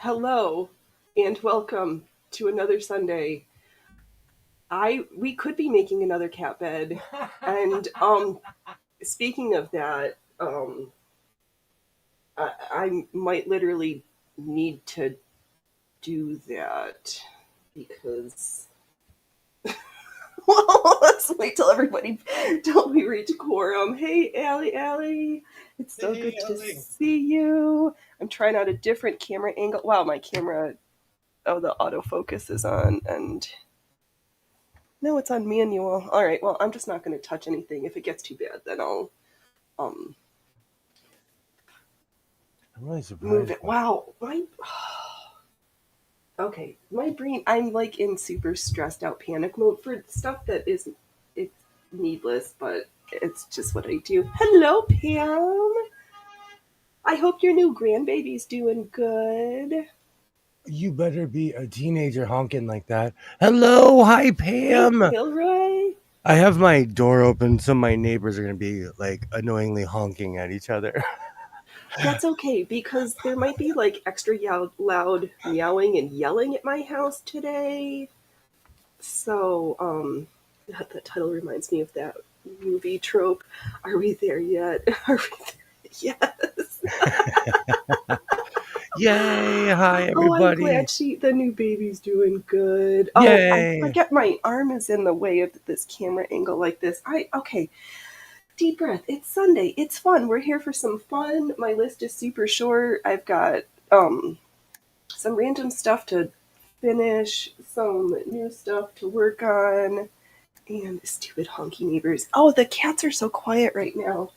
Hello and welcome to another Sunday. We could be making another cat bed. And speaking of that, I might literally need to do that because well, let's wait till everybody till we reach quorum. Hey Allie, it's so Hey, good to Ellie. see you. I'm trying out a different camera angle. Wow, my camera, oh, the autofocus is on, and no, it's on manual. All right. Well, I'm just not going to touch anything. If it gets too bad, then I'll um I'm really move surprised. it. Wow. My okay. My brain. I'm like in super stressed out panic mode for stuff that is it's needless, but it's just what I do. Hello, Pam. I hope your new grandbaby's doing good. You better be a teenager honking like that. Hello, hi Hey, Pam. Gilroy. I have my door open, so my neighbors are gonna be like annoyingly honking at each other. That's okay because there might be like extra loud meowing and yelling at my house today. So, that title reminds me of that movie trope. Are we there yet? Are we there? Yes. Yay! Hi Oh, I'm everybody! glad the new baby's doing good. Oh, I Yay! forget my arm is in the way of this camera angle like this. Okay, deep breath. It's Sunday. It's fun. We're here for some fun. My list is super short. I've got, some random stuff to finish, some new stuff to work on. And stupid honky neighbors. Oh, the cats are so quiet right now.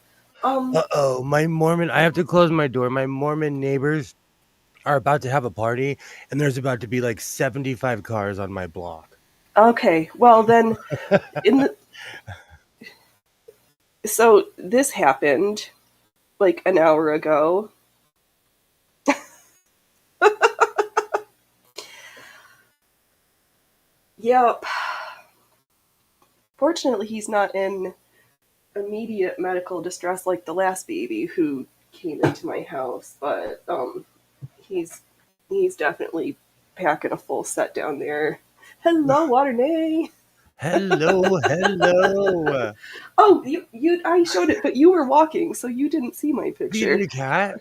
Um, Uh-oh, my Mormon. I have to close my door. My Mormon neighbors are about to have a party, and there's about to be like 75 cars on my block. okay. Well then, in the so this happened like an hour ago. Yep. Fortunately, he's not in immediate medical distress like the last baby who came into my house, but he's he's definitely packing a full set down there. Hello, Waternay. Hello. Oh, I showed it, but you were walking, so you didn't see my Do you need picture. a cat?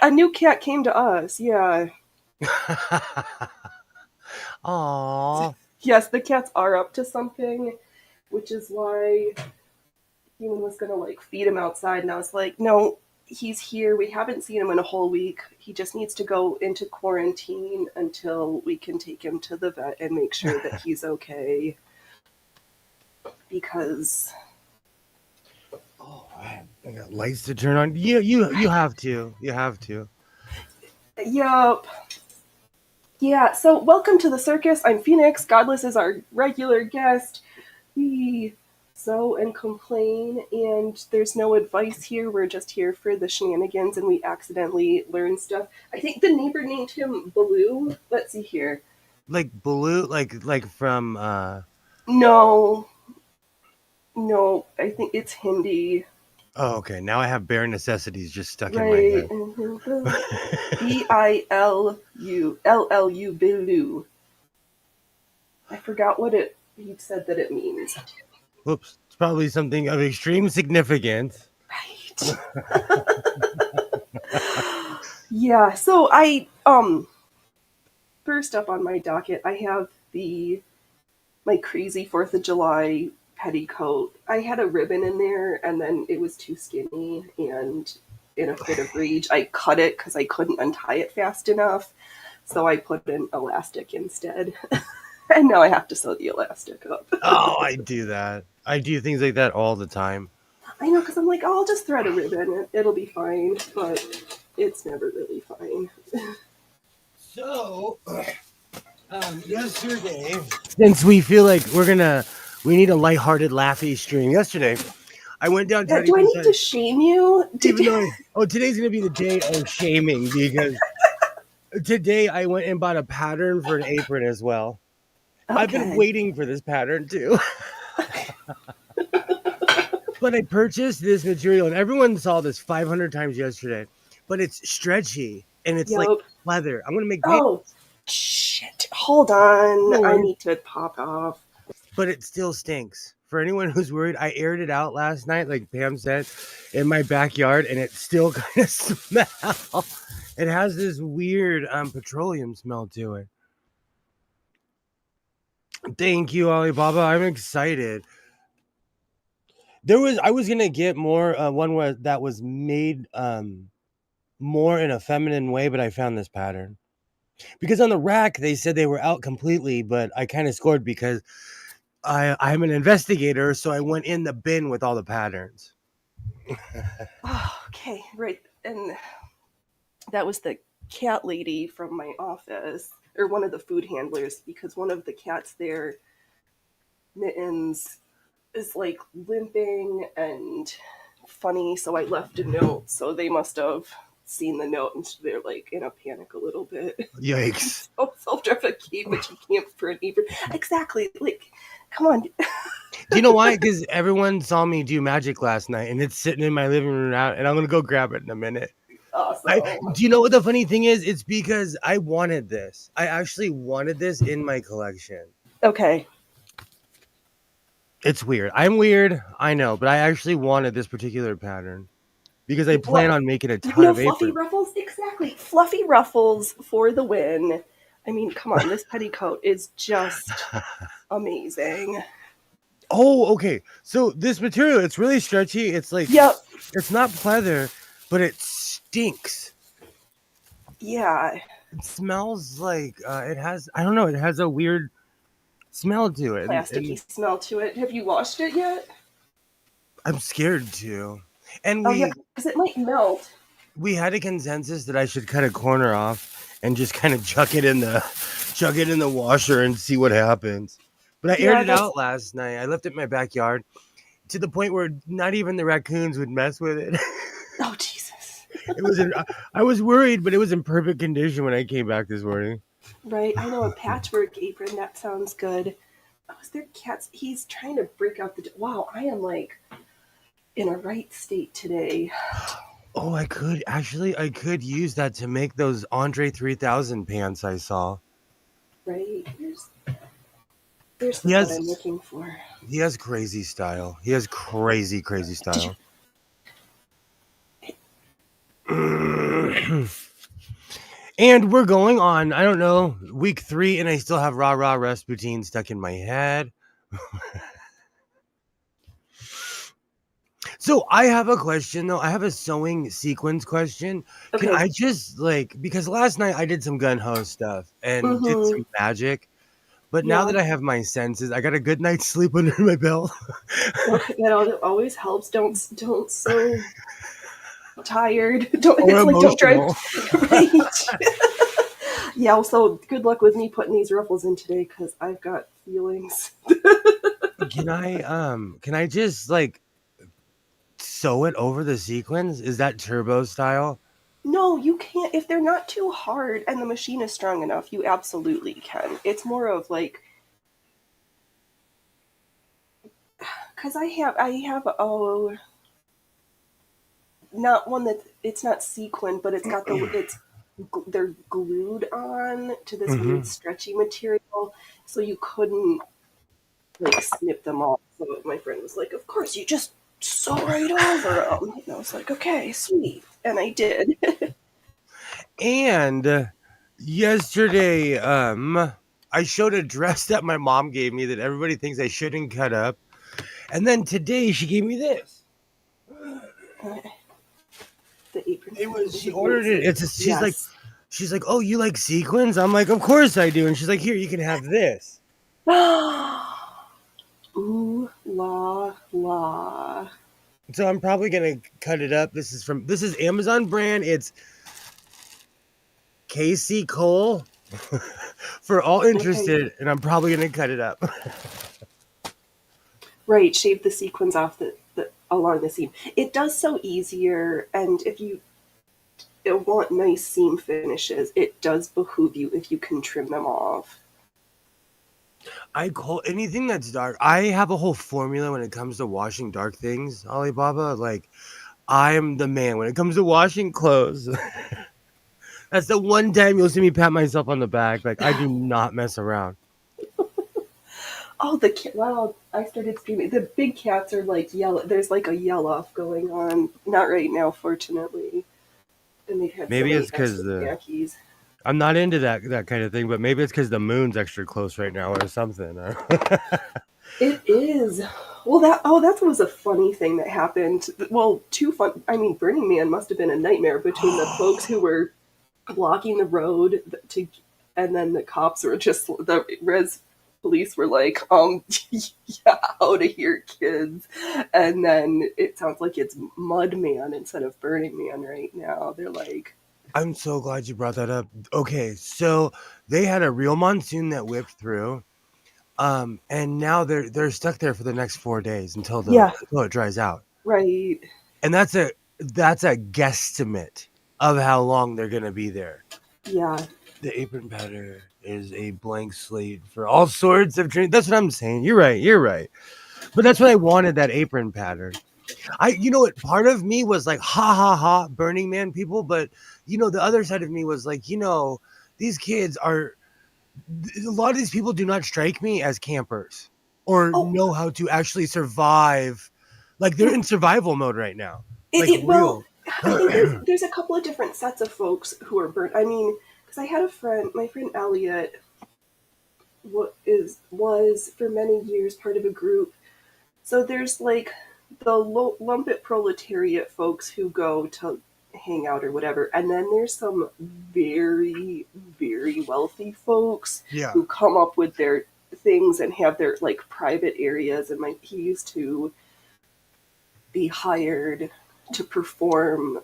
A new cat came to us. Yeah. Aw. Yes, the cats are up to something, which is why Human was gonna like feed him outside, and I was like, no, he's here. We haven't seen him in a whole week. He just needs to go into quarantine until we can take him to the vet and make sure that he's okay. Because Oh, I got lights to turn on. You have to. You have to. yep. Yeah, so welcome to the circus. I'm Phoenix. Godless is our regular guest. We sew and complain, and there's no advice here. We're just here for the shenanigans, and we accidentally learn stuff. I think the neighbor named him Baloo. Let's see here. Like blue, like from No, no, I think it's Hindi. oh, okay. Now I have bare necessities just stuck in my Right. head. Bilu, Baloo. I forgot what he said that it means. Whoops. It's probably something of extreme significance. Right. Yeah, so first up on my docket, I have the my crazy 4th of July petticoat. I had a ribbon in there and then it was too skinny, and in a fit of rage I cut it cuz I couldn't untie it fast enough. So I put an elastic instead. And now I have to sew the elastic up. Oh, I do that. I do things like that all the time. I know, cuz I'm like, oh, I'll just thread a ribbon. It'll be fine, but it's never really fine. So, yesterday, since we feel like we need a lighthearted, laughy stream. Yesterday, I went down Yeah, do I 31 need to cents. shame you? Even though, oh, today's gonna be the day of shaming because today I went and bought a pattern for an apron as well. I've been Okay. waiting for this pattern too. But I purchased this material and everyone saw this 500 times yesterday. But it's stretchy and it's like Yup. pleather. I'm gonna make pants. Oh, shit. Hold on. No I worries. need to pop off. But it still stinks. For anyone who's worried, I aired it out last night, like Pam said, in my backyard, and it still kind of smells. It has this weird petroleum smell to it. Thank you, Alibaba. I'm excited. I was gonna get more one that was made more in a feminine way, but I found this pattern because on the rack they said they were out completely, but I kind of scored because I'm an investigator, so I went in the bin with all the patterns. Oh, okay, right. And that was the cat lady from my office, or one of the food handlers, because one of the cats there, Mittens, is like limping and funny, so I left a note. So they must have seen the note and they're like in a panic a little bit. Yikes. So self-defecate, but you can't for an apron. Exactly. Like, come on. Do you know why? Because everyone saw me do magic last night, and it's sitting in my living room now, and I'm gonna go grab it in a minute. Awesome. Do you know what the funny thing is? It's because I wanted this. I actually wanted this in my collection. Okay. It's weird. I'm weird, I know, but I actually wanted this particular pattern because I plan on making a ton No of fluffy aprons. ruffles? Exactly. Fluffy ruffles for the win. I mean, come on, this petticoat is just amazing. Oh, okay. So this material, it's really stretchy. It's like, Yep. it's not pleather, but it stinks. Yeah. It smells like it has, I don't know, it has a weird smell to it. Plasticky smell to it. Have you washed it yet? I'm scared to. And Oh, yeah, because it might melt. we had a consensus that I should cut a corner off and just kind of chuck it in the washer and see what happens. But I aired it out last night. I left it in my backyard to the point where not even the raccoons would mess with it. Oh, Jesus. I was worried, but it was in perfect condition when I came back this morning. Right. I know a patchwork apron. That sounds good. Oh, is there cats? He's trying to break out the. Wow, I am like in a right state today. Oh, I could use that to make those Andre 3000 pants I saw. Right. There's the what I'm looking for. He has crazy style. He has crazy style. And we're going on, I don't know, week 3, and I still have Rah Rah Rasputin stuck in my head. So I have a question, though. I have a sewing sequence question. Okay. Can I just, because last night I did some gun-ho stuff and did some magic, but now that I have my senses, I got a good night's sleep under my belt. That always helps. Don't sew tired. Don't drive. Right. Yeah, so good luck with me putting these ruffles in today because I've got feelings. Can I just sew it over the sequins? Is that turbo style? No, you can't. If they're not too hard and the machine is strong enough, you absolutely can. It's more of because I have not one that it's not sequin, but it's got they're glued on to this weird stretchy material, so you couldn't snip them off. So my friend was like, "Of course, you just sew right over them." And I was like, "Okay, sweet," and I did. And yesterday, I showed a dress that my mom gave me that everybody thinks I shouldn't cut up, and then today she gave me this. The apron. She ordered it. She's like, "Oh, you like sequins?" I'm like, "Of course I do." And she's like, "Here, you can have this." Ooh la la. So I'm probably gonna cut it up. This is Amazon brand. It's Casey Cole for all interested, and I'm probably gonna cut it up. Right, shave the sequins off along the seam. It does so easier, and if you want nice seam finishes, it does behoove you if you can trim them off. I call anything that's dark. I have a whole formula when it comes to washing dark things, Alibaba. I'm the man when it comes to washing clothes. That's the one time you'll see me pat myself on the back. Like, I do not mess around. Oh, the cat! Wow, I started screaming. The big cats are like yell. There's like a yell off going on. Not right now, fortunately. And they've had so Maybe it's many because extra snackies. I'm not into that kind of thing, but maybe it's because the moon's extra close right now or something. It is. Well, that was a funny thing that happened. Well, two fun. I mean, Burning Man must have been a nightmare between the folks who were blocking the road to, and then the cops were just the res police were like, yeah, out of here, kids. And then it sounds like it's Mud Man instead of Burning Man right now. They're like, I'm so glad you brought that up. Okay, so they had a real monsoon that whipped through. And now they're stuck there for the next 4 days yeah, until it dries out. right, And that's a guesstimate of how long they're gonna be there. yeah, The apron pattern is a blank slate for all sorts of dreams. That's what I'm saying. You're right. You're right. But that's what I wanted, that apron pattern. You know what? Part of me was like, ha ha ha, Burning Man people. But, the other side of me was like, these kids are, a lot of these people do not strike me as campers or oh, know how to actually survive. Like, they're in survival mode right now. Like, well, real. I think there's a couple of different sets of folks who are burnt. I mean, because I had a friend, my friend Elliot, was for many years part of a group. So there's like the lumpet proletariat folks who go to hang out or whatever, and then there's some very very wealthy folks Yeah. who come up with their things and have their like private areas. And he used to be hired to perform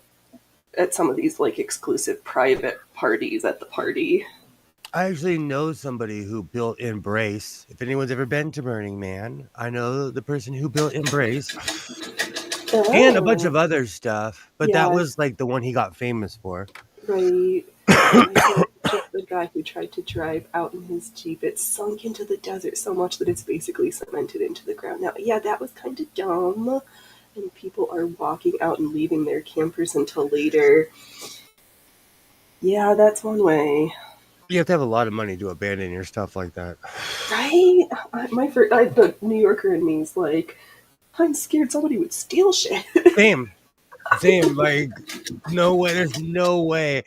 at some of these like exclusive private parties at the party. I actually know somebody who built Embrace. If anyone's ever been to Burning Man, I know the person who built Embrace and a bunch Oh, of other stuff, but that yeah, was like the one he got famous for. right. Yeah, I think just the guy who tried to drive out in his Jeep, it sunk into the desert so much that it's basically cemented into the ground. Now, yeah, that was kind of dumb. And people are walking out and leaving their campers until later. Yeah, that's one way. You have to have a lot of money to abandon your stuff like that. Right? The New Yorker in me is like, I'm scared somebody would steal shit. Same. Same. Like, no way. There's no way.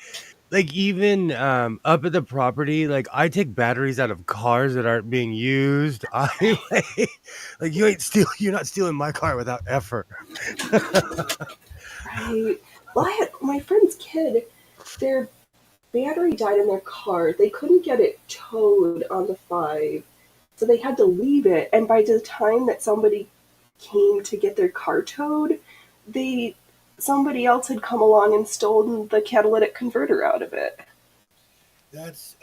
Like, even up at the property, like, I take batteries out of cars that aren't being used. Like, you're not stealing my car without effort. Right? Well, I had my friend's kid, their battery died in their car. They couldn't get it towed on the 5, so they had to leave it. And by the time that somebody came to get their car towed, they somebody else had come along and stolen the catalytic converter out of it. That's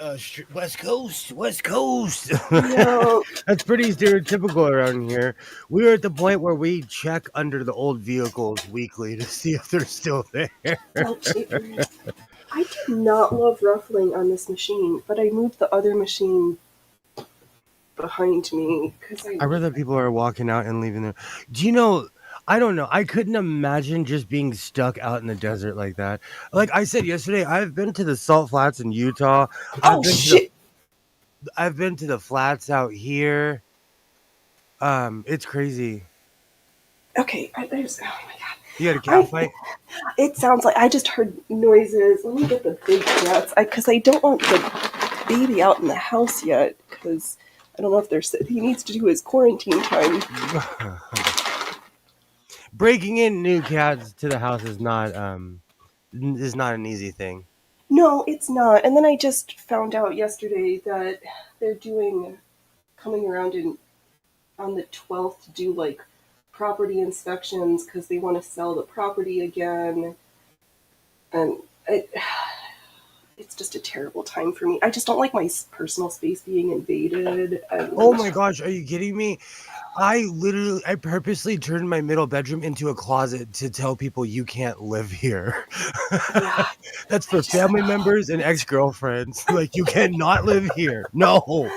West Coast, West Coast. Yeah. That's pretty stereotypical around here. We are at the point where we check under the old vehicles weekly to see if they're still there. Oh, jeepers. I did not love ruffling on this machine, but I moved the other machine behind me because I read that people are walking out and leaving there. Do you know? I don't know. I couldn't imagine just being stuck out in the desert like that. Like I said yesterday, I've been to the Salt Flats in Utah. I've Oh been to the shit. I've been to the flats out here. It's crazy. Okay, there's. Oh my god. You had a cat I. fight? It sounds like I just heard noises. Let me get the big cats because I don't want the baby out in the house yet because I don't know if there's. He needs to do his quarantine time. Breaking in new cats to the house is not an easy thing. No, it's not. And then I just found out yesterday that they're doing coming around in on the 12th to do like property inspections because they want to sell the property again. And it's just a terrible time for me. I just don't like my personal space being invaded. Oh And my gosh, are you kidding me? I purposely turned my middle bedroom into a closet to tell people you can't live here. yeah, That's I for just family members and ex-girlfriends. Like, you cannot live here. No.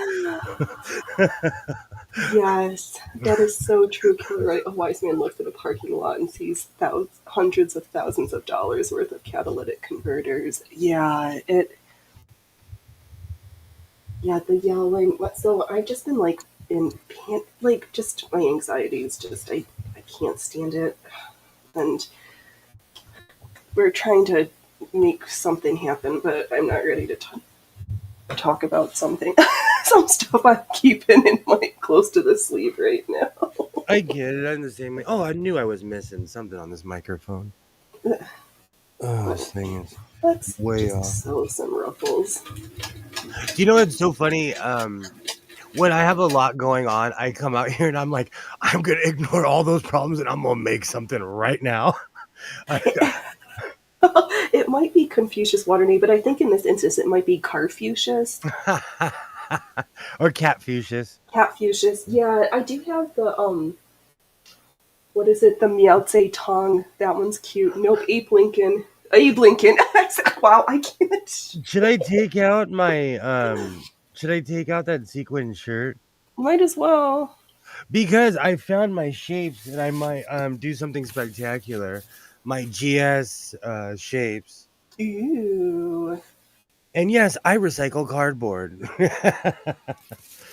Yes, that is so true, Kilroy. A wise man looks at a parking lot and sees hundreds of thousands of dollars worth of catalytic converters. Yeah, the yelling. So I've just been like like just my anxiety is just I can't stand it, and we're trying to make something happen, but I'm not ready to talk about something. Some stuff I'm keeping in my close to the sleeve right now. I get it. I'm the same way. Oh, I knew I was missing something on this microphone. Oh, this thing is Let's way just off. sew some ruffles. Do you know what's so funny? When I have a lot going on, I come out here and I'm like, I'm gonna ignore all those problems and I'm gonna make something right now. It might be Confucius Waterny, but I think in this instance it might be Carfucius. Or Catfucius. Catfucius. Yeah, I do have the what is it? The Miao Tse Tong. That one's cute. Nope, Abe Lincoln. Abe Lincoln. Wow, I can't. Should I take out my should I take out that sequin shirt? Might as well. Because I found my shapes and I might do something spectacular. My GS shapes. Ooh. And yes, I recycle cardboard. Let's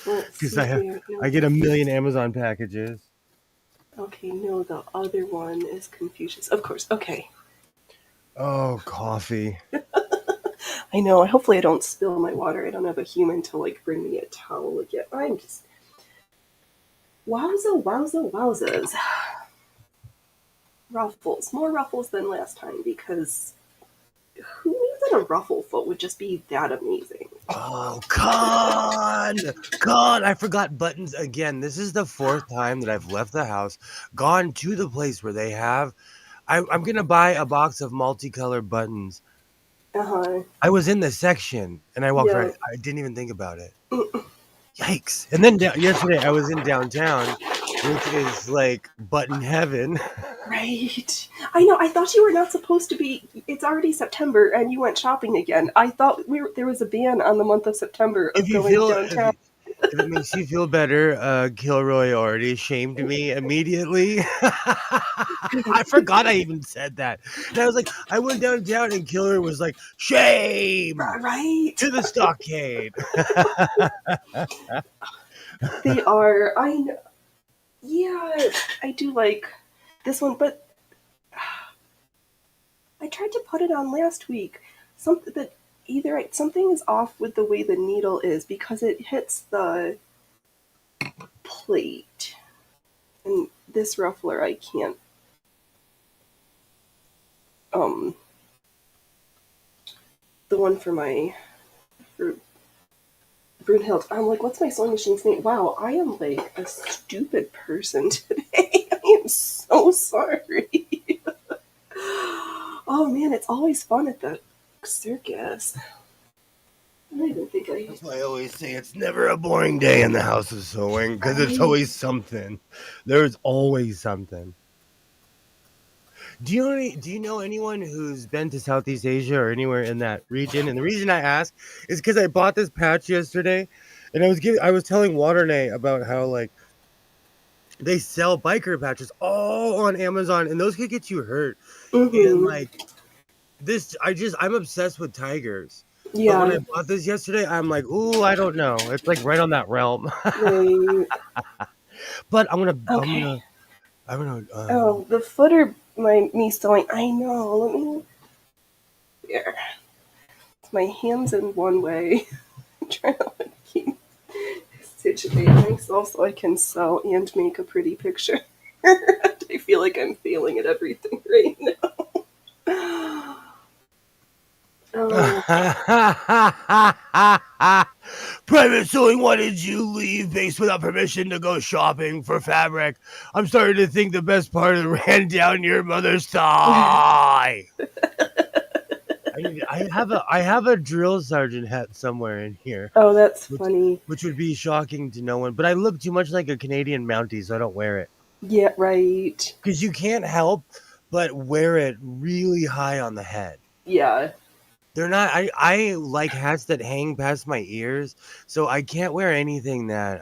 Because see here. I No. get a million Amazon packages. Okay, no, the other one is Confucius. Of course. Okay. Oh, coffee. I know. Hopefully, I don't spill my water. I don't have a human to like bring me a towel again. I'm just wowzas. Ruffles, more ruffles than last time because who knew that a ruffle foot would just be that amazing? Oh, God, I forgot buttons again. This is the fourth time that I've left the house, gone to the place where they have. I'm going to buy a box of multicolored buttons. Uh huh. I was in the section and I walked Yeah. right. I didn't even think about it. Yikes. And then yesterday I was in downtown, which is like button heaven. Right. I know. I thought you were not supposed to be. It's already September, and you went shopping again. I thought there was a ban on the month of September If of you going feel, if downtown. you, if it makes you feel better, Kilroy already shamed me immediately. I forgot I even said that. And I was like, I went downtown and Kilroy was like, shame Right. to the stockade. They are. I know. Yeah, I do like this one, but I tried to put it on last week. Something that something is off with the way the needle is because it hits the plate, and this ruffler I can't. Um, the one for Brunhild. I'm like, what's my sewing machine's name? Wow, I am like a stupid person today. I am so sorry. Oh man, it's always fun at the circus. I don't even think I. That's why I always say it's never a boring day in the house of sewing because it's Right. always something. There's always something. Do you know anyone who's been to Southeast Asia or anywhere in that region? And the reason I ask is because I bought this patch yesterday, and I was telling Waternay about how like they sell biker patches all on Amazon, and those could get you hurt. And Mm-hmm. like I'm obsessed with tigers. But when I Yeah. bought this yesterday, I'm like, ooh, I don't know. It's like right on that realm. Right. But Okay. I'm gonna Oh, the footer. Me sewing. I know. Let me. Here. My hands in one way. I'm trying to like, keep situating myself so I can sew and make a pretty picture. I feel like I'm failing at everything right now. Oh, Private sewing, why did you leave base without permission to go shopping for fabric? I'm starting to think the best part of ran down your mother's thigh. I have a drill sergeant hat somewhere in here, oh, that's which funny. which would be shocking to no one. But I look too much like a Canadian Mountie, so I don't wear it. Yeah, right. Because you can't help but wear it really high on the head. Yeah. They're not. I like hats that hang past my ears, so I can't wear anything that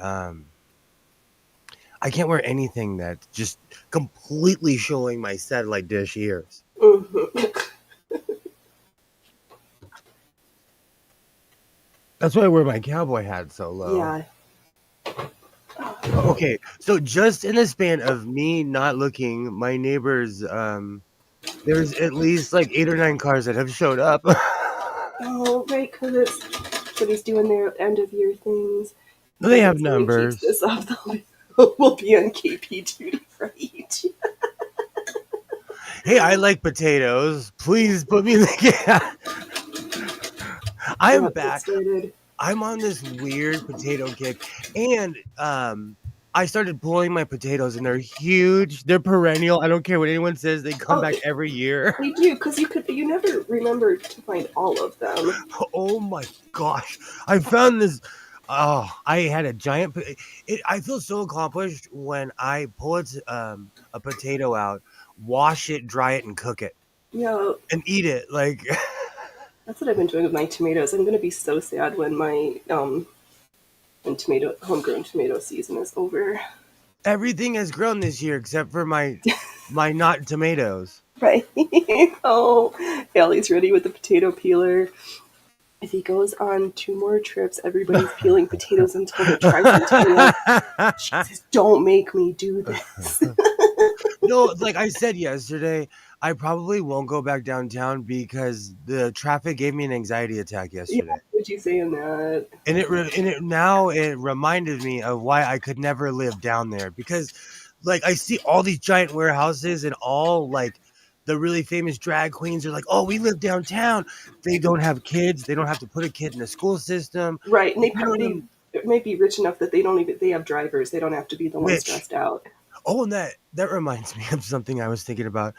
I can't wear anything that's just completely showing my satellite dish ears. Mm-hmm. That's why I wear my cowboy hat so low. Yeah. Okay, so just in the span of me not looking, my neighbors, there's at least like 8 or 9 cars that have showed up. Oh, right, because everybody's doing their end of year things. They If have somebody keeps numbers. this up, we'll be on KP duty right. Hey, I like potatoes. Please put me in the I am Not get back. started. I'm on this weird potato kick, and I started pulling my potatoes, and they're huge. They're perennial. I don't care what anyone says. They come Oh, back every year. they do, because you never remember to find all of them. Oh my gosh! I found this. Oh, I had a giant. I feel so accomplished when I pull a potato out, wash it, dry it, and cook it, Yeah, and eat it. Like that's what I've been doing with my tomatoes. I'm gonna be so sad when my when homegrown tomato season is over. everything has grown this year except for my not tomatoes. Right. Oh, Allie's ready with the potato peeler. If he goes on 2 more trips, everybody's peeling potatoes until the tricentennial. Jesus, don't make me do this. No, like I said yesterday, I probably won't go back downtown because the traffic gave me an anxiety attack Yeah, yesterday. what you saying that? Now it reminded me of why I could never live down there because like I see all these giant warehouses and all like the really famous drag queens are like, "Oh, we live downtown." They don't have kids. They don't have to put a kid in the school system. Right, and they You know what probably may be rich enough that they have drivers. They don't have to be the ones Which stressed out. Oh, and that reminds me of something I was thinking about.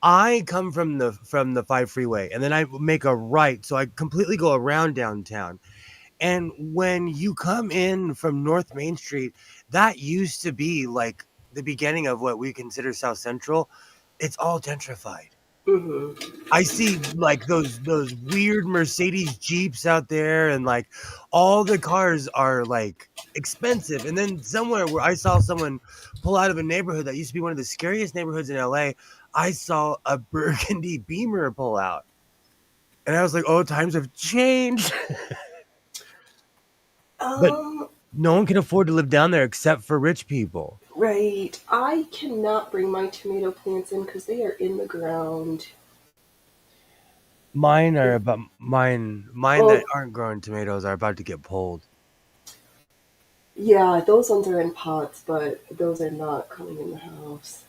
I come from the 5 freeway and then I make a right, so I completely go around downtown. And when you come in from North Main Street, that used to be like the beginning of what we consider South Central. It's all gentrified. Mm-hmm. I see like those weird Mercedes Jeeps out there, and like all the cars are like expensive. And then somewhere where I saw someone pull out of a neighborhood that used to be one of the scariest neighborhoods in LA, I saw a burgundy Beamer pull out. And I was like, "Oh, times have changed." But Um, no one can afford to live down there except for rich people. right. I cannot bring my tomato plants in because they are in the ground. Mine that Oh, aren't growing tomatoes are about to get pulled. yeah, those ones are in pots, but those are not coming in the house.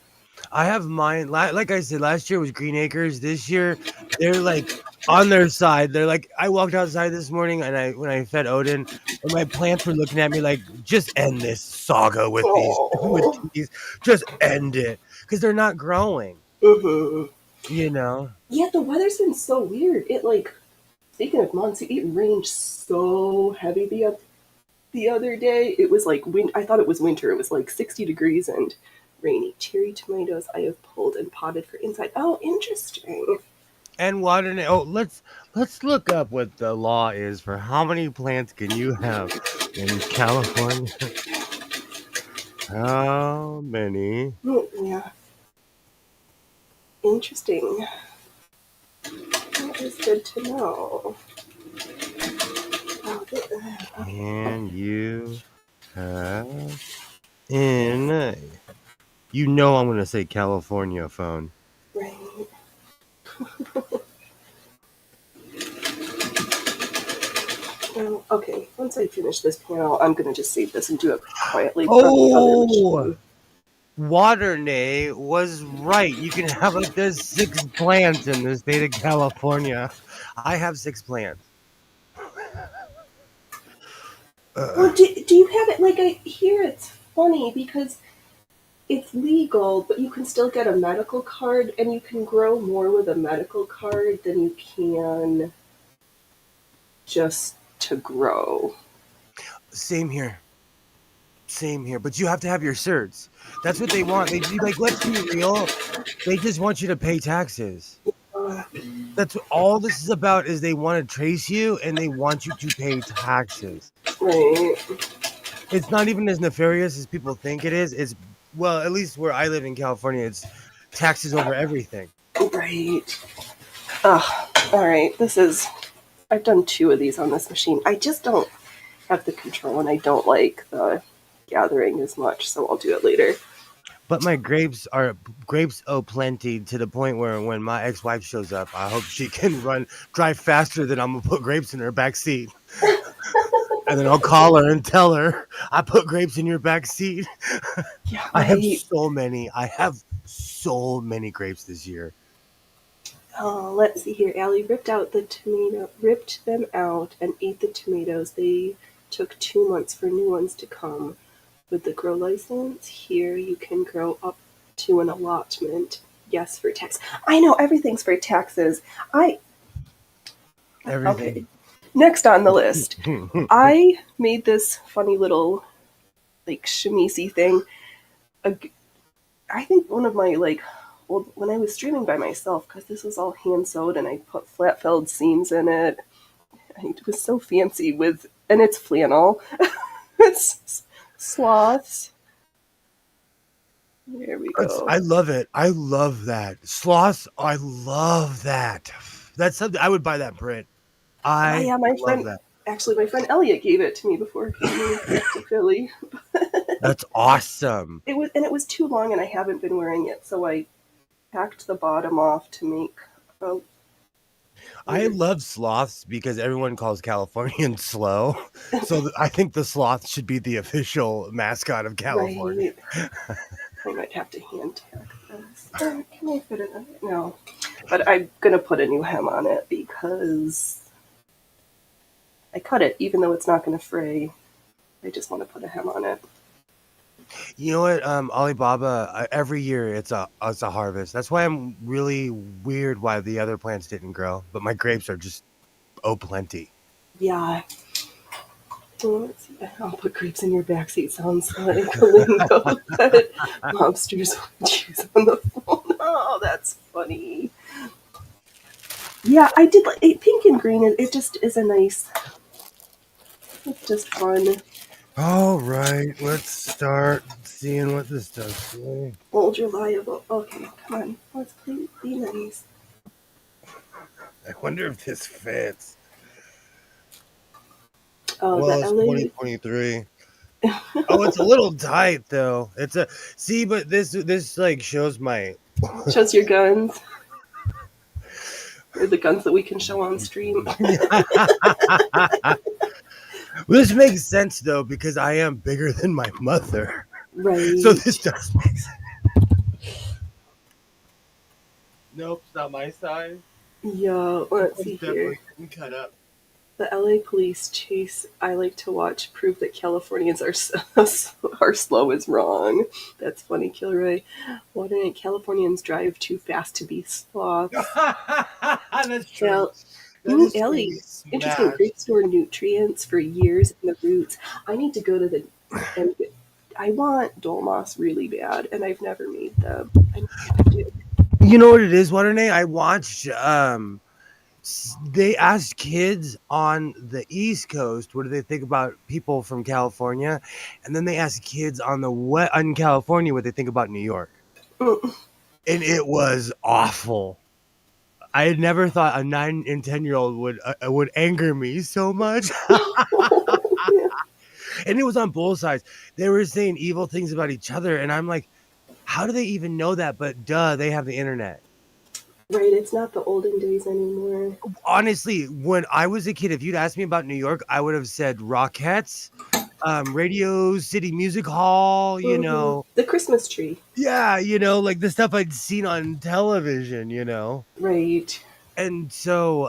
I have mine. Like I said, last year was Green Acres. This year, they're like on their side. They're like, I walked outside this morning, and when I fed Odin, and my plants were looking at me like, just end this saga with these, with Oh. these, just end it, because they're not growing. Mm-hmm. You know. Yeah, the weather's been so weird. It like speaking of monsoon, it rained so heavy the other day. It was like I thought it was winter. It was like 60 degrees and rainy. Cherry tomatoes I have pulled and potted for inside. Oh, interesting. And water. Oh, let's look up what the law is for how many plants can you have in California. How many? Yeah, interesting. That is good to know. Oh, Can you have in you know I'm gonna say California phone. right. Okay, once I finish this panel, I'm gonna just save this and do it quietly from the other Oh, machine. Waternay was right. You can have up to 6 plants in the state of California. I have 6 plants. Well, do you have it like I hear it's funny because it's legal, but you can still get a medical card and you can grow more with a medical card than you can just to grow. Same here. Same here. But you have to have your certs. That's what they want. They like, let's be real. They just want you to pay taxes. Uh, That's what all this is about is they want to trace you and they want you to pay taxes. right. It's not even as nefarious as people think it is. It's well, at least where I live in California, it's taxes over everything. Right. Ugh. All right. I've done 2 of these on this machine. I just don't have the control, and I don't like the gathering as much, so I'll do it later. But my grapes owe plenty to the point where when my ex-wife shows up, I hope she can drive faster than I'm gonna put grapes in her back seat. And then I'll call her and tell her I put grapes in your back seat. Yeah, I have right. so many. I have so many grapes this year. Oh, let's see here. Allie ripped them out and ate the tomatoes. They took 2 months for new ones to come. With the grow license, here you can grow up to an allotment. Yes, for tax. I know everything's for taxes. Okay. Everything. Next on the list, I made this funny little like chemisey thing. I think one of my when I was streaming by myself, because this was all hand sewed and I put flat felled seams in it. It was so fancy and it's flannel. It's sloths. There we go. I love it. I love that. Sloths, I love that. That's something I would buy that print. Oh I yeah, love that. my friend Elliot gave it to me before he moved back to Philly. That's awesome. It was too long and I haven't been wearing it, so I hacked the bottom off to make a I love sloths because everyone calls Californians slow. So I think the sloth should be the official mascot of California. right. I might have to hand tack this. Can I fit it? No, but I'm gonna put a new hem on it because I cut it, even though it's not gonna fray. I just want to put a hem on it. You know what? Alibaba, every year it's a harvest. That's why I'm really weird why the other plants didn't grow, but my grapes are just plenty. Yeah. Well, let's see. I'll put grapes in your backseat sounds like a lingo that mobsters would use on the phone. Oh, that's funny. Yeah, I did like pink and green. It just is a nice. It's just fun. All right, let's start seeing what this does. Old reliable. Okay, come on. Let's be nice. I wonder if this fits. Oh, Well, the it's LA. 2023. Oh, it's a little tight though. But this like shows my Shows your guns. Or the guns that we can show on stream. This makes sense though because I am bigger than my mother. Right. So this does make sense. Nope, it's not my size. Yeah, let's see here. Cut up. The LA police chase I like to watch prove that Californians are slow is wrong. That's funny, Kilroy. Why didn't Californians drive too fast to be sloths? That's true. Ellie, interesting. Grapes store nutrients for years in the roots. I need to go to and I want dolmas really bad, and I've never made them. I have to. You know what it is, Waterne? I watched they asked kids on the East Coast what do they think about people from California, and then they asked kids on in California what they think about New York. And it was awful. I had never thought a 9 and 10-year-old would anger me so much. And it was on both sides. They were saying evil things about each other, and I'm like, how do they even know that? But duh, they have the internet. Right, it's not the olden days anymore. Honestly, when I was a kid, if you'd asked me about New York, I would have said Rockettes, Radio City Music Hall, you know. The Christmas tree. Yeah, like the stuff I'd seen on television, Right. And so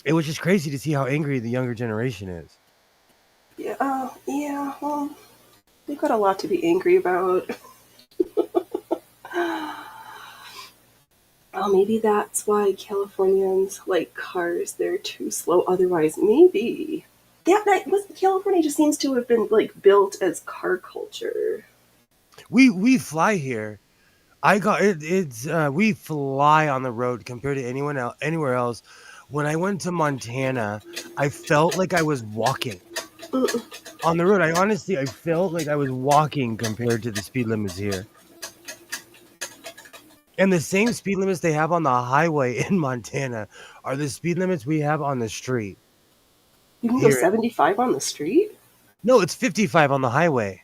it was just crazy to see how angry the younger generation is. Yeah, well, they've got a lot to be angry about. Oh, maybe that's why Californians like cars. They're too slow. Otherwise, maybe California just seems to have been like built as car culture. We fly here. We fly on the road compared to anywhere else. When I went to Montana, I felt like I was walking. On the road, I felt like I was walking compared to the speed limits here. And the same speed limits they have on the highway in Montana are the speed limits we have on the street You can go here. 75 on the street? No, it's 55 on the highway.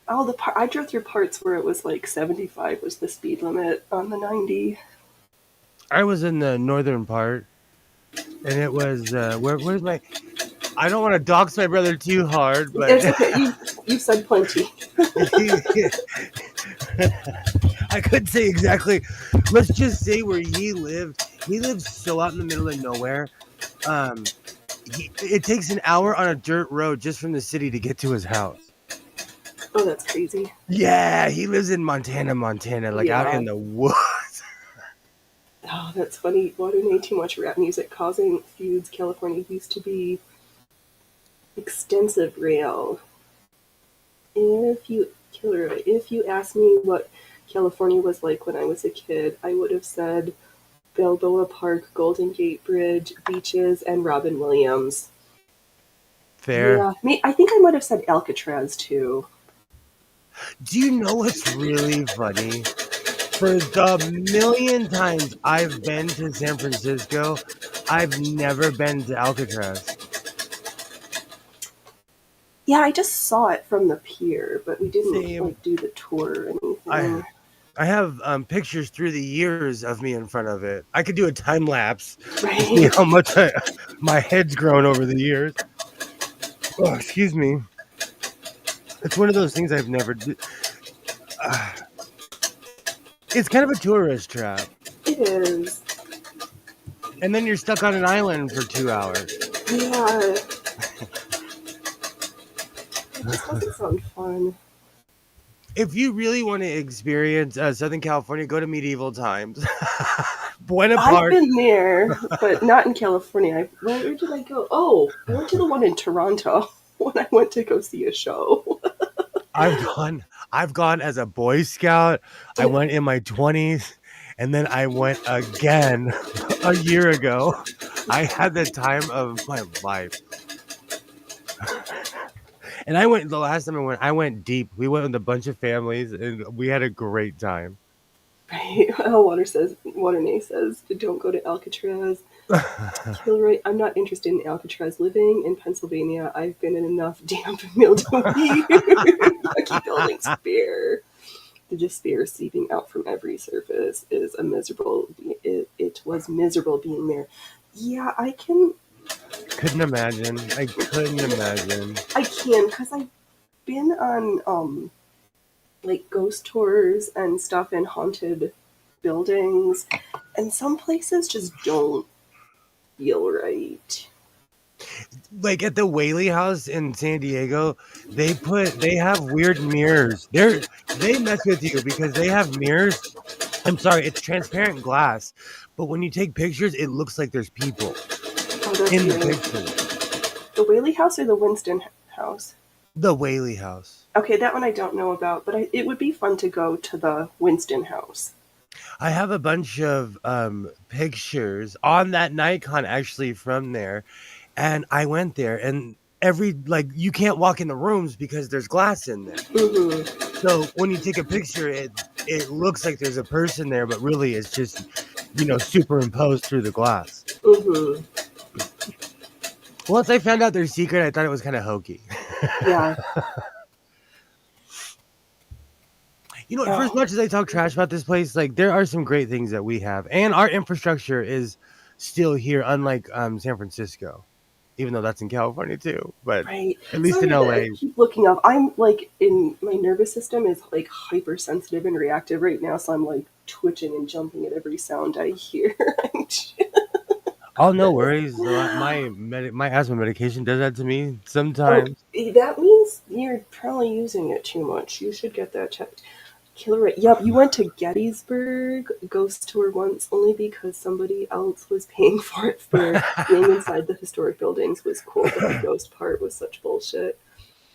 Oh, I drove through parts where it was like 75 was the speed limit on the 90. I was in the northern part, and it was where's my? I don't want to dox my brother too hard, but It's okay. You said plenty. I couldn't say exactly. Let's just say where he lived. He lives so out in the middle of nowhere. It takes an hour on a dirt road just from the city to get to his house. Oh, that's crazy. Yeah, he lives in Montana, like out in the woods. Oh, that's funny. Water made too much rap music, causing feuds. California used to be extensive rail. If you asked me what California was like when I was a kid, I would have said Balboa Park, Golden Gate Bridge, beaches, and Robin Williams. Fair. Yeah, I think I might have said Alcatraz too. Do you know what's really funny? For the million times I've been to San Francisco, I've never been to Alcatraz. Yeah, I just saw it from the pier, but we didn't like do the tour or anything. I have pictures through the years of me in front of it. I could do a time lapse Right. to see how much my head's grown over the years. Oh, excuse me. It's one of those things I've never. It's kind of a tourist trap. It is. And then you're stuck on an island for 2 hours. Yeah. This doesn't sound fun. If you really want to experience Southern California, go to medieval times. Buena Park. I've been there, but not in California. Where did I go? Oh, I went to the one in Toronto when I went to go see a show. I've gone as a Boy Scout. I went in my 20s, and then I went again a year ago. I had the time of my life. And the last time I went deep. We went with a bunch of families, and we had a great time. Right. Water says, don't go to Alcatraz. Kilroy, I'm not interested in Alcatraz. Living in Pennsylvania, I've been in enough damp, mildewy, yucky buildings bare. The despair seeping out from every surface is a miserable. It was miserable being there. Yeah, I can. Couldn't imagine. I couldn't imagine. I can, because I've been on like ghost tours and stuff in haunted buildings, and some places just don't feel right. Like at the Whaley House in San Diego, they have weird mirrors. They mess with you because they have mirrors. I'm sorry, it's transparent glass, but when you take pictures, it looks like there's people in the pictures. The Whaley House or the Winston House? The Whaley House. Okay, that one I don't know about, but it would be fun to go to the Winston House. I have a bunch of pictures on that Nikon actually from there, and I went there, and you can't walk in the rooms because there's glass in there. Mm-hmm. So when you take a picture, it looks like there's a person there, but really it's just superimposed through the glass. Mm-hmm. Once I found out their secret, I thought it was kind of hokey. Yeah. For as much as I talk trash about this place, like there are some great things that we have, and our infrastructure is still here, unlike San Francisco, even though that's in California too. But right. at least in LA, I keep looking up. I'm like my nervous system is like hypersensitive and reactive right now, so I'm like twitching and jumping at every sound I hear. Oh, no worries. My asthma medication does that to me sometimes. Oh, that means you're probably using it too much. You should get that checked. Killer. Yep, you went to Gettysburg Ghost Tour once only because somebody else was paying for it. For being inside the historic buildings was cool, but the ghost part was such bullshit.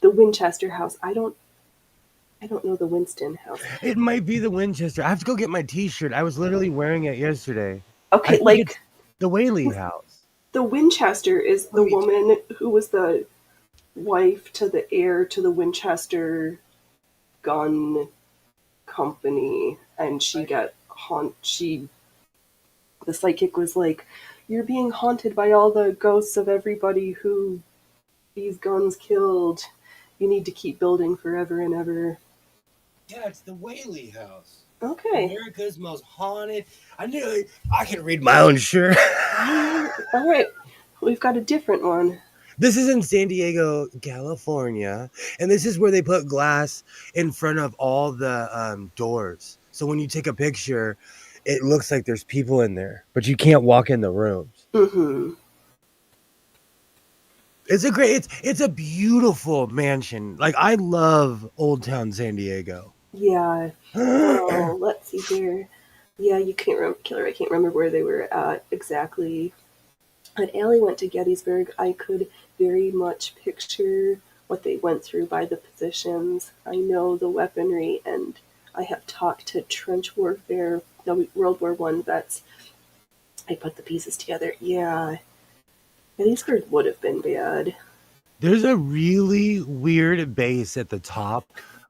The Winchester House. I don't know the Winston House. It might be the Winchester. I have to go get my T-shirt. I was literally wearing it yesterday. Okay, like the Whaley House. The Winchester is the woman who was the wife to the heir to the Winchester gun company, and the psychic was like, "You're being haunted by all the ghosts of everybody who these guns killed. You need to keep building forever and ever." Yeah, it's the Whaley House. Okay. America's most haunted. I knew I could read my own shirt. All right. We've got a different one. This is in San Diego, California, and this is where they put glass in front of all the doors. So when you take a picture, it looks like there's people in there, but you can't walk in the rooms. Mm-hmm. It's a beautiful mansion. Like, I love Old Town San Diego. Yeah. Oh, let's see here. Yeah, you can't remember, Killer. I can't remember where they were at exactly. When Allie went to Gettysburg, I could very much picture what they went through by the positions. I know the weaponry, and I have talked to trench warfare, no, World War One vets. I put the pieces together. Yeah, Gettysburg would have been bad. There's a really weird base at the top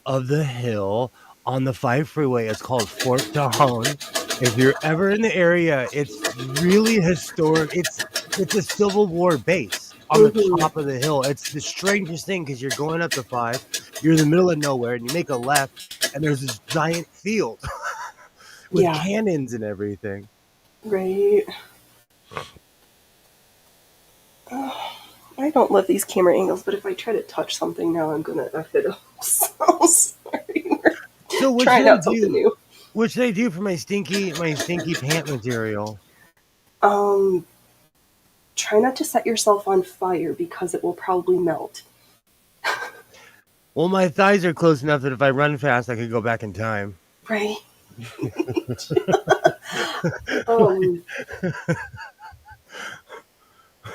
of the hill on the 5 freeway. It's called Fort Tejon. If you're ever in the area, it's really historic. It's a Civil War base on the Mm-hmm. top of the hill. It's the strangest thing because you're going up the 5, you're in the middle of nowhere, and you make a left, and there's this giant field with Yeah, cannons and everything. right. I don't love these camera angles, but if I try to touch something now, I'm gonna F it up. So sorry. So what should Trying I out something do? new. What should I do for my stinky pant material? Um, Try not to set yourself on fire because it will probably melt. Well, my thighs are close enough that if I run fast, I could go back in time. Right. um,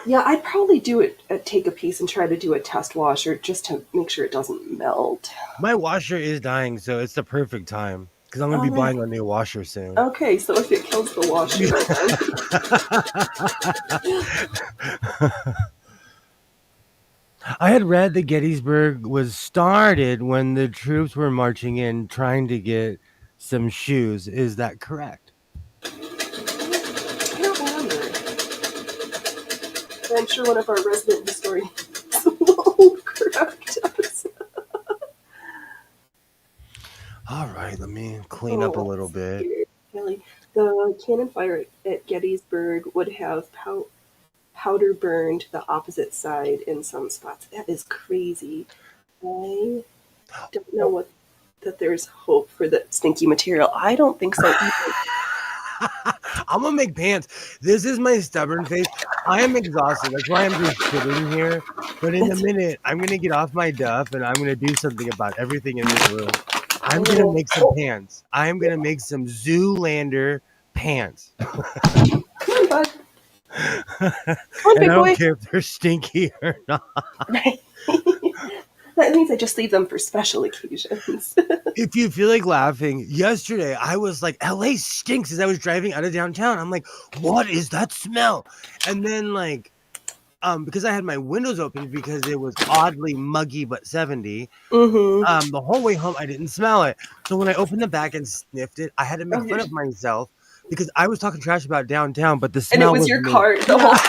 yeah, I'd probably do it. Take a piece and try to do a test washer just to make sure it doesn't melt. My washer is dying, so it's the perfect time because I'm going to Oh be man. buying a new washer soon. Okay, so if it kills the washer, I had read that Gettysburg was started when the troops were marching in trying to get some shoes. Is that correct? I don't remember. I'm sure one of our resident historians will correct us. All right, let me clean up a Oh, little bit. Kelly, the cannon fire at Gettysburg would have powder burned the opposite side in some spots. That is crazy. I don't know what that there's hope for the stinky material. I don't think so either. I'm gonna make pants. This is my stubborn face. I am exhausted. That's why I'm just sitting here. But in a It's, minute, I'm gonna get off my duff and I'm gonna do something about everything in this room. I'm gonna oh, make some pants. I am gonna make some Zoolander pants. come on, bud. Come on, And big I don't boy. care if they're stinky or not. Right. That means I just leave them for special occasions. If you feel like laughing, yesterday I was like, LA stinks as I was driving out of downtown. I'm like, what is that smell? And then because I had my windows open because it was oddly muggy but 70. Mm-hmm. The whole way home I didn't smell it. So when I opened the back and sniffed it, I had to make fun Okay. of myself because I was talking trash about downtown, but the And it smell was was your me. car the Yeah, whole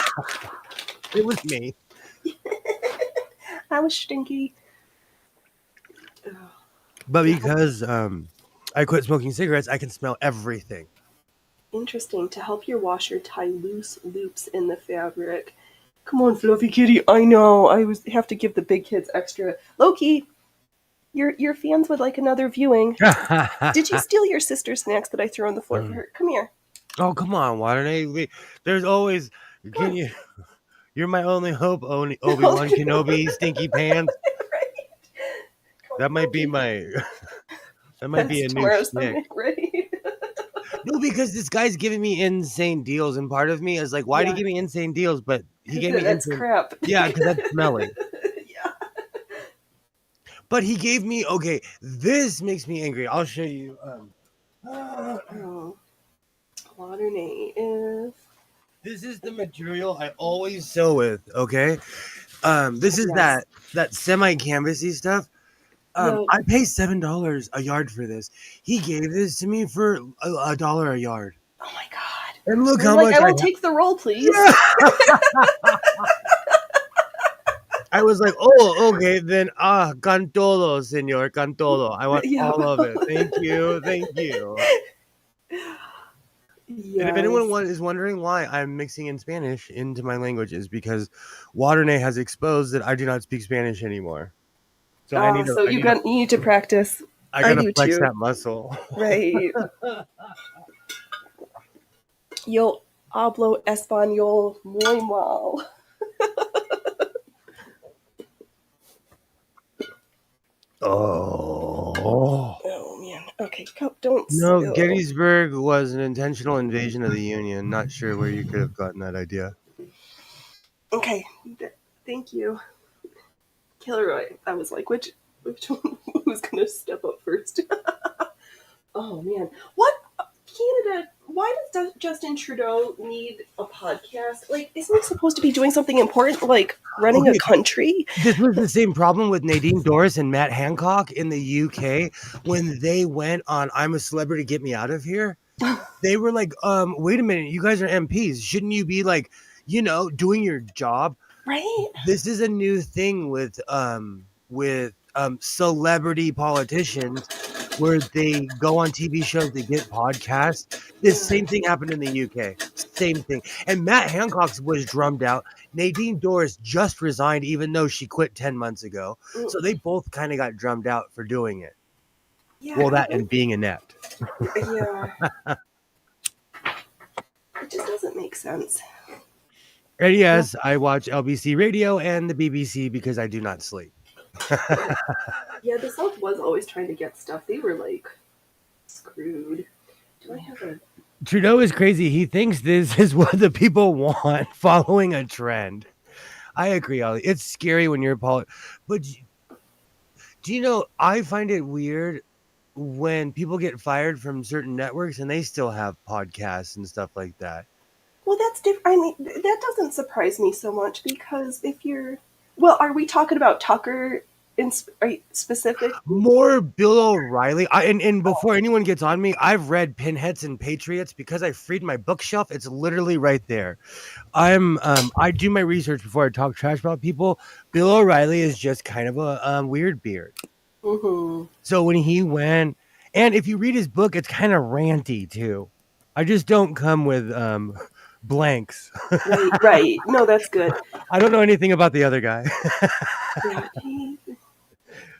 it was me. I was stinky. But Yeah, because I quit smoking cigarettes, I can smell everything. interesting. To help your washer tie loose loops in the fabric. Come on, fluffy kitty. I know. Have to give the big kids extra. Loki, your fans would like another viewing. Did you steal your sister's snacks that I threw on the floor for her? Come here. Oh, come on, Water. There's always. Come Can on. you? You're my only hope, Obi-Wan Okay. Kenobi, stinky pants. Right. Come That on, might be Loki. my. That might be That's a new tomorrow's shtick. thumbnail, right? No, because this guy's giving me insane deals, and part of me is like, why do you Yeah, give me insane deals? But he because gave me that's insane. crap. Yeah, because that's smelly. Yeah. But he gave me okay. This makes me angry. I'll show you. Oh, water native. This is the material I always sew with. Okay, This is Yes. that semi canvasy stuff. Yep. I pay $7 a yard for this. He gave this to me for a dollar a yard. Oh my god. And look You're how like, much I I will take the roll, please. have. I was like, oh, okay, then con todo, senor, con todo. I want Yep. all of it. Thank you, thank you. And if anyone Yes. is wondering why I'm mixing in Spanish into my languages, because Waternay has exposed that I do not speak Spanish anymore. So So you need to practice. I I gotta do flex too. that muscle. Right. Yo hablo español muy mal. Oh. Oh man. Okay, don't No, spill. Gettysburg was an intentional invasion of the Union. Not sure where you could have gotten that idea. Okay. Thank you. Kilroy. I was like, which one who's gonna step up first? Oh man. What Canada, why does Justin Trudeau need a podcast? Like, isn't he supposed to be doing something important like running a Okay, country? this was the same problem with Nadine Dorris and Matt Hancock in the UK when they went on I'm a Celebrity, Get Me Out of Here. They were like, wait a minute, you guys are MPs. Shouldn't you be like, doing your job? Right? This is a new thing with celebrity politicians where they go on TV shows, they get podcasts. This same thing happened in the UK. Same thing. And Matt Hancock's was drummed out. Nadine Dorris just resigned, even though she quit 10 months ago. So they both kind of got drummed out for doing it. Yeah, Well, that and being inept. yeah. It just doesn't make sense. And yes, I watch LBC Radio and the BBC because I do not sleep. Yeah, the South was always trying to get stuff. They were like screwed. Do I have a Trudeau is crazy. He thinks this is what the people want, following a trend. I agree, Ollie. It's scary when you're but do you know? I find it weird when people get fired from certain networks and they still have podcasts and stuff like that. Well, that's different. I mean, that doesn't surprise me so much because if you're, well, are we talking about Tucker in specific? More Bill O'Reilly. And before anyone gets on me, I've read Pinheads and Patriots because I freed my bookshelf. It's literally right there. I do my research before I talk trash about people. Bill O'Reilly is just kind of a weird beard. Mm-hmm. So when he went, and if you read his book, it's kind of ranty too. I just don't come with blanks. Right. No, that's good. I don't know anything about the other guy. Yeah.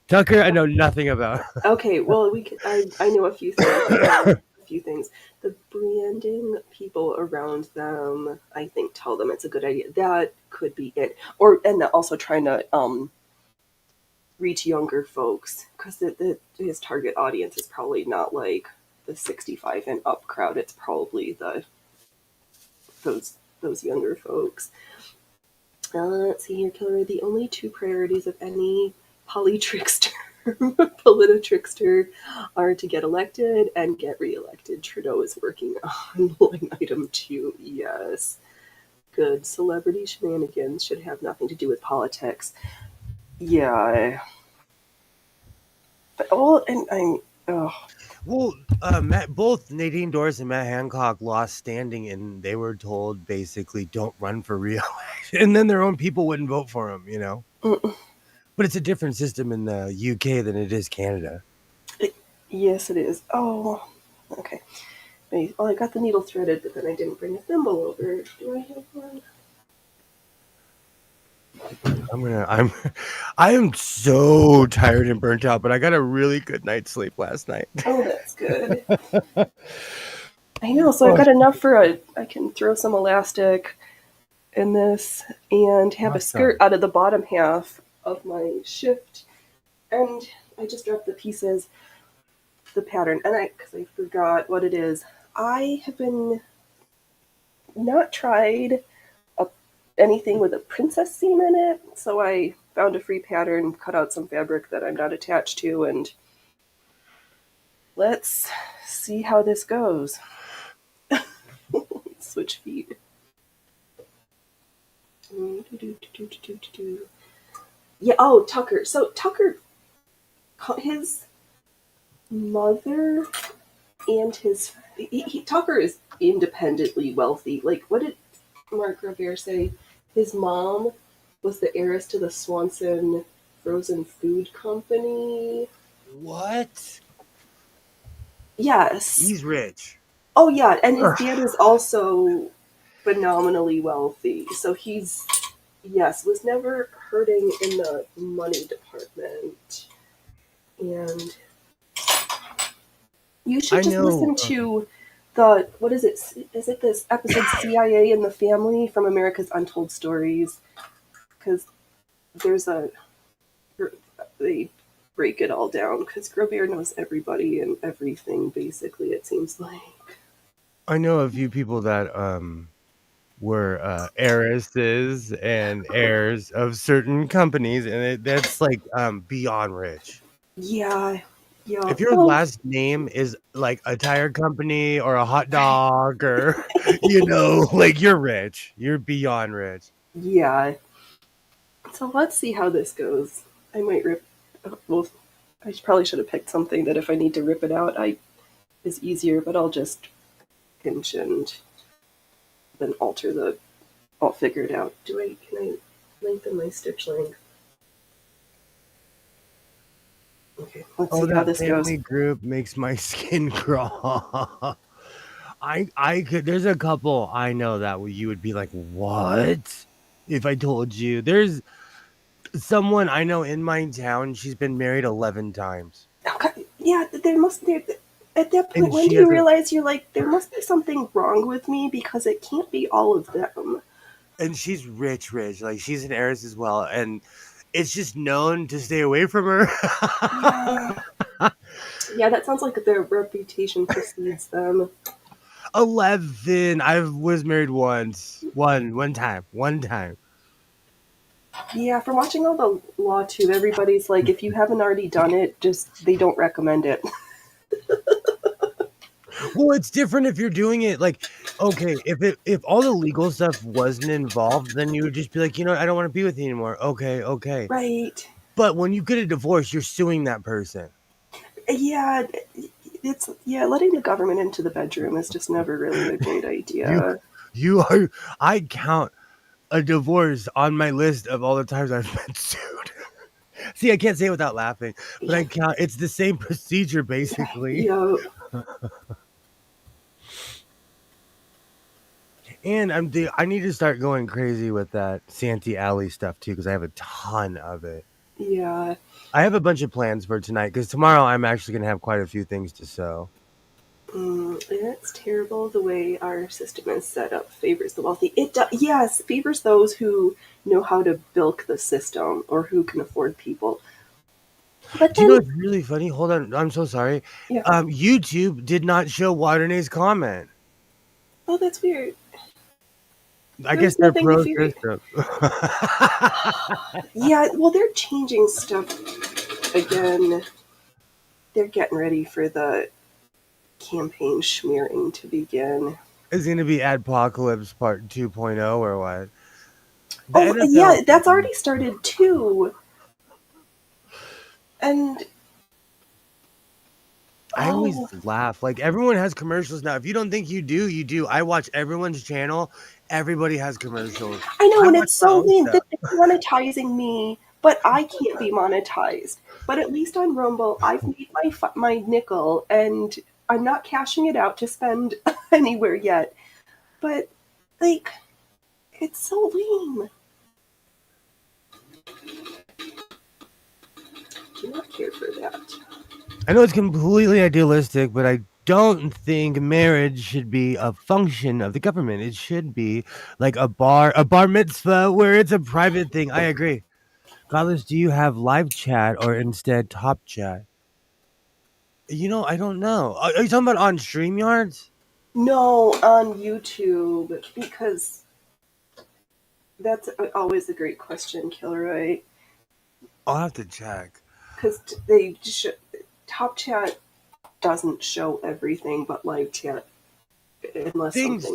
Tucker, I know nothing about. Okay. Well, we could. I know a few things. A few things. The branding people around them, I think, tell them it's a good idea. That could be it. And also trying to reach younger folks because his target audience is probably not like the 65 and up crowd. It's probably those younger folks. Let's see here, Killer. The only two priorities of any polytrickster, polititrickster, are to get elected and get reelected. Trudeau is working on line item 2. Yes, good. Celebrity shenanigans should have nothing to do with politics. Yeah. But and I'm. Oh. Well, both Nadine Dorris and Matt Hancock lost standing, and they were told basically don't run for re-election, and then their own people wouldn't vote for them. But it's a different system in the UK than it is Canada. Yes, it is. Oh, okay. Well, I got the needle threaded, but then I didn't bring a thimble over. Do I have one? I am so tired and burnt out, but I got a really good night's sleep last night. Oh, that's good. I know, so I got enough I can throw some elastic in this and have a skirt out of the bottom half of my shift. And I just dropped the pieces, the pattern, and because I forgot what it is. I have been not tried anything with a princess seam in it, so I found a free pattern, cut out some fabric that I'm not attached to, and let's see how this goes. Switch feet. Yeah. Oh, Tucker. So Tucker, his mother and Tucker is independently wealthy. Like, what did Mark Revere say? His mom was the heiress to the Swanson Frozen Food Company. What? Yes. He's rich. Oh yeah, and his Ugh. dad is also phenomenally wealthy. So he's, yes, was never hurting in the money department. And you should I just listen know. to the, what is it? Is it this episode CIA and the Family from America's Untold Stories? Because there's a, they break it all down because Grobear knows everybody and everything basically, it seems like. I know a few people that were heiresses and heirs of certain companies, and that's like beyond rich. Yeah, yeah. If your Well, last name is like a tire company or a hot dog or like you're rich. You're beyond rich. yeah. So let's see how this goes. I might rip. Well, I probably should have picked something that if I need to rip it out, I is easier. But I'll just pinch and then alter the. I'll figure it out. Do I? Can I lengthen my stitch length? Okay, let's Oh, see how that this goes. family group makes my skin crawl. I could. There's a couple I know that you would be like, what? If I told you, there's someone I know in my town. She's been married 11 times, Okay, yeah, there must there. At that point, and when she do you has a realize you're like there must be something wrong with me because it can't be all of them? and she's rich, rich. Like she's an heiress as well, and it's just known to stay away from her. Yeah, yeah, that sounds like their reputation precedes them. 11. I was married once. One time. Yeah, from watching all the Law too, everybody's like, if you haven't already done it, just they don't recommend it. Well, it's different if you're doing it like, okay, if all the legal stuff wasn't involved, then you would just be like, I don't want to be with you anymore. Okay, okay. Right. But when you get a divorce, you're suing that person. Yeah, it's yeah, letting the government into the bedroom is just never really a great You idea. you are I count a divorce on my list of all the times I've been sued. See, I can't say it without laughing, but I Yeah, count it's the same procedure basically. yeah, And I need to start going crazy with that Santee Alley stuff too because I have a ton of it. yeah. I have a bunch of plans for tonight because tomorrow I'm actually going to have quite a few things to sew. And it's terrible the way our system is set up favors the wealthy. Yes, favors those who know how to bilk the system or who can afford people. But Do you know then, what's really funny? Hold on, I'm so sorry. yeah. YouTube did not show Waternay's comment. Oh, that's weird. I There guess was they're nothing pro nefarious. system. Yeah, well, they're changing stuff again. They're getting ready for the campaign smearing to begin. It's going to be Adpocalypse Part 2.0 or what? The Oh, NFL. yeah, that's already started too. And, I always oh, laugh. Like everyone has commercials now. If you don't think you do, you do. I watch everyone's channel. Everybody has commercials. I know, I and watch it's my so own lame stuff. that they're monetizing me, but I can't be monetized. But at least on Rumble, I've made my nickel, and I'm not cashing it out to spend anywhere yet. But, like, it's so lame. Do not care for that. I know it's completely idealistic, but I don't think marriage should be a function of the government. It should be like a bar mitzvah where it's a private thing. I agree. Godless, do you have live chat or instead top chat? I don't know. Are you talking about on StreamYards? No, on YouTube, because that's always a great question, Kilroy. I'll have to check. Because Top Chat doesn't show everything, but live chat unless Things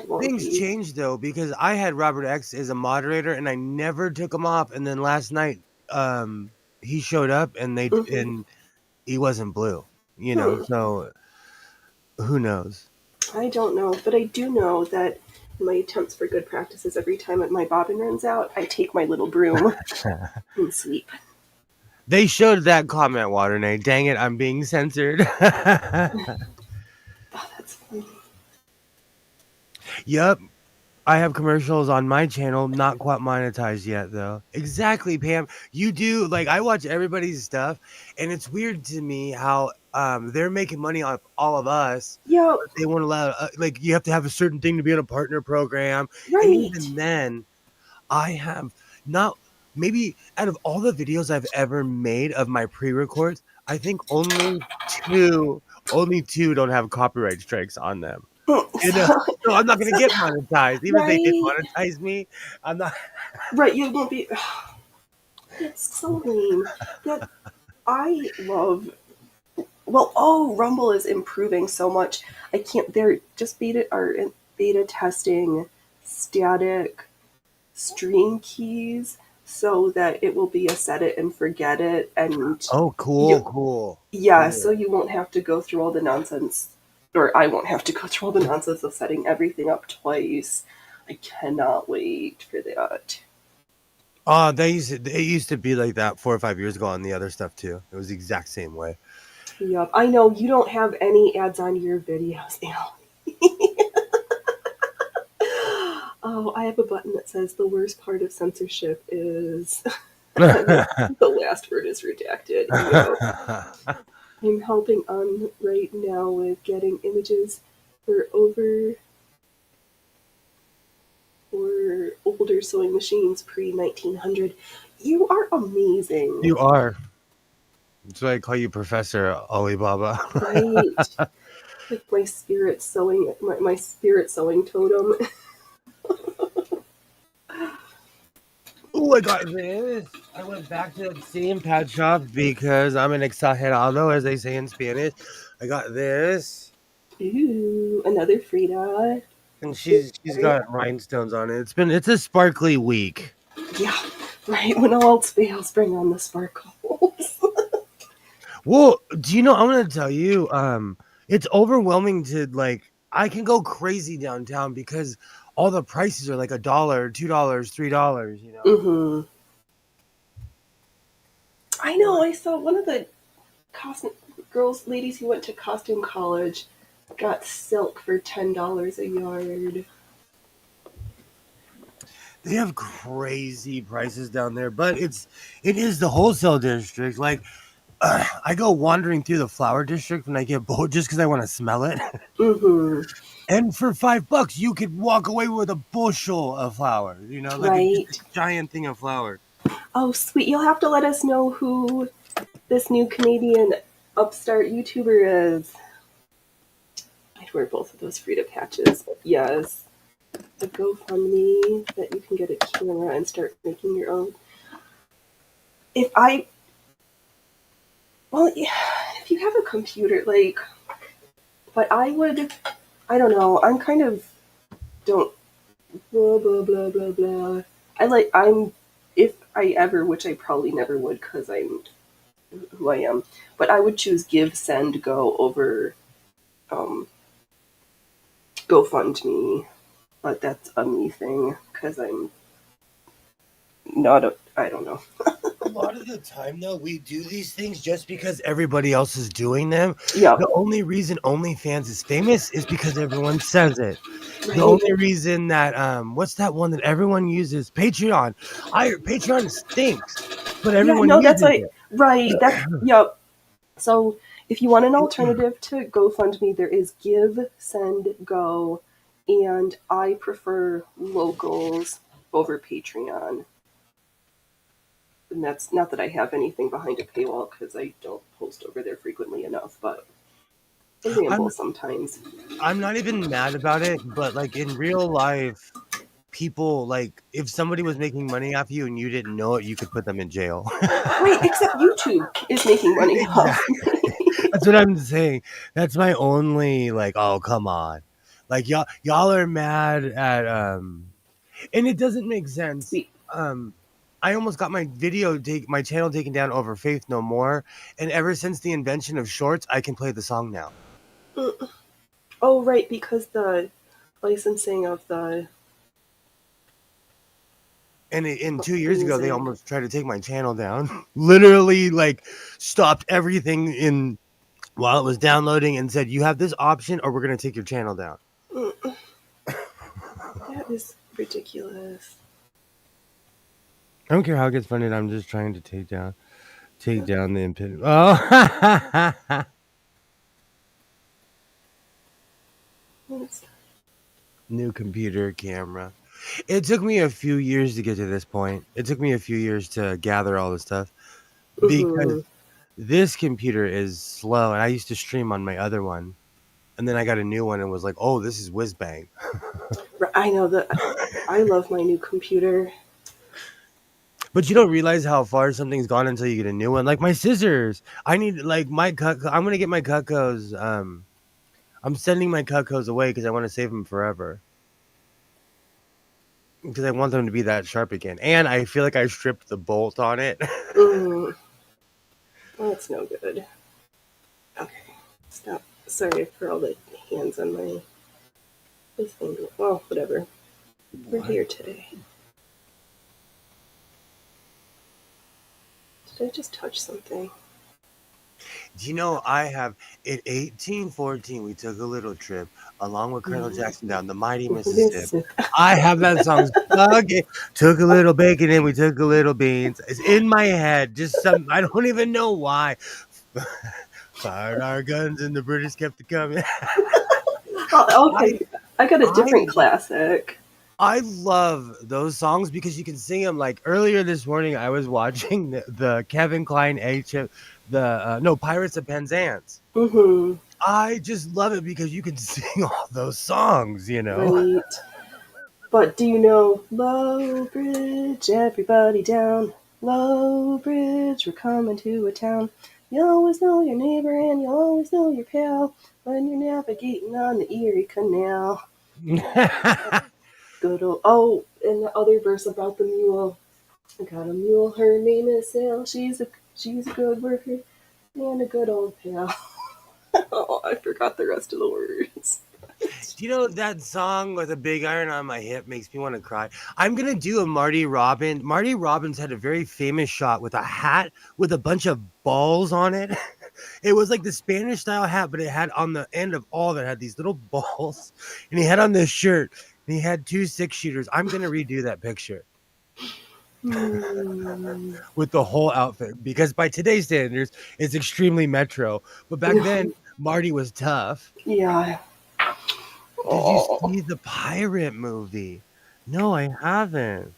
won't things be. changed though, because I had Robert X as a moderator and I never took him off, and then last night he showed up and Hmm. he wasn't blue, Hmm. so who knows. I don't know, but I do know that in my attempts for good practices, every time my bobbin runs out, I take my little broom and sweep. They showed that comment, Waternay. Dang it, I'm being censored. Oh, that's funny. Yep. I have commercials on my channel, not quite monetized yet, though. Exactly, Pam. You do, like, I watch everybody's stuff, and it's weird to me how they're making money off all of us, Yep, but they won't allow, like, you have to have a certain thing to be in a partner program. And right. even then, I have not, maybe out of all the videos I've ever made of my pre-records, I think only two don't have copyright strikes on them. You know, So, so I'm not gonna so get monetized. Even if they did right, monetize me, I'm not. right. You won't be. It's so lame. That I love. Well, oh, Rumble is improving so much. I can't. They're just beta testing static stream keys so that it will be a set it and forget it, and Oh, you, yeah, so cool. you won't have to go through all the nonsense, or I won't have to go through all the nonsense of setting everything up twice. I cannot wait for that. It used to be like that 4 or 5 years ago on the other stuff too. It was the exact same way. Yep, I know you don't have any ads on your videos, Al. Oh, I have a button that says the worst part of censorship is, and then the last word is redacted. Yep. I'm helping on right now with getting images for or older sewing machines pre 1900. You are amazing, You are. That's why I call you Professor Alibaba. right? Like my spirit sewing totem. Oh, I got this. I went back to that same pad shop because I'm an exagerado, as they say in Spanish. I got this, Ooh, another Frida. and she's got rhinestones on it. It's a sparkly week. Yeah, right. When all else fails, bring on the sparkles. Well, do you know? I'm gonna tell you. It's overwhelming to like. I can go crazy downtown because all the prices are like $1, $2, $3. Hmm. I know. I saw one of the costume ladies who went to costume college got silk for $10 a yard. They have crazy prices down there, but it is the wholesale district. Like I go wandering through the flower district when I get bored, just because I want to smell it. Hmm. And for $5, you could walk away with a bushel of flowers. Like just a Right. giant thing of flowers. Oh, sweet. You'll have to let us know who this new Canadian upstart YouTuber is. I'd wear both of those Frida patches. Yes. A GoFundMe that you can get a camera and start making your own. If I, well, yeah, if you have a computer, like, but I don't know, I'm kind of, don't, blah, blah, blah, blah, blah. If I ever, which I probably never would because I'm who I am, but I would choose Give, Send, Go over um, GoFundMe. But that's a me thing because I'm not a. I don't know. A lot of the time, though, we do these things just because everybody else is doing them. Yep. The only reason OnlyFans is famous is because everyone says it. The Right. only reason that what's that one that everyone uses? Patreon. Patreon stinks, but Yeah. everyone No, that's uses like it. right. That's yep. So if you want an alternative to GoFundMe, there is Give, Send, Go, and I prefer locals over Patreon. And that's not that I have anything behind a paywall because I don't post over there frequently enough, but I ramble I'm sometimes. I'm not even mad about it, but like in real life, people like if somebody was making money off you and you didn't know it, you could put them in jail. Right, except YouTube is making money off Exactly. me. That's what I'm saying. That's my only like, oh come on. Like y'all are mad at and it doesn't make sense. Sweet. I almost got my channel taken down over Faith No More, and ever since the invention of shorts, I can play the song now. Oh, right, because the licensing of the And 2 years ago, they music. almost tried to take my channel down. Literally, like, stopped everything in while it was downloading and said, "You have this option, or we're gonna take your channel down." That is ridiculous. I don't care how it gets funded. I'm just trying to take down the impediment. Oh, It's, new computer camera. It took me a few years to get to this point. It took me a few years to gather all the stuff because mm-hmm. this computer is slow, and I used to stream on my other one, and then I got a new one and was like, "Oh, this is whiz bang." I know that. I love my new computer. But you don't realize how far something's gone until you get a new one. Like my scissors, I need like my cut. I'm gonna get my Cutcos. I'm sending my Cutcos away because I want to save them forever. Because I want them to be that sharp again, and I feel like I stripped the bolt on it. Mm. That's no good. Okay, stop. Sorry for all the hands on my this thing. Well, whatever. We're here today. Did I just touch something? Do you know I have in 1814 we took a little trip along with Colonel Jackson down the mighty Mississippi. I have that song stuck. Took a little bacon and we took a little beans. It's in my head. Just some I don't even know why. Fired our guns and the British kept it coming. Oh, okay, I got a different classic. I love those songs because you can sing them. Like earlier this morning, I was watching the Kevin Kline Pirates of Penzance. Mm-hmm. I just love it because you can sing all those songs, you know. Right. But do you know Low Bridge, everybody down? Low Bridge, we're coming to a town. You always know your neighbor and you always know your pal when you're navigating on the Erie Canal. Good old, oh, and the other verse about the mule. I got a mule, her name is Sal. She's a good worker and a good old pal. Oh, I forgot the rest of the words. Do you know that song with a big iron on my hip makes me want to cry? I'm gonna do a Marty Robbins. Marty Robbins had a very famous shot with a hat with a bunch of balls on it. It was like the Spanish style hat, but it had on the end of all that had these little balls, and he had on this shirt, and he had 2 6-shooters. I'm gonna redo that picture with the whole outfit because by today's standards, it's extremely metro. But back then, Marty was tough. Yeah. Did you see the pirate movie? No, I haven't.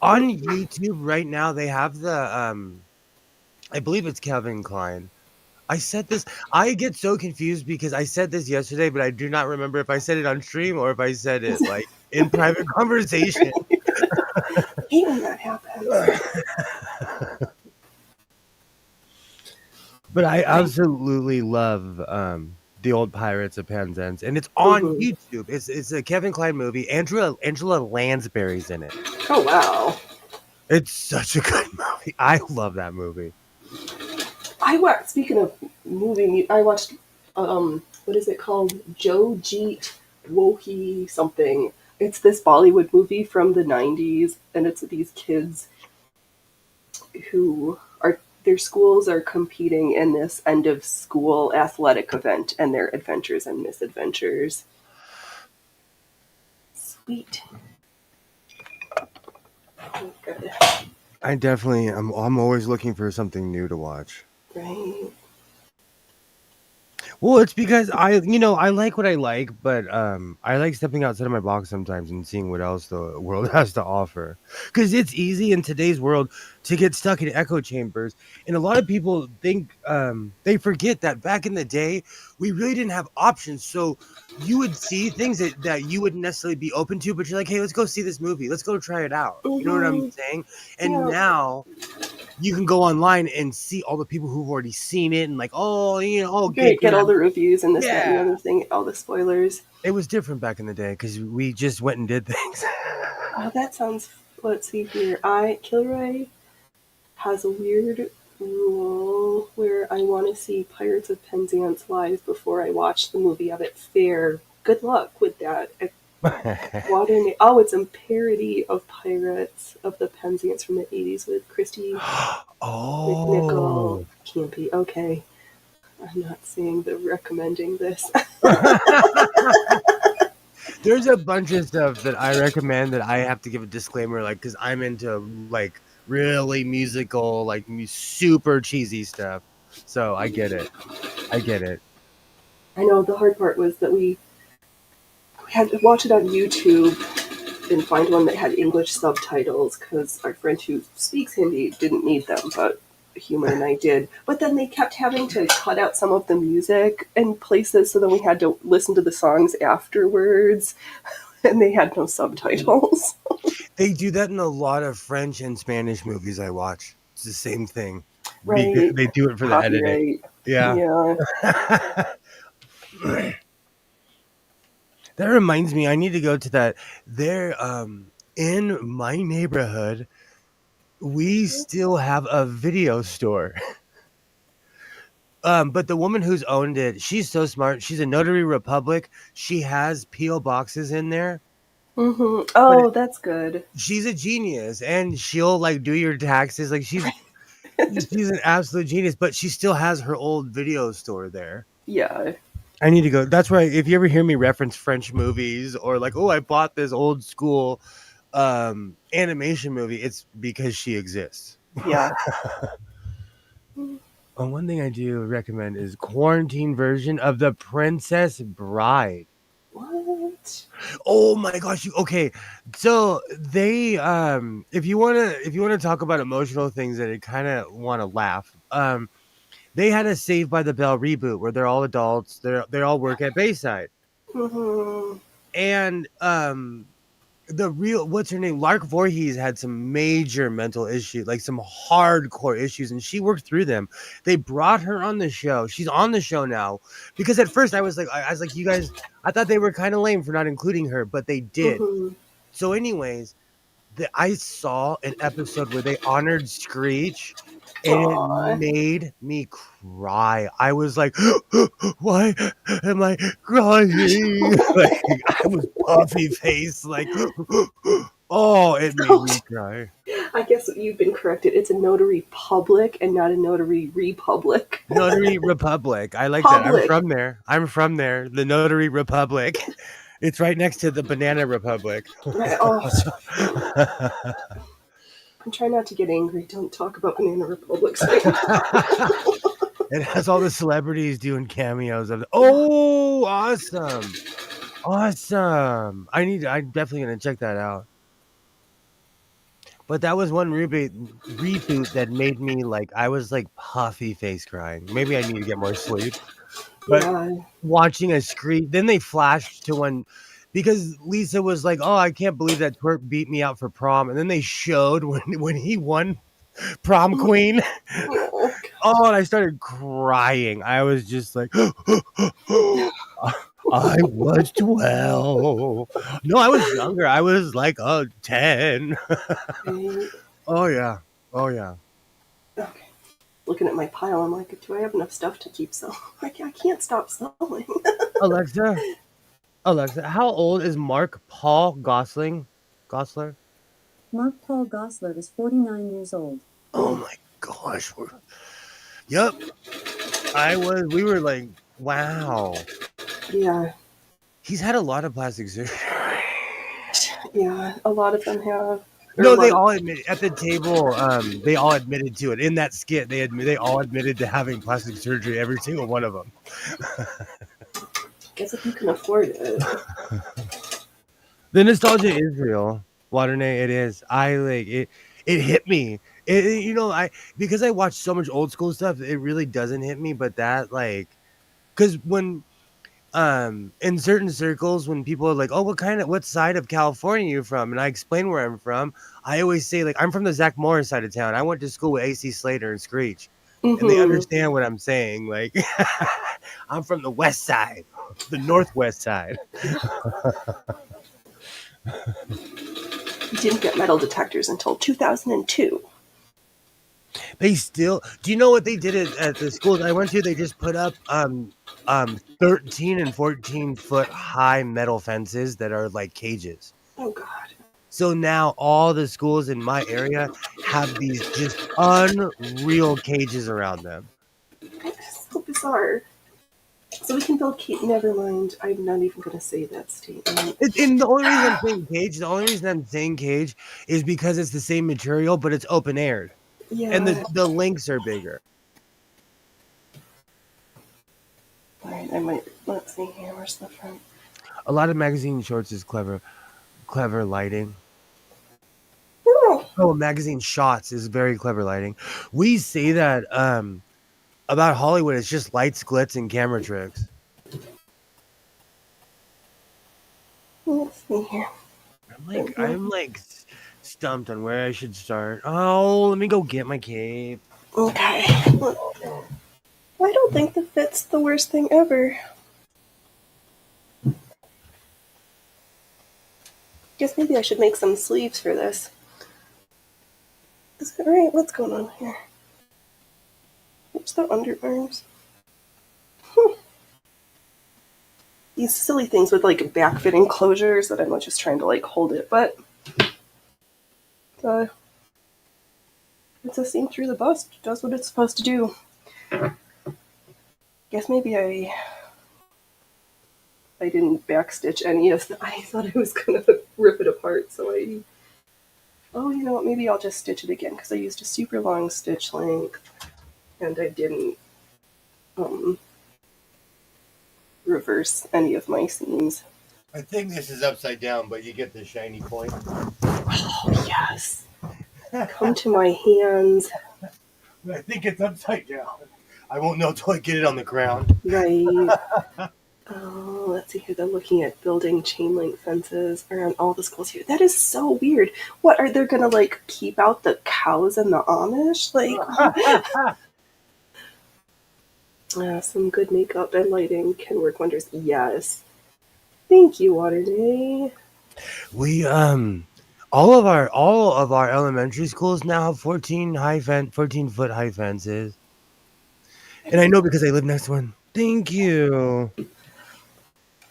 On YouTube right now, they have the I believe it's Kevin Kline. I get so confused because I said this yesterday, but I do not remember if I said it on stream or if I said it like in private conversation. Hate when that happens. But I absolutely love the old Pirates of Penzance, and it's on YouTube. It's a Kevin Kline movie. Angela Lansbury's in it. Oh wow! It's such a good movie. I love that movie. Speaking of movie, I watched what is it called? Joe Jeet Wohi something. It's this Bollywood movie from the 90s, and it's these kids who are their schools are competing in this end of school athletic event and their adventures and misadventures. Sweet. Oh, good. I definitely I'm always looking for something new to watch. Right. Well, it's because I like what I like, but I like stepping outside of my box sometimes and seeing what else the world has to offer. Because it's easy in today's world to get stuck in echo chambers, and a lot of people think they forget that back in the day we really didn't have options. So you would see things that you wouldn't necessarily be open to, but you're like, hey, let's go see this movie, let's go try it out. You know what I'm saying? And Yeah. now you can go online and see all the people who've already seen it and like, oh, okay, Great, get good. all the reviews and this, that, and the Yeah. other thing, all the spoilers. It was different back in the day because we just went and did things. Oh, that sounds. Let's see here. Kilroy has a weird rule where I want to see Pirates of Penzance live before I watch the movie of it. Fair. Good luck with that. Oh, it's a parody of Pirates of the Penzance from the 80s with Christy McNichol. Oh. Can't be. Okay. I'm not seeing the recommending this. There's a bunch of stuff that I recommend that I have to give a disclaimer, like, because I'm into like really musical, like super cheesy stuff. So I get it. I get it. I know the hard part was that we had to watch it on YouTube and find one that had English subtitles because our friend who speaks Hindi didn't need them, but Humor and I did. But then they kept having to cut out some of the music in places, so then we had to listen to the songs afterwards, and they had no subtitles. They do that in a lot of French and Spanish movies I watch. It's the same thing. Right. They do it for the editing. Copyright. Yeah. Yeah. That reminds me, I need to go to that. There, in my neighborhood, we still have a video store. But the woman who's owned it, she's so smart. She's a Notary Republic. She has P.O. boxes in there. Mm-hmm. But Oh, that's good. she's a genius, and she'll like do your taxes. Like she's an absolute genius, but she still has her old video store there. Yeah. I need to go. That's right. If you ever hear me reference French movies or like, oh, I bought this old school animation movie, it's because she exists. Yeah. One thing I do recommend is quarantine version of The Princess Bride. What? Oh my gosh, okay. So they if you wanna talk about emotional things that I kinda wanna laugh, they had a Saved by the Bell reboot where they're all adults, they all work at Bayside. Mm-hmm. And the real what's her name? Lark Voorhees had some major mental issues, like some hardcore issues, and she worked through them. They brought her on the show. She's on the show now. Because at first I was like, you guys, I thought they were kind of lame for not including her, but they did. Mm-hmm. So, anyways, I saw an episode where they honored Screech, and it Aw. made me cry. I was like, why am I crying? Like, I was puffy faced, like, oh, it made me cry. I guess you've been corrected. It's a notary public and not a notary republic. Notary Republic. I like that. I'm Public. from there. I'm from there. The Notary Republic. It's right next to the Banana Republic. Right. Oh, I'm trying not to get angry. Don't talk about Banana Republics. It has all the celebrities doing cameos of. Oh, awesome! Awesome! I'm definitely gonna check that out. But that was one reboot that made me like I was like puffy face crying. Maybe I need to get more sleep. But Yeah. watching a screen, then they flashed to when because Lisa was like, "Oh, I can't believe that twerp beat me out for prom," and then they showed when he won prom queen. Oh, Oh, and I started crying. I was just like, I was 12. No, I was younger. I was like 10. okay. Oh yeah. Oh yeah. Okay. Looking at my pile, I'm like, do I have enough stuff to keep selling? I can't stop selling. Alexa, Alexa, how old is Mark Paul Gossler? Mark Paul Gossler is 49 years old. Oh my gosh. Yep. We were like, wow. Yeah. He's had a lot of plastic surgery. Yeah. A lot of them have. No, they all admitted at the table. They all admitted to it in that skit. They all admitted to having plastic surgery. Every single one of them. Guess if you can afford it. The nostalgia is real, Waternay. It is. I like it. It hit me. Because I watch so much old school stuff, it really doesn't hit me. But that because when in certain circles, when people are like, "Oh, what side of California are you from?" and I explain where I'm from, I always say, like, I'm from the Zach Morris side of town. I went to school with AC Slater and Screech, and they Mm-hmm. understand what I'm saying. Like, I'm from the west side, the northwest side. We didn't get metal detectors until 2002. They still. Do you know what they did at the schools I went to? They just put up 13 and 14-foot high metal fences that are like cages. Oh God. So now all the schools in my area have these just unreal cages around them. It's so bizarre. So we can build Kate. Never mind. I'm not even going to say that statement. And the only reason I'm saying cage is because it's the same material, but it's open aired, and Yeah. the links are bigger. All right. I might. Let's see here. Where's the front? A lot of magazine shorts is clever lighting. Oh. Magazine shots is very clever lighting. We say that about Hollywood, it's just lights, glitz, and camera tricks. Let's see here. I'm like stumped on where I should start. Oh, let me go get my cape. Okay. I don't think the fit's the worst thing ever. Guess maybe I should make some sleeves for this. Is that right? What's going on here? What's the underarms? These silly things with like back fitting closures that I'm not just trying to like hold it, but it's a seam through the bust. It does what it's supposed to do. Guess maybe I didn't backstitch any of the. I thought I was gonna rip it apart, so oh, you know what? Maybe I'll just stitch it again because I used a super long stitch length and I didn't reverse any of my seams. I think this is upside down, but you get the shiny point. Oh yes. Come to my hands. I think it's upside down. I won't know till I get it on the ground. Right. Oh, let's see here. They're looking at building chain link fences around all the schools here. That is so weird. What are they gonna like keep out the cows and the Amish? Like some good makeup and lighting can work wonders. Yes. Thank you, Waterday. We all of our elementary schools now have 14-foot high fences. And I know because I live next to one. Thank you.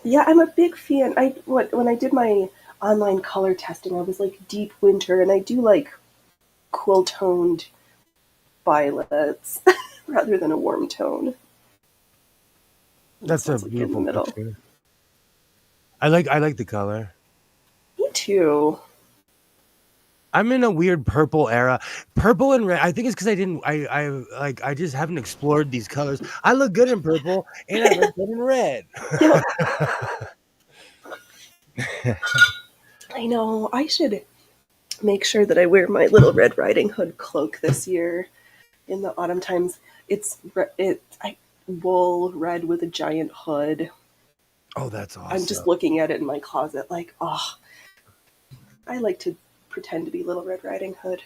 Yeah, I'm a big fan. When I did my online color testing, I was like deep winter, and I do like cool toned violets rather than a warm tone. That's a Like beautiful picture. I like the color. Me too. I'm in a weird purple era. Purple and red. I think it's because I just haven't explored these colors. I look good in purple and I look good in red. Yeah. I know. I should make sure that I wear my little Red Riding Hood cloak this year in the autumn times. It's wool red with a giant hood. Oh, that's awesome. I'm just looking at it in my closet like, oh, I like to pretend to be Little Red Riding Hood.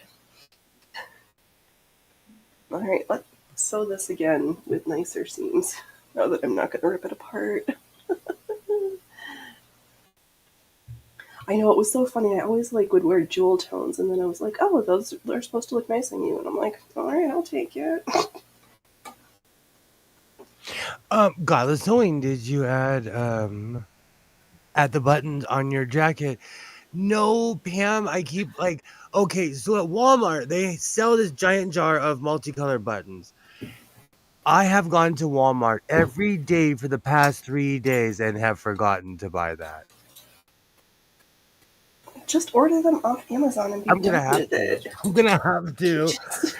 All right, let's sew this again with nicer seams now that I'm not going to rip it apart. I know, it was so funny. I always would wear jewel tones, and then I was like, oh, they're supposed to look nice on you. And I'm like, all right, I'll take it. Godless Sewing, did you add the buttons on your jacket? No, Pam, I keep okay, so at Walmart, they sell this giant jar of multicolored buttons. I have gone to Walmart every day for the past 3 days and have forgotten to buy that. Just order them off Amazon and be I'm gonna done have with to. it. I'm gonna have to.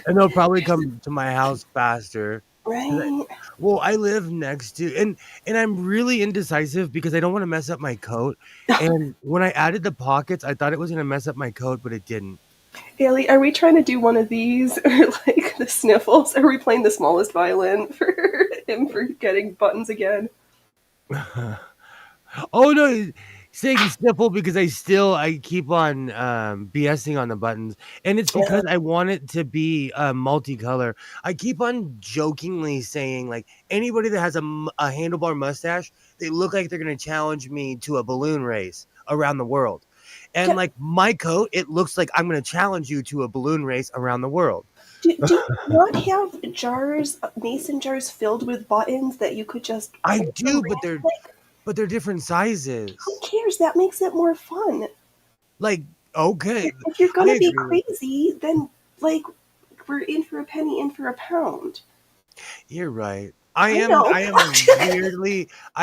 And they'll probably come to my house faster. Right? Well, I live next to and I'm really indecisive because I don't want to mess up my coat. And when I added the pockets, I thought it was gonna mess up my coat, but it didn't. Haley, are we trying to do one of these or like the sniffles? Are we playing the smallest violin for him for getting buttons again? Oh no, saying sniffle because I keep on BSing on the buttons, and it's because I want it to be multicolor. I keep on jokingly saying like anybody that has a handlebar mustache, they look like they're gonna challenge me to a balloon race around the world. And Can, like my coat, it looks like I'm gonna challenge you to a balloon race around the world. do you not have jars, mason jars filled with buttons that you could just I do, overwrap? but they're different Who sizes. cares? That makes it more fun. Like, okay, If you're I gonna be agree with you. crazy, then like we're in for a penny, in for a pound. You're right. I know. I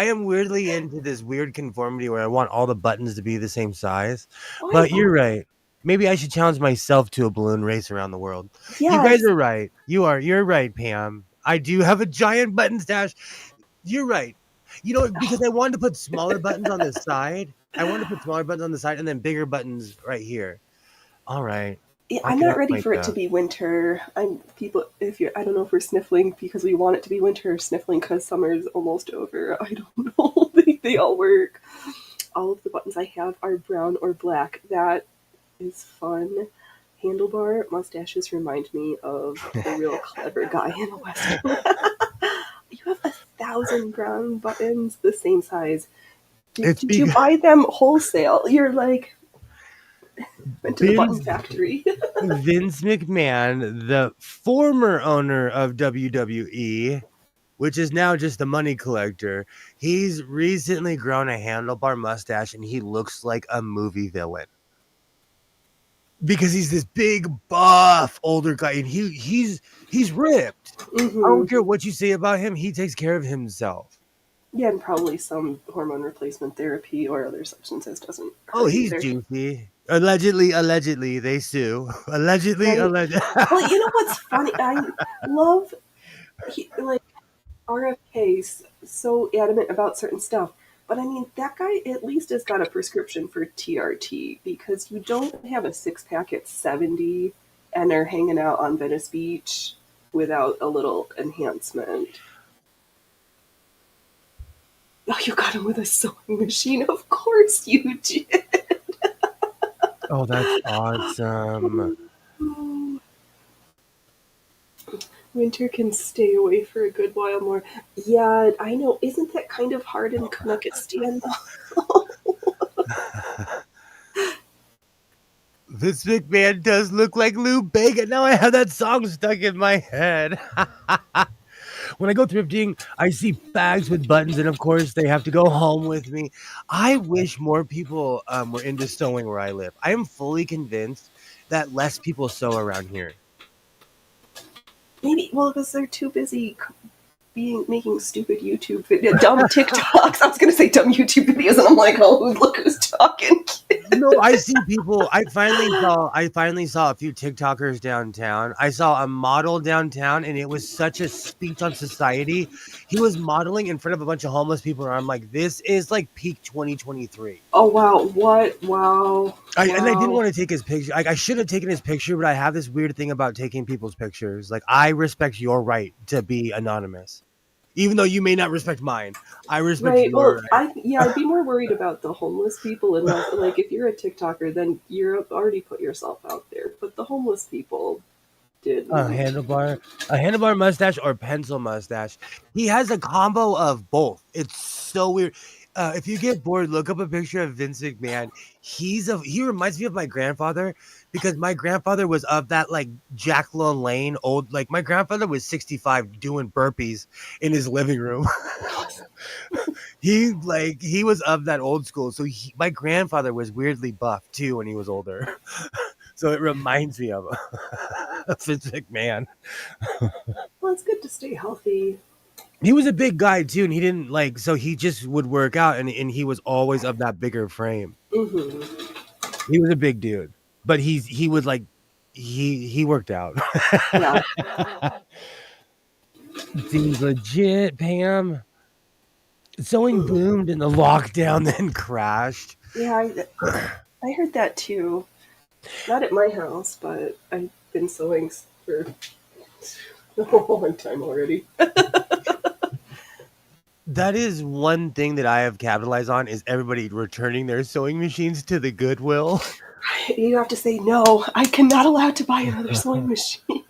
am weirdly into this weird conformity where I want all the buttons to be the same size. Why? But you're right. Maybe I should challenge myself to a balloon race around the world. You guys Yes. are right. You're right, Pam. I do have a giant button stash. You're right. You know, because I wanted to put smaller buttons on the side. I wanted to put smaller buttons on the side and then bigger buttons right here. All right. Yeah, I I'm can not ready estimate for it to that. be winter. I'm people. If you're, I don't know if we're sniffling because we want it to be winter, or sniffling because summer's almost over. I don't know. They all work. All of the buttons I have are brown or black. That is fun. Handlebar mustaches remind me of a real clever guy in a western. You have 1,000 brown buttons, the same size. It's Did you because buy them wholesale? You're like went to the button Vince factory. Vince McMahon, the former owner of WWE, which is now just a money collector, he's recently grown a handlebar mustache and he looks like a movie villain. Because he's this big buff older guy and he's ripped. I Hmm. don't care what you say about him, he takes care of himself. Yeah, and probably some hormone replacement therapy or other substances doesn't Oh, hurt he's either. juicy. Allegedly, they sue. Right? Allegedly. Well, you know what's funny? I love like RFK's so adamant about certain stuff. But I mean, that guy at least has got a prescription for TRT because you don't have a six pack at 70 and are hanging out on Venice Beach without a little enhancement. Oh, you got him with a sewing machine. Of course you did. Oh, that's awesome. Winter can stay away for a good while more. Yeah, I know. Isn't that kind of hard in Kanuckistan, though? This McMahon does look like Lou Bega. Now I have that song stuck in my head. When I go thrifting, I see bags with buttons, and of course, they have to go home with me. I wish more people were into sewing where I live. I am fully convinced that less people sew around here. Maybe, well, because they're too busy making stupid YouTube videos, dumb TikToks. I was gonna say dumb YouTube videos, and I'm like, oh, look who's talking. No, I see people. I finally saw a few TikTokers downtown. I saw a model downtown, and it was such a speech on society. He was modeling in front of a bunch of homeless people, and I'm like, this is like peak 2023. Oh wow, what? Wow, And I didn't wow. want to take his picture. I should have taken his picture, but I have this weird thing about taking people's pictures. Like, I respect your right to be anonymous, even though you may not respect mine. I respect Right. your Well, right. I'd be more worried about the homeless people, and less like if you're a TikToker, then you're already put yourself out there. But the homeless people A didn't. handlebar, a handlebar mustache or pencil mustache. He has a combo of both. It's so weird. If you get bored, look up a picture of Vince McMahon. He reminds me of my grandfather because my grandfather was of that like Jack LaLanne old. Like my grandfather was 65 doing burpees in his living room. He was of that old school. So my grandfather was weirdly buff too when he was older. So it reminds me of Vince McMahon. Well, it's good to stay healthy. He was a big guy too, and he didn't like so he just would work out and he was always of that bigger frame. Hmm. He was a big dude. But he was like he worked out. Yeah. Seems legit, Pam. Sewing boomed in the lockdown, then crashed. Yeah, I heard that too. Not at my house, but I've been sewing for a long time already. That is one thing that I have capitalized on is everybody returning their sewing machines to the Goodwill. You have to say, no, I cannot allow to buy another sewing machine.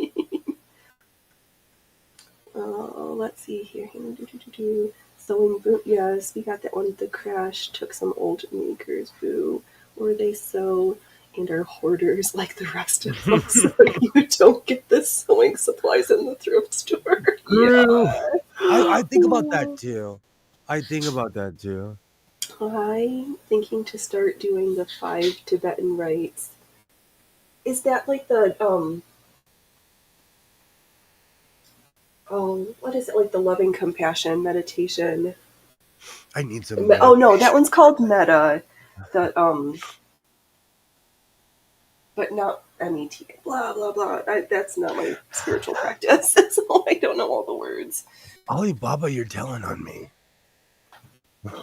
Let's see here. Sewing boom. Yes, we got that one. The crash took some old makers, boo. Or they sew and are hoarders like the rest of them, so you don't get the sewing supplies in the thrift store. True. Yeah. I think about that too. I think about that too. I'm thinking to start doing the 5 Tibetan rites. Is that like the what is it, like the loving compassion meditation? I need some Oh meditation. no, that one's called metta. The but not MET. Blah blah blah. That's not my spiritual practice, so I don't know all the words. Alibaba, you're telling on me.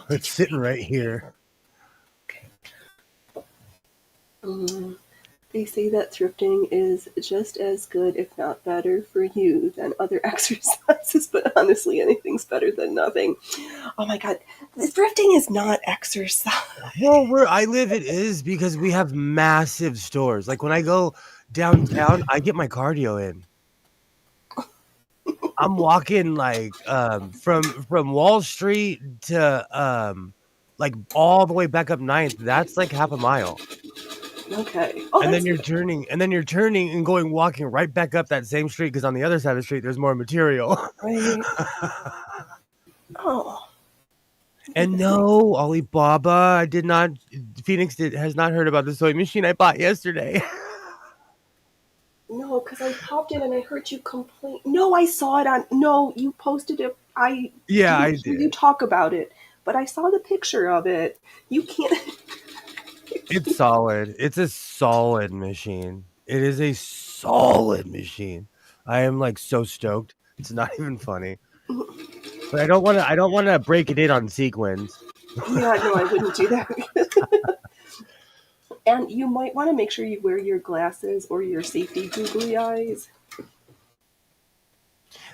It's sitting right here. They say that thrifting is just as good, if not better, for you than other exercises, but honestly, anything's better than nothing. Oh my god, thrifting is not exercise. Well, where I live, it is because we have massive stores. Like when I go downtown, I get my cardio in. I'm walking like from Wall Street to like all the way back up 9th. That's like half a mile. Okay. Oh, And that's then you're turning and going walking right back up that same street because on the other side of the street there's more material. right. Oh. And no, Alibaba, I did not. Has not heard about the sewing machine I bought yesterday. No, because I popped it and I heard you complain. No, I saw it on. No, you posted it. I Yeah, I didn't hear you did. talk about it, but I saw the picture of it. You can't. It's solid. It's a solid machine. It is a solid machine. I am like so stoked. It's not even funny. But I don't want to. I don't want to break it in on sequins. Yeah, no, I wouldn't do that. And you might want to make sure you wear your glasses or your safety googly eyes.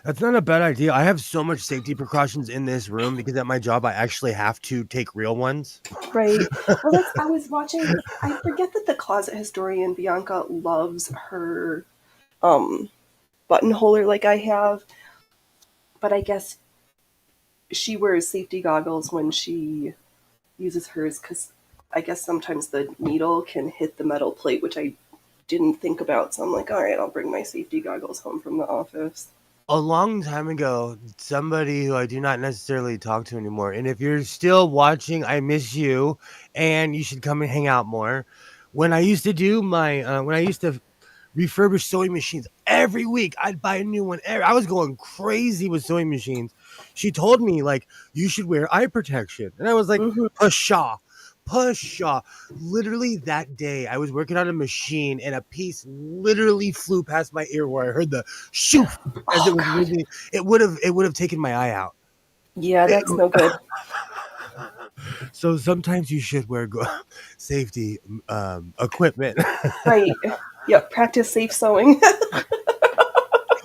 That's not a bad idea. I have so much safety precautions in this room because at my job I actually have to take real ones. Right. Well, I was watching. I forget that the closet historian Bianca loves her buttonholer like I have, but I guess she wears safety goggles when she uses hers because I guess sometimes the needle can hit the metal plate, which I didn't think about. So I'm like, all right, I'll bring my safety goggles home from the office. A long time ago, somebody who I do not necessarily talk to anymore, and if you're still watching, I miss you, and you should come and hang out more. When I used to do when I used to refurbish sewing machines every week, I'd buy a new one. I was going crazy with sewing machines. She told me like you should wear eye protection, and I was like, Mm-hmm. pshaw. Pshaw. Literally that day, I was working on a machine and a piece literally flew past my ear where I heard the shoof as it Oh was god. moving. It would have taken my eye out. Yeah, that's no good. So sometimes you should wear safety equipment. Right. Yep. Practice safe sewing.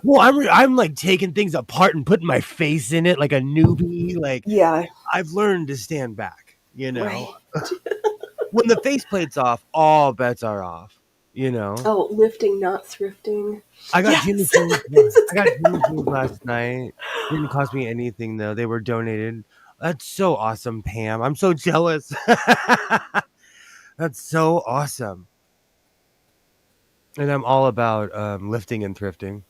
Well, I'm like taking things apart and putting my face in it like a newbie. Like Yeah. I've learned to stand back. You know, Right. when the faceplate's off, all bets are off. You know. Oh, lifting, not thrifting. I got gym Yes. machines. This is I got gym good. machines last night. Didn't cost me anything though. They were donated. That's so awesome, Pam. I'm so jealous. That's so awesome. And I'm all about lifting and thrifting.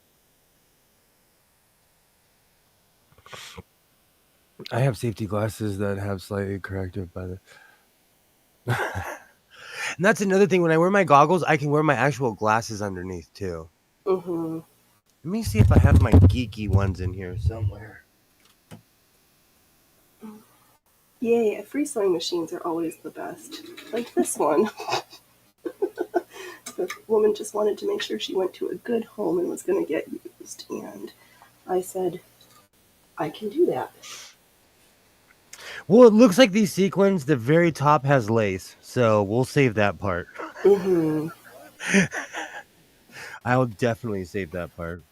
I have safety glasses that have slightly corrective by the. And that's another thing. When I wear my goggles, I can wear my actual glasses underneath too. Mm-hmm. Let me see if I have my geeky ones in here somewhere. Yay, free sewing machines are always the best. Like this one. The woman just wanted to make sure she went to a good home and was going to get used. And I said, I can do that. Well, it looks like these sequins, the very top has lace, so we'll save that part. Mm-hmm. I'll definitely save that part.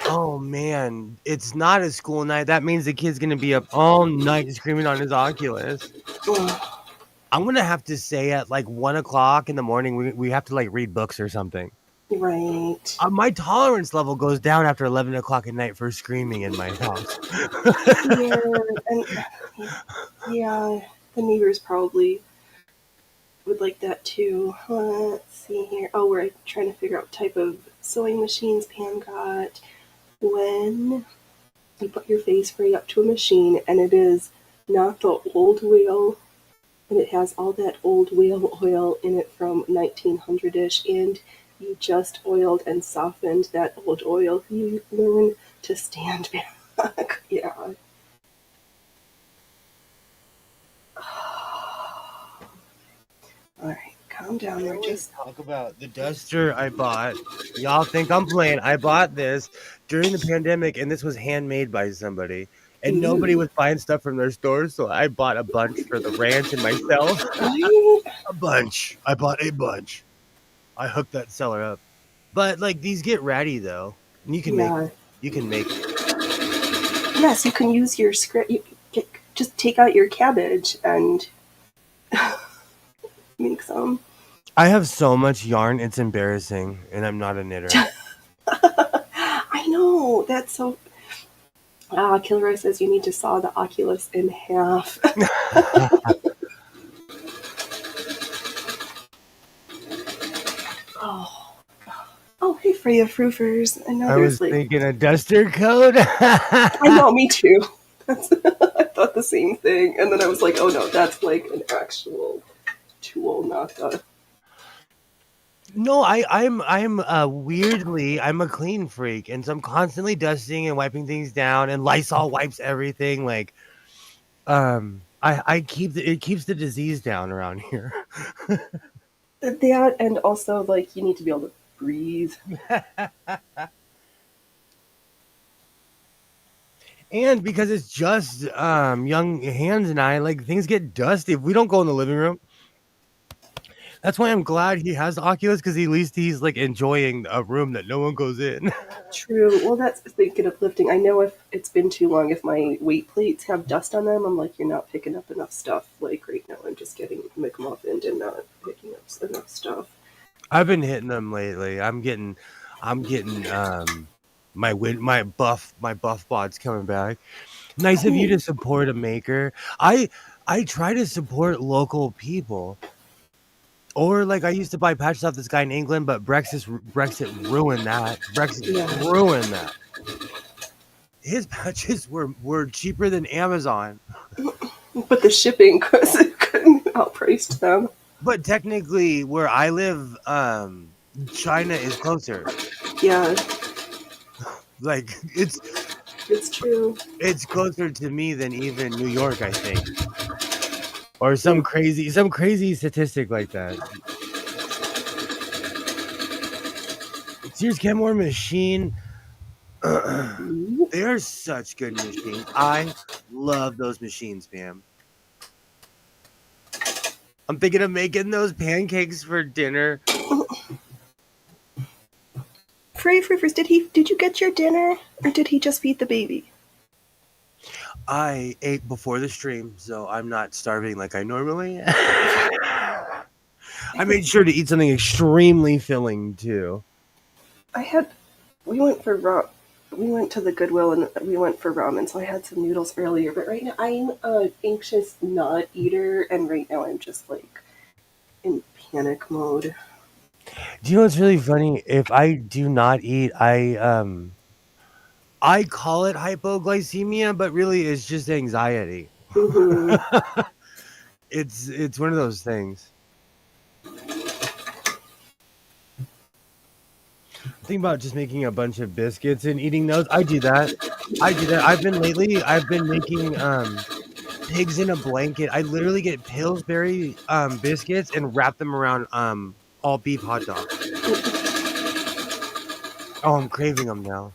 Oh man, it's not a school night. That means the kid's gonna be up all night screaming on his Oculus. I'm gonna have to say at like 1 o'clock in the morning, we have to like read books or something. Right. My tolerance level goes down after 11 o'clock at night for screaming in my house. Yeah, and yeah, the neighbors probably would like that too. Let's see here. Oh, we're trying to figure out what type of sewing machines Pam got. When you put your face right up to a machine and it is not the old wheel, and it has all that old whale oil in it from 1900-ish, and you just oiled and softened that old oil, you learn to stand back. Yeah. All right, calm down. We're just talk about the duster I bought. Y'all think I'm playing. I bought this during the pandemic, and this was handmade by somebody. And nobody was buying stuff from their stores, so I bought a bunch for the ranch and myself. right. A bunch. I bought a bunch. I hooked that seller up. But like these get ratty though. And you can Yeah. make Yes, you can use your script. Just take out your cabbage and make some. I have so much yarn, it's embarrassing, and I'm not a knitter. I know, that's so. Kilroy says you need to saw the Oculus in half. Oh, hey, Freya Froofers. I know I was thinking a duster coat. I know, me too. I thought the same thing. And then I was like, oh no, that's like an actual tool, not a. No, I'm weirdly I'm a clean freak, and so I'm constantly dusting and wiping things down, and Lysol wipes everything. Like, I keep it keeps the disease down around here. That, and also like you need to be able to breathe. And because it's just young hands and I, like things get dusty if we don't go in the living room. That's why I'm glad he has the Oculus, because at least he's like enjoying a room that no one goes in. True. Well, that's thinking of lifting. I know if it's been too long, if my weight plates have dust on them, I'm like, you're not picking up enough stuff. Like right now, I'm just getting McMuffined and not picking up enough stuff. I've been hitting them lately. I'm getting my buff bods coming back. Nice of you to support a maker. I try to support local people. Or like I used to buy patches off this guy in England, but Brexit ruined that. Brexit ruined that. His patches were cheaper than Amazon. But the shipping couldn't outpriced them. But technically where I live, China is closer. Yeah. Like it's true. It's closer to me than even New York, I think. Or some crazy statistic like that. Sears Kenmore machine. They are such good machines. I love those machines, fam. I'm thinking of making those pancakes for dinner. Free Froofers, did you get your dinner, or did he just feed the baby? I ate before the stream, so I'm not starving like I normally am. I made sure to eat something extremely filling too. We went to the Goodwill and we went for ramen, so I had some noodles earlier. But right now I'm an anxious not eater, and right now I'm just like in panic mode. Do you know what's really funny? If I do not eat, I call it hypoglycemia, but really it's just anxiety. Mm-hmm. It's one of those things. Think about just making a bunch of biscuits and eating those. I do that. I've been making pigs in a blanket. I literally get Pillsbury biscuits and wrap them around all beef hot dogs. Oh, I'm craving them now.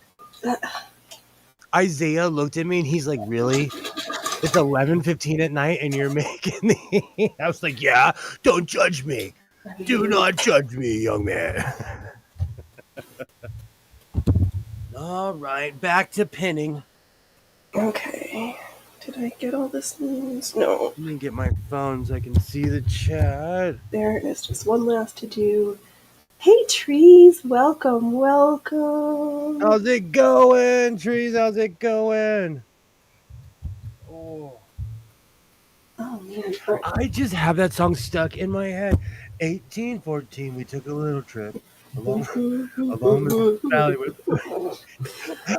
Isaiah looked at me and he's like, "Really? It's 11:15 at night and you're making the..." I was like, "Yeah, don't judge me. Do not judge me, young man." All right, back to pinning. Okay. Did I get all this news? No. Let me get my phone so I can see the chat. There is just one last to do. Hey, Trees. Welcome, welcome. How's it going, Trees? How's it going? Oh. Oh, man. I just have that song stuck in my head. 1814, we took a little trip along the valley.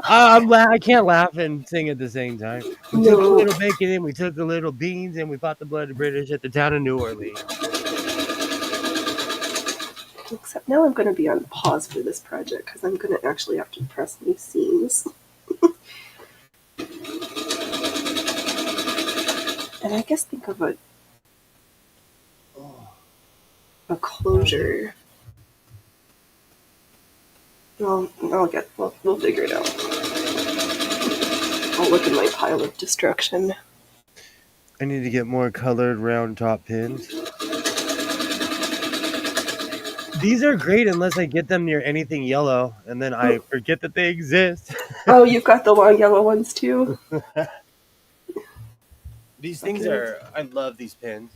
I can't laugh and sing at the same time. We took a No. little bacon and we took a little beans and we fought the bloody British at the town of New Orleans. Except now I'm going to be on pause for this project because I'm going to actually have to press new scenes. And I guess think of a closure. We'll figure it out. I'll look in my pile of destruction. I need to get more colored round top pins. These are great unless I get them near anything yellow, and then I forget that they exist. Oh, you've got the long yellow ones too? These things are... I love these pins.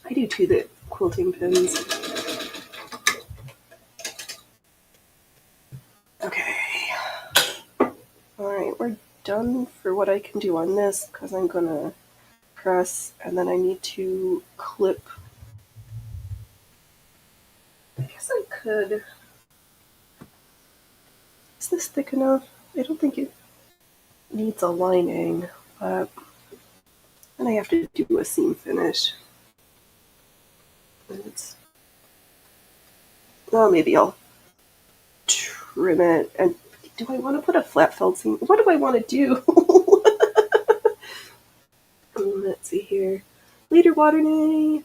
I do too, the quilting pins. Okay. Alright, we're done for what I can do on this, because I'm going to press, and then I need to clip. I guess I could... Is this thick enough? I don't think it needs a lining, but then I have to do a seam finish. And it's... Well, maybe I'll trim it. And do I want to put a flat felt seam? What do I want to do? Let's see here. Leader water nay.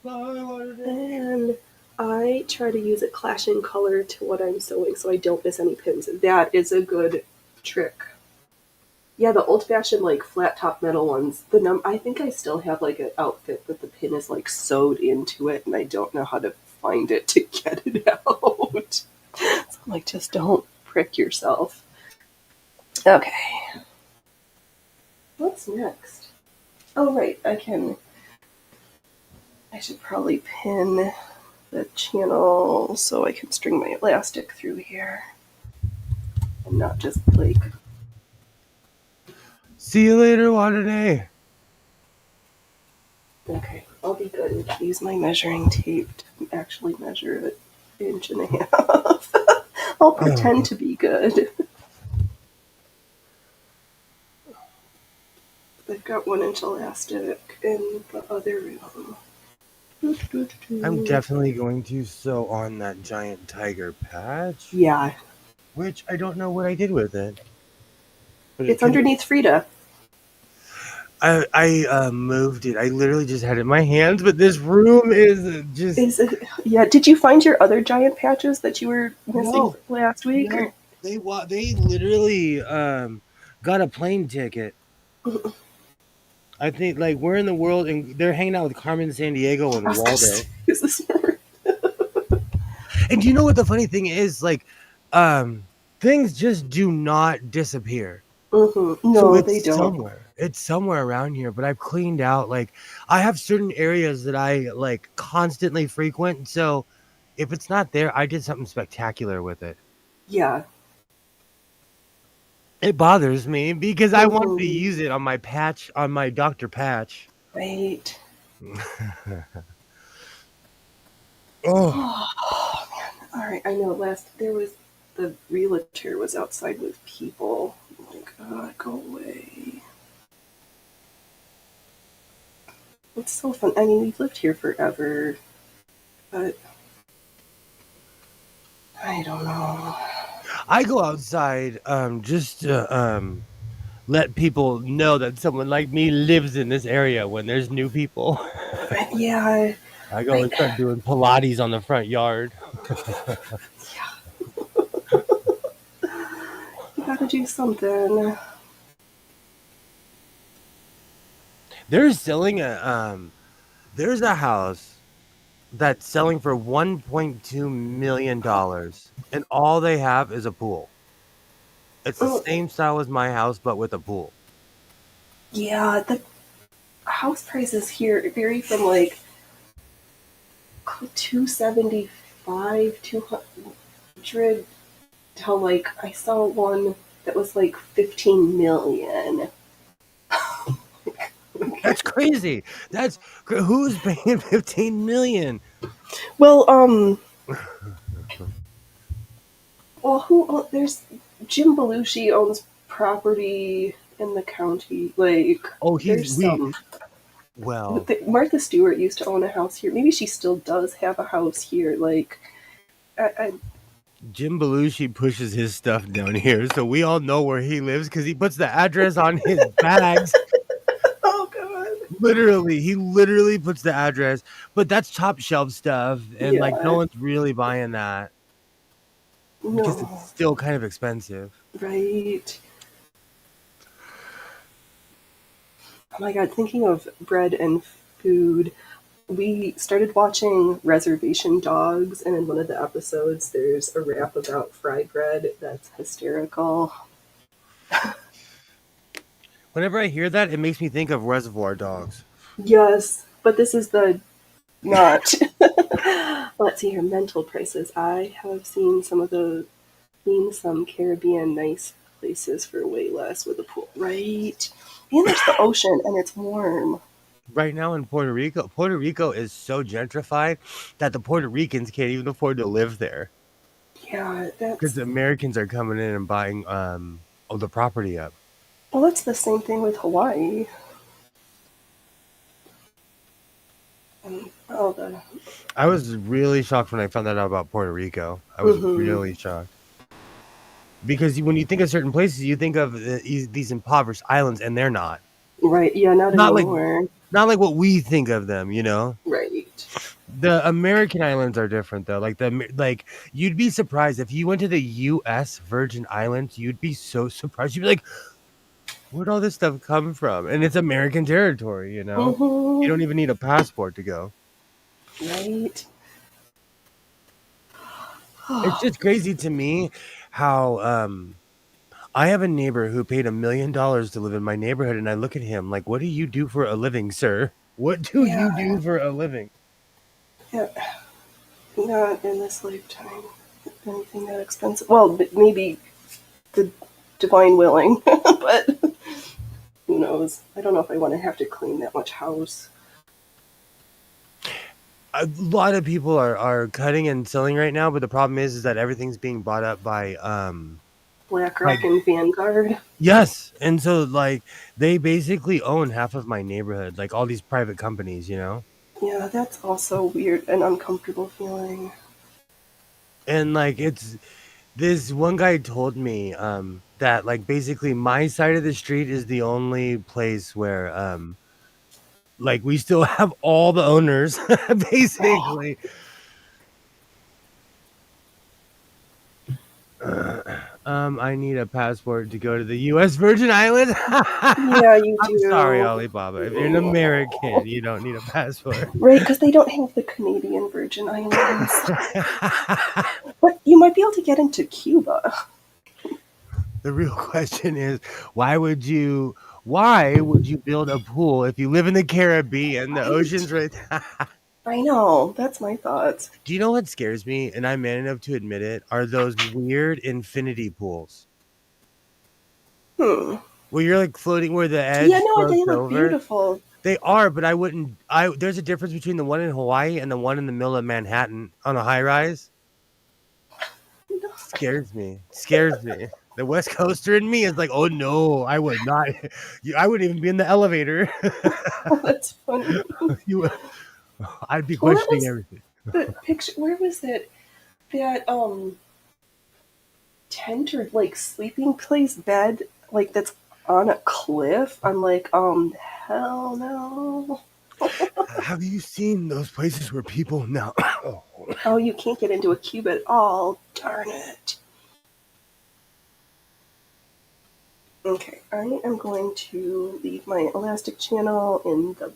And I try to use a clashing color to what I'm sewing so I don't miss any pins. That is a good trick. Yeah, the old-fashioned like flat top metal ones. I think I still have like an outfit that the pin is like sewed into it, and I don't know how to find it to get it out. So I'm like, just don't prick yourself. Okay. What's next? Oh right, I should probably pin the channel so I can string my elastic through here and not just like... See you later, Waterday. Okay, I'll be good and use my measuring tape to actually measure it 1.5 inches. I'll pretend to be good. I've got 1-inch elastic in the other room. I'm definitely going to sew on that giant tiger patch. Yeah. Which I don't know what I did with it. But it's underneath Frida. I moved it. I literally just had it in my hands, but this room is just... Yeah, did you find your other giant patches that you were missing last week? No. They literally got a plane ticket. I think like we're in the world and they're hanging out with Carmen Sandiego and Waldo. Is this word? And do you know what the funny thing is? Like, things just do not disappear. Mm-hmm. No, so they don't. It's somewhere around here, but I've cleaned out. Like, I have certain areas that I like constantly frequent. So if it's not there, I did something spectacular with it. Yeah. It bothers me because I wanted to use it on my patch, on my Dr. Patch. Right. Oh man. All right. I know the realtor was outside with people. I'm like, go away. It's so fun. I mean, we've lived here forever, but I don't know. I go outside just to let people know that someone like me lives in this area when there's new people. Yeah. I go and start doing Pilates on the front yard. Yeah. You gotta do something. They're selling there's a house that's selling for $1.2 million, and all they have is a pool. It's the Oh, same style as my house, but with a pool. yeah, the house prices here vary from like 275, 200 to like I saw one that was like 15 million. That's crazy. Who's paying 15 million? Well, who? There's Jim Belushi owns property in the county. Like, Oh, there's some. well, Martha Stewart used to own a house here. Maybe she still does have a house here. Like, I Jim Belushi pushes his stuff down here, so we all know where he lives because he puts the address on his bags. oh god, He literally puts the address, but that's top shelf stuff, and like no yeah, one's really buying that because it's no, still kind of expensive. right. Oh my god, thinking of bread and food, we started watching Reservation Dogs, and in one of the episodes, there's a rap about fried bread that's hysterical. Whenever I hear that, it makes me think of Reservoir Dogs. Yes, but this is the not. Let's see here, mental prices. I have seen some Caribbean nice places for way less with a pool, right? And there's the ocean, and it's warm. Right now in Puerto Rico is so gentrified that the Puerto Ricans can't even afford to live there Yeah, because the Americans are coming in and buying all the property up. that's the same thing with Hawaii. All the I was really shocked when I found that out about Puerto Rico. I was hmm really shocked because when you think of certain places, you think of these impoverished islands, and they're not. right, yeah, not Not like anymore. not like what we think of them. You know, Right. the American islands are different though. Like you'd be surprised if you went to the U.S. Virgin Islands. You'd be so surprised. You'd be like, "Where'd all this stuff come from?" And it's American territory. You know, you don't even need a passport to go. Right. It's just crazy to me how I have a neighbor who paid $1 million to live in my neighborhood, and I look at him like, "What do you do for a living, sir? What do Yeah, you do for a living?" yeah, not in this lifetime. Anything that expensive. Well, maybe the divine willing, but who knows? I don't know if I want to have to clean that much house. A lot of people are cutting and selling right now, but the problem is that everything's being bought up by BlackRock and Vanguard. yes, and so like they basically own half of my neighborhood, like all these private companies, you know. Yeah, that's also weird and uncomfortable feeling. And like it's this one guy told me that like basically my side of the street is the only place where like we still have all the owners Oh, basically. I need a passport to go to the U.S. Virgin Islands. yeah, you I'm sorry, do. Alibaba. If you're an American, you don't need a passport. Right, because they don't have the Canadian Virgin Islands. But you might be able to get into Cuba. The real question is, why would you? Why would you build a pool if you live in the Caribbean? The Right? ocean's right. I know. That's my thoughts. Do you know what scares me? And I'm man enough to admit it. Are those weird infinity pools Hmm. where you're like floating, where the Yeah, edge no, they floats look over? beautiful. They are, but I wouldn't. I There's a difference between the one in Hawaii and the one in the middle of Manhattan on a high rise. Scares me. Scares me. The West Coaster in me is like, oh no, I would not. I wouldn't even be in the elevator. Oh, that's funny. you, I'd be Well, that questioning was everything. the picture. Where was it? That tent or like sleeping place bed like that's on a cliff. I'm like, hell no. Have you seen those places where people now? Oh. Oh, you can't get into a cube at all. Darn it. Okay, I am going to leave my elastic channel in the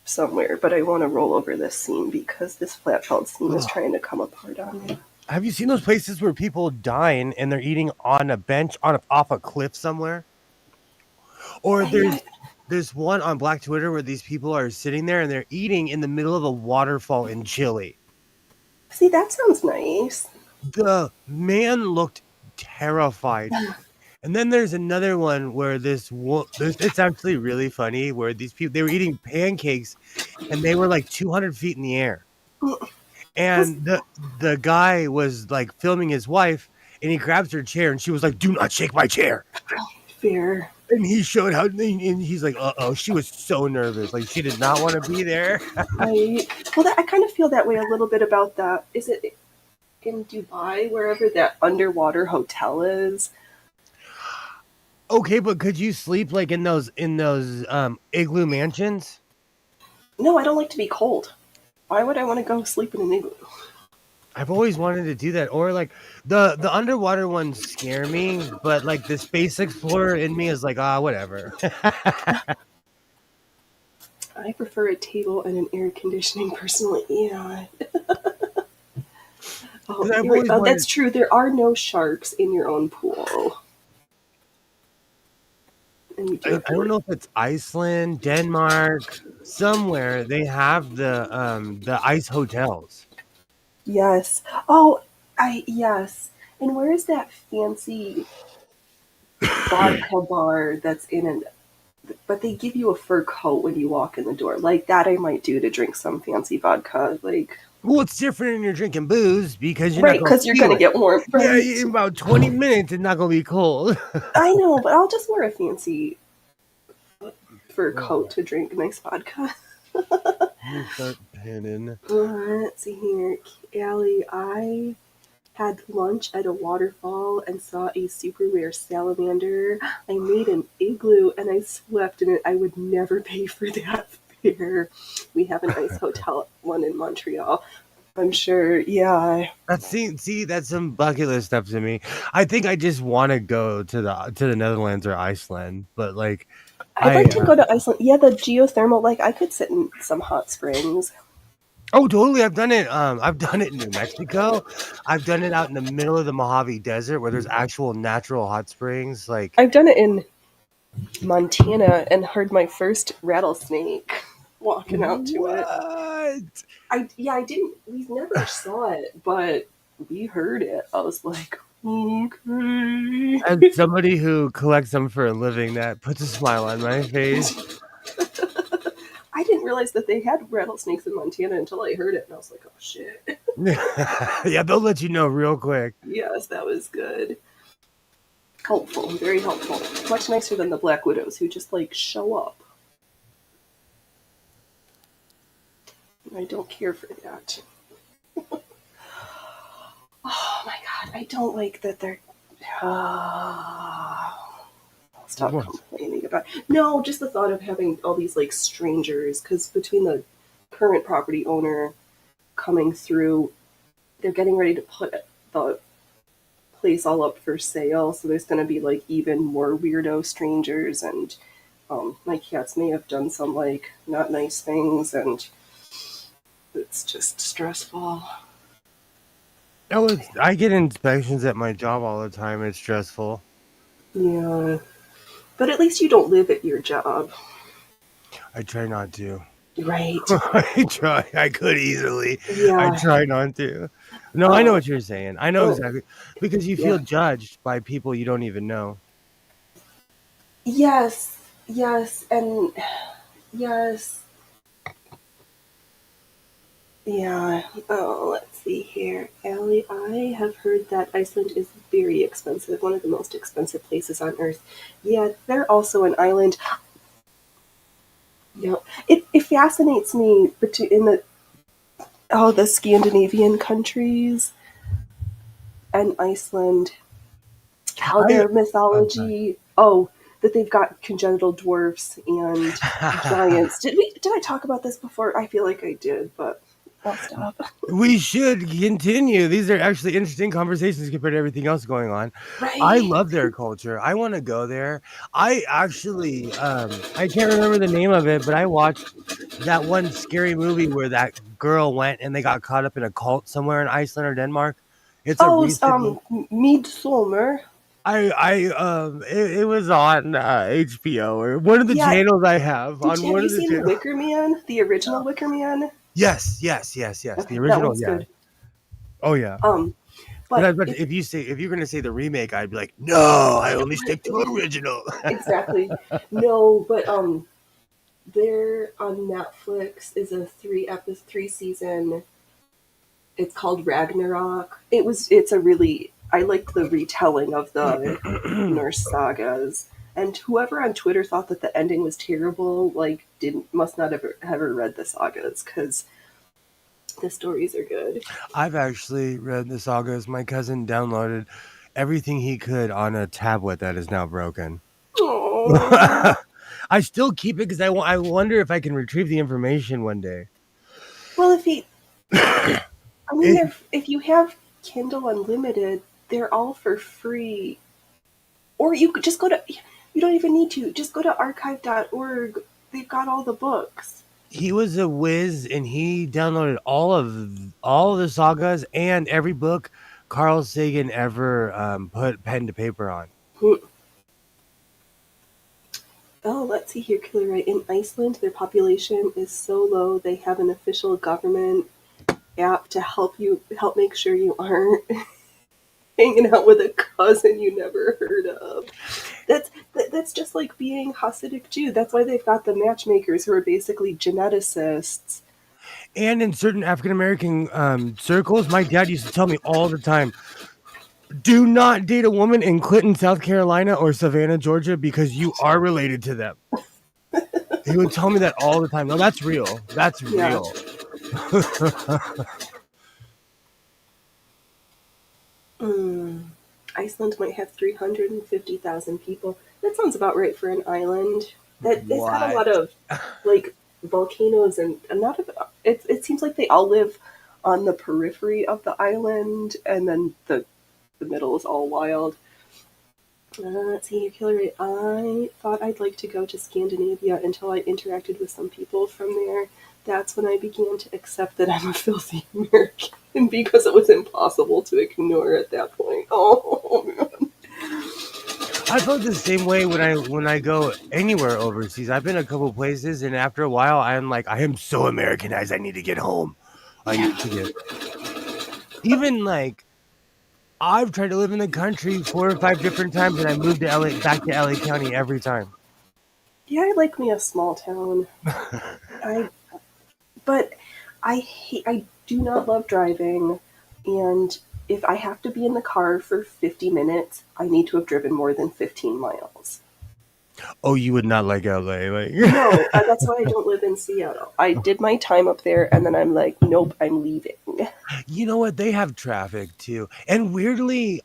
somewhere, but I want to roll over this seam because this flat-felled seam is trying to come apart on me. Have you seen those places where people dine and they're eating on a bench off a cliff somewhere? Or there's one on Black Twitter where these people are sitting there and they're eating in the middle of a waterfall in Chile. See, that sounds nice. The man looked terrified. And then there's another one where it's actually really funny where these people, they were eating pancakes and they were like 200 feet in the air. And the guy was like filming his wife and he grabs her chair and she was like, "Do not shake my chair." Fair. And he showed how, and he's like, "Uh-oh," she was so nervous. Like she did not want to be there. Right. Well, I kind of feel that way a little bit about that. Is it in Dubai, wherever that underwater hotel is? Okay, but could you sleep like in those igloo mansions? No, I don't like to be cold. Why would I want to go sleep in an igloo? I've always wanted to do that. Or like the underwater ones scare me, but like the space explorer in me is like, whatever. I prefer a table and an air conditioning personally. Yeah. That's true. There are no sharks in your own pool. I don't know if it's Iceland, Denmark, somewhere they have the ice hotels. Yes. Oh, yes. And where is that fancy vodka bar that's in an? But they give you a fur coat when you walk in the door. Like that, I might do to drink some fancy vodka. Like, well, it's different when you're drinking booze because you're right, because you're gonna get warm. Right? Yeah, in about 20 minutes, it's not gonna be cold. I know, but I'll just wear a fancy fur coat to drink nice vodka. Start pinning. Let's see here, Allie. I had lunch at a waterfall and saw a super rare salamander. I made an igloo and I slept in it. I would never pay for that fare. We have a nice hotel one in Montreal. I'm sure, yeah. That's some bucket list stuff to me. I think I just want to go to the Netherlands or Iceland, but like I'd like to go to Iceland. Yeah, the geothermal. Like I could sit in some hot springs. Oh, totally! I've done it. I've done it in New Mexico. I've done it out in the middle of the Mojave Desert where there's actual natural hot springs. Like I've done it in Montana and heard my first rattlesnake walking out to it. I didn't. We never saw it, but we heard it. I was like, okay. As somebody who collects them for a living, that puts a smile on my face. I didn't realize that they had rattlesnakes in Montana until I heard it, and I was like, oh shit. Yeah, they'll let you know real quick. Yes, that was good. Helpful, very helpful. Much nicer than the Black Widows who just like show up. I don't care for that. Oh my god, I don't like that they're. I'll stop complaining about it. No, just the thought of having all these like strangers, because between the current property owner coming through, they're getting ready to put the place all up for sale, so there's going to be like even more weirdo strangers, and my cats may have done some like not nice things, and it's just stressful. Oh, I get inspections at my job all the time. It's stressful. Yeah, but at least you don't live at your job. I try not to. Right. I try. I could easily. Yeah. I try not to. No, I know what you're saying. I know exactly. Because you feel judged by people you don't even know. Yes. And yes. Yeah. Oh, let's see here. Allie, I have heard that Iceland is very expensive. One of the most expensive places on Earth. Yeah, they're also an island. Yeah. It fascinates me in the Scandinavian countries and Iceland, how their mythology. That they've got congenital dwarfs and giants. Did I talk about this before? I feel like I did, but I'll stop. We should continue. These are actually interesting conversations compared to everything else going on. Right. I love their culture. I want to go there. I actually, I can't remember the name of it, but I watched that one scary movie where that girl went and they got caught up in a cult somewhere in Iceland or Denmark. It's a recent. Midsummer. It was on HBO or one of the Yeah. channels I have. Have you seen The Wicker Man? The original Wicker Man? Yes. Okay, The original, that one's yeah. good. Oh yeah. But But if you're gonna say the remake, I'd be like, no, I only stick to original. Exactly. No, but there on Netflix is a 3-season. It's called Ragnarok. It's a really, I like the retelling of the Norse sagas. And whoever on Twitter thought that the ending was terrible, like must not have ever read the sagas, because the stories are good. I've actually read the sagas. My cousin downloaded everything he could on a tablet that is now broken. Aww. I still keep it because I wonder if I can retrieve the information one day. Well, if you have Kindle Unlimited, they're all for free. Or you could just you don't even need to, just go to archive.org. They've got all the books. He was a whiz and he downloaded all of the sagas and every book Carl Sagan ever put pen to paper on. Oh, let's see here, Killer Right. In Iceland, their population is so low they have an official government app to help make sure you aren't hanging out with a cousin you never heard of. That's just like being Hasidic Jew. That's why they've got the matchmakers who are basically geneticists. And in certain African American circles, my dad used to tell me all the time, do not date a woman in Clinton, South Carolina or Savannah, Georgia, because you are related to them. He would tell me that all the time. No, that's real. That's real. Iceland might have 350,000 people. That sounds about right for an island. It's got a lot of like volcanoes and not of it seems like they all live on the periphery of the island, and then the middle is all wild. Let's see, Hillary. I thought I'd like to go to Scandinavia until I interacted with some people from there. That's when I began to accept that I'm a filthy American, because it was impossible to ignore at that point. Oh man. I felt the same way when I go anywhere overseas. I've been a couple places, and after a while, I'm like, I am so Americanized. I need to get home. I need to get. Even like, I've tried to live in the country 4 or 5 different times, and I moved to back to LA County every time. Yeah, I like me a small town. But I do not love driving, and if I have to be in the car for 50 minutes, I need to have driven more than 15 miles. Oh, you would not like LA. No, that's why I don't live in Seattle. I did my time up there, and then I'm like, nope, I'm leaving. You know what? They have traffic too, and weirdly,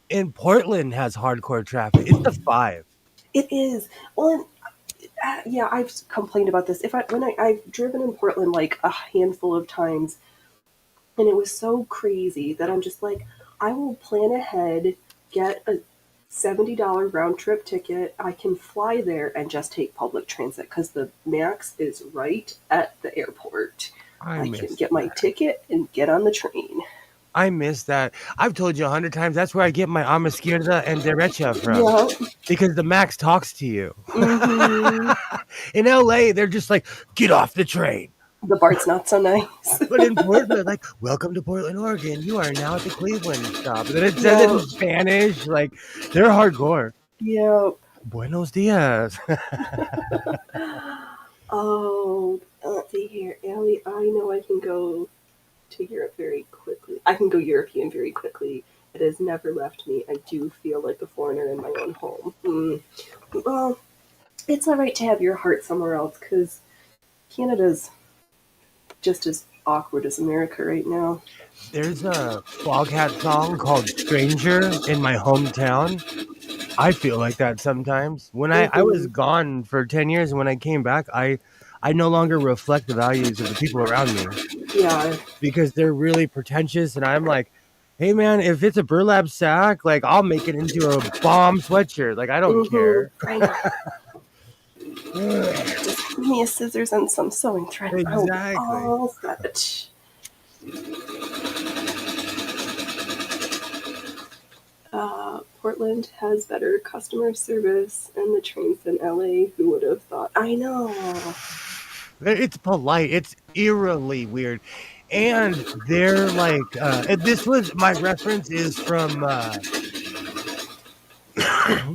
in Portland has hardcore traffic. It's the 5. It is. Well, yeah, I've complained about this. I've driven in Portland like a handful of times, and it was so crazy that I'm just like, I will plan ahead, get a $70 round trip ticket. I can fly there and just take public transit because the max is right at the airport. I can get my ticket and get on the train. I miss that. I've told you 100 times. That's where I get my Amasquerda and Derecha from. Yeah. Because the max talks to you. Mm-hmm. In LA, they're just like, get off the train. The BART's not so nice. But in Portland, like, welcome to Portland, Oregon. You are now at the Cleveland stop. And then it says it in Spanish. Like, they're hardcore. Yeah. Buenos dias. Oh, let's see here. Allie, I know I can go to Europe very quickly. I can go European very quickly. It has never left me. I do feel like a foreigner in my own home. Well, it's all right to have your heart somewhere else, because Canada's just as awkward as America right now. There's a Foghat song called Stranger in my hometown. I feel like that sometimes. When I was gone for 10 years, and when I came back, I no longer reflect the values of the people around me. Yeah. because they're really pretentious. And I'm like, hey man, if it's a burlap sack, like I'll make it into a bomb sweatshirt. Like I don't care. I know. Just give me a scissors and some sewing thread. I'll be Exactly. all set. Portland has better customer service and the trains than LA. Who would have thought? I know. It's polite. It's eerily weird. And they're like, and this was my reference is from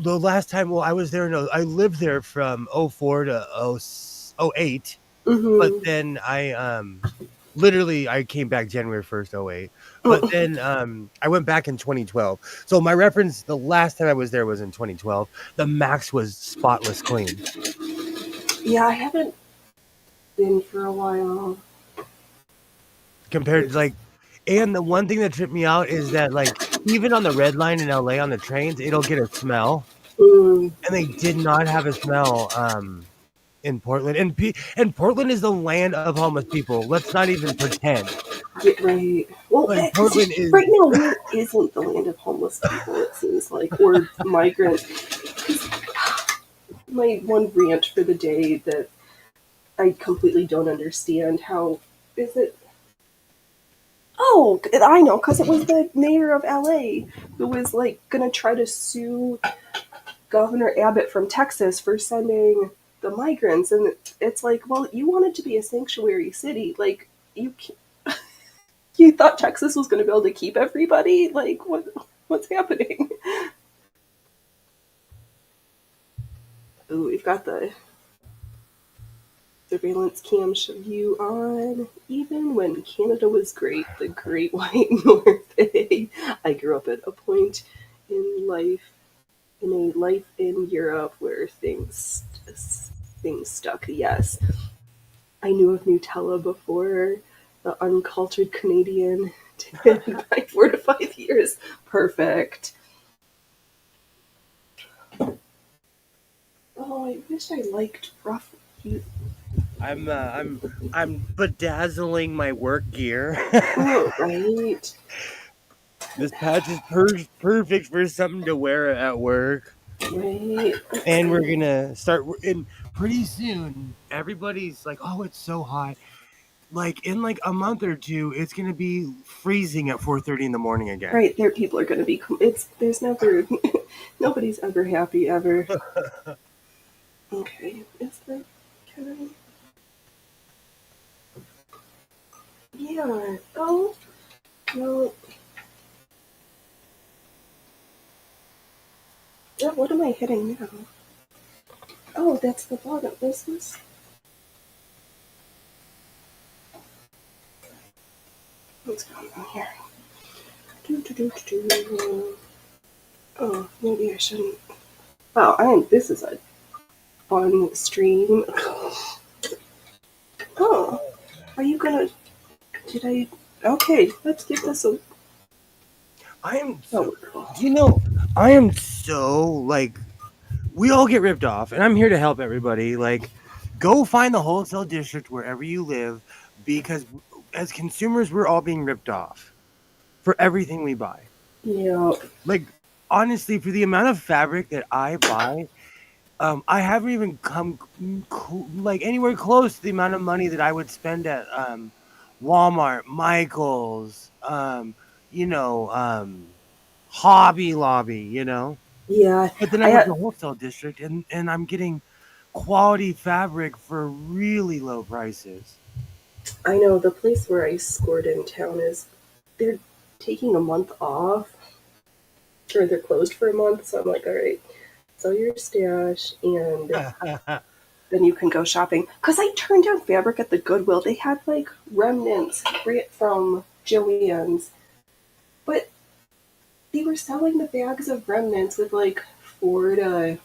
the last time. Well, I was there. No, I lived there from '04 to '08. But Mm-hmm. then literally I came back January 1st, '08. But then I went back in 2012. So my reference the last time I was there was in 2012. The max was spotless clean. Yeah, I haven't been for a while. Compared to like, and the one thing that tripped me out is that like even on the red line in LA on the trains, it'll get a smell. Mm, And they did not have a smell in Portland. And Portland is the land of homeless people. Let's not even pretend. right. Well, Like because Portland is right now, where isn't the land of homeless people? It seems like, or migrants. 'Cause my one rant for the day that I completely don't understand. How is it? Oh, I know, because it was the mayor of LA who was like gonna try to sue Governor Abbott from Texas for sending the migrants, and it's like, well, you wanted to be a sanctuary city, like you thought Texas was going to be able to keep everybody, like what's happening? Oh, we've got the surveillance cam view on. Even when Canada was great, the Great White North. I grew up at a point in life in a life in Europe where things stuck. Yes, I knew of Nutella before the uncultured Canadian did by 4 to 5 years. Perfect. Oh, I wish I liked rough. I'm bedazzling my work gear. Oh, right. This patch is perfect for something to wear at work. Right. And we're gonna start in pretty soon. Everybody's like, "Oh, it's so hot." Like in like a month or two, it's gonna be freezing at 4:30 in the morning again. Right. There, people are going to be. There's never. Nobody's ever happy ever. Okay. Is there? Can I? Yeah. Oh. No. Yeah, what am I hitting now? Oh, that's the bottom. Is this? What's going on here? Oh, maybe I shouldn't. Wow, this is a fun stream. Oh, are you gonna? Did I? Okay, let's give this a. I am Oh, so, I am so like, we all get ripped off, and I'm here to help everybody. Like, go find the wholesale district wherever you live, because as consumers, we're all being ripped off for everything we buy. yeah. Like, honestly, for the amount of fabric that I buy, I haven't even come like anywhere close to the amount of money that I would spend at Walmart, Michaels, you know, Hobby Lobby, you know. Yeah, But then I I go to had, the wholesale district and I'm getting quality fabric for really low prices. I know the place where I scored in town is they're taking a month off, or they're closed for a month. So I'm like, all right, sell your stash, and then you can go shopping. Cause I turned down fabric at the Goodwill. They had like remnants from Joann's, but they were selling the bags of remnants with like 4 to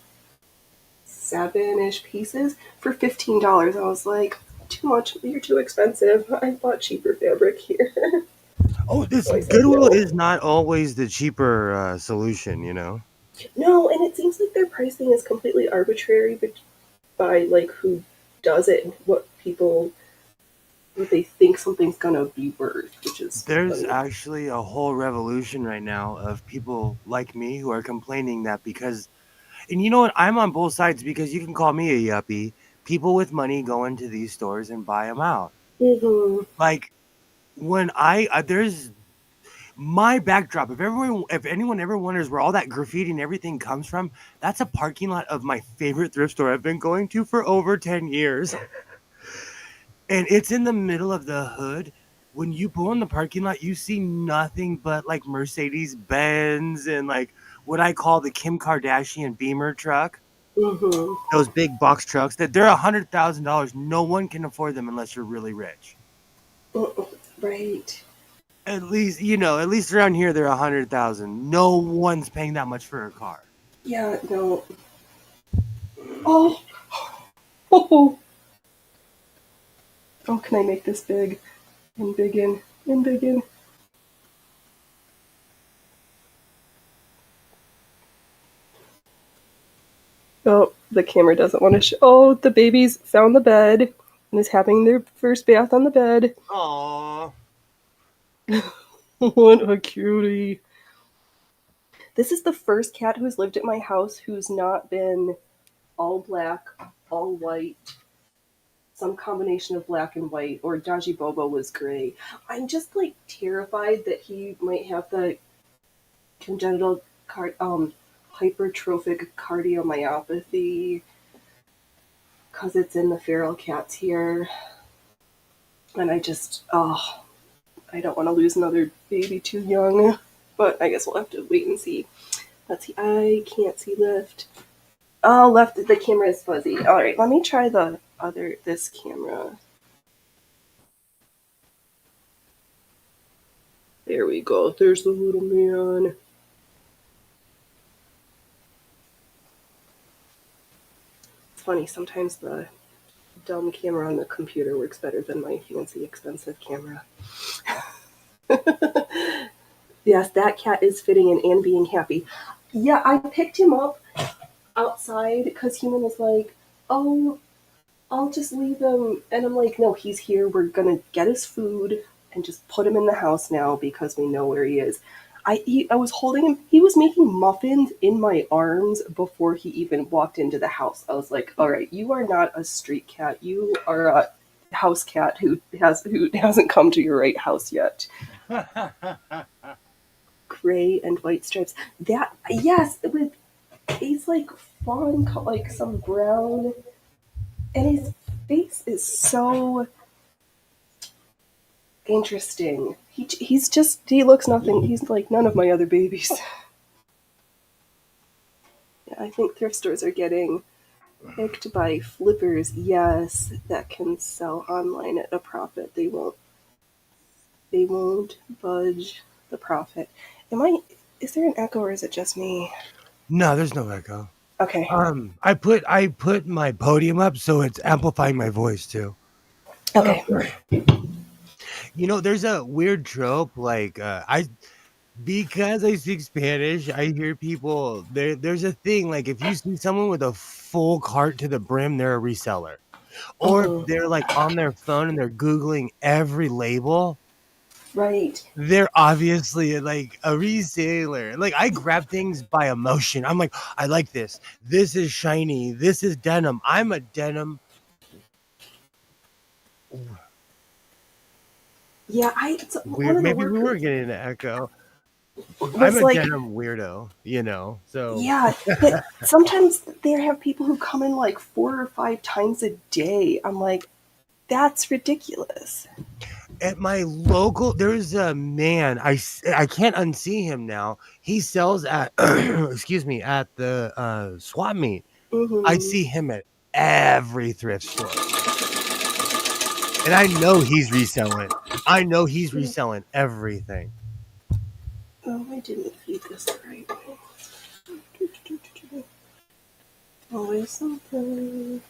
7-ish pieces for $15. I was like, too much. You're too expensive. I bought cheaper fabric here. Oh, this So I said Goodwill no. is not always the cheaper solution, you know. No, and it seems like their pricing is completely arbitrary by like who does it and what people what they think something's gonna be worth, which is There's funny. actually a whole revolution right now of people like me who are complaining that because, and you know what? I'm on both sides because you can call me a yuppie. People with money go into these stores and buy them out. Mm-hmm. Like when there's my backdrop. If anyone ever wonders where all that graffiti and everything comes from, that's a parking lot of my favorite thrift store I've been going to for over 10 years. And it's in the middle of the hood. When you pull in the parking lot, you see nothing but like Mercedes Benz and like what I call the Kim Kardashian Beamer truck. Mm-hmm. Those big box trucks that they're $100,000. No one can afford them unless you're really rich. Right. At least at least around here they're 100,000. No one's paying that much for a car. Yeah, no. Oh, oh, oh, can I make this big? And big in. And big in. Oh, the camera doesn't want to show. Oh, the baby's found the bed and is having their first bath on the bed. Aww. What a cutie. This is the first cat who's lived at my house who's not been all black, all white, some combination of black and white, or Daji Bobo was gray. I'm just like terrified that he might have the congenital hypertrophic cardiomyopathy because it's in the feral cats here. And I just, I don't want to lose another baby too young. But I guess we'll have to wait and see. Let's see. I can't see left. Oh, left. The camera is fuzzy. All right, let me try this camera. There we go. There's the little man. It's funny. Sometimes the dumb camera on the computer works better than my fancy, expensive camera. Yes, that cat is fitting in and being happy. Yeah, I picked him up outside because Human was like, oh, I'll just leave him. And I'm like, no, he's here. We're going to get his food and just put him in the house now because we know where he is. I was holding him. He was making muffins in my arms before he even walked into the house. I was like, all right, you are not a street cat. You are a house cat who hasn't come to your right house yet. Gray and white stripes. That, yes, with he's like fawn, like some brown, and his face is so interesting. He looks nothing. He's like none of my other babies. Yeah, I think thrift stores are getting picked by flippers. Yes, that can sell online at a profit. They won't budge the profit. Is there an echo or is it just me? No, there's no echo. Okay. I put my podium up so it's amplifying my voice too. Okay. There's a weird trope like because I speak Spanish, I hear people there's a thing like if you see someone with a full cart to the brim, they're a reseller. Or if Mhm. they're like on their phone and they're googling every label, Right. they're obviously like a reseller. Like I grab things by emotion. I'm like, I like this. This is shiny. This is denim. I'm a denim. Yeah, one Weird. of the Maybe we were workers getting an echo. I'm was a like, denim weirdo, so yeah, but sometimes they have people who come in like 4 or 5 times a day. I'm like, that's ridiculous. at my local, there's a man. I can't unsee him now. He sells at excuse me at the swap meet. I Hmm. see him at every thrift store, and I know he's reselling. I know he's reselling everything. Oh, I didn't feed this right. Always something.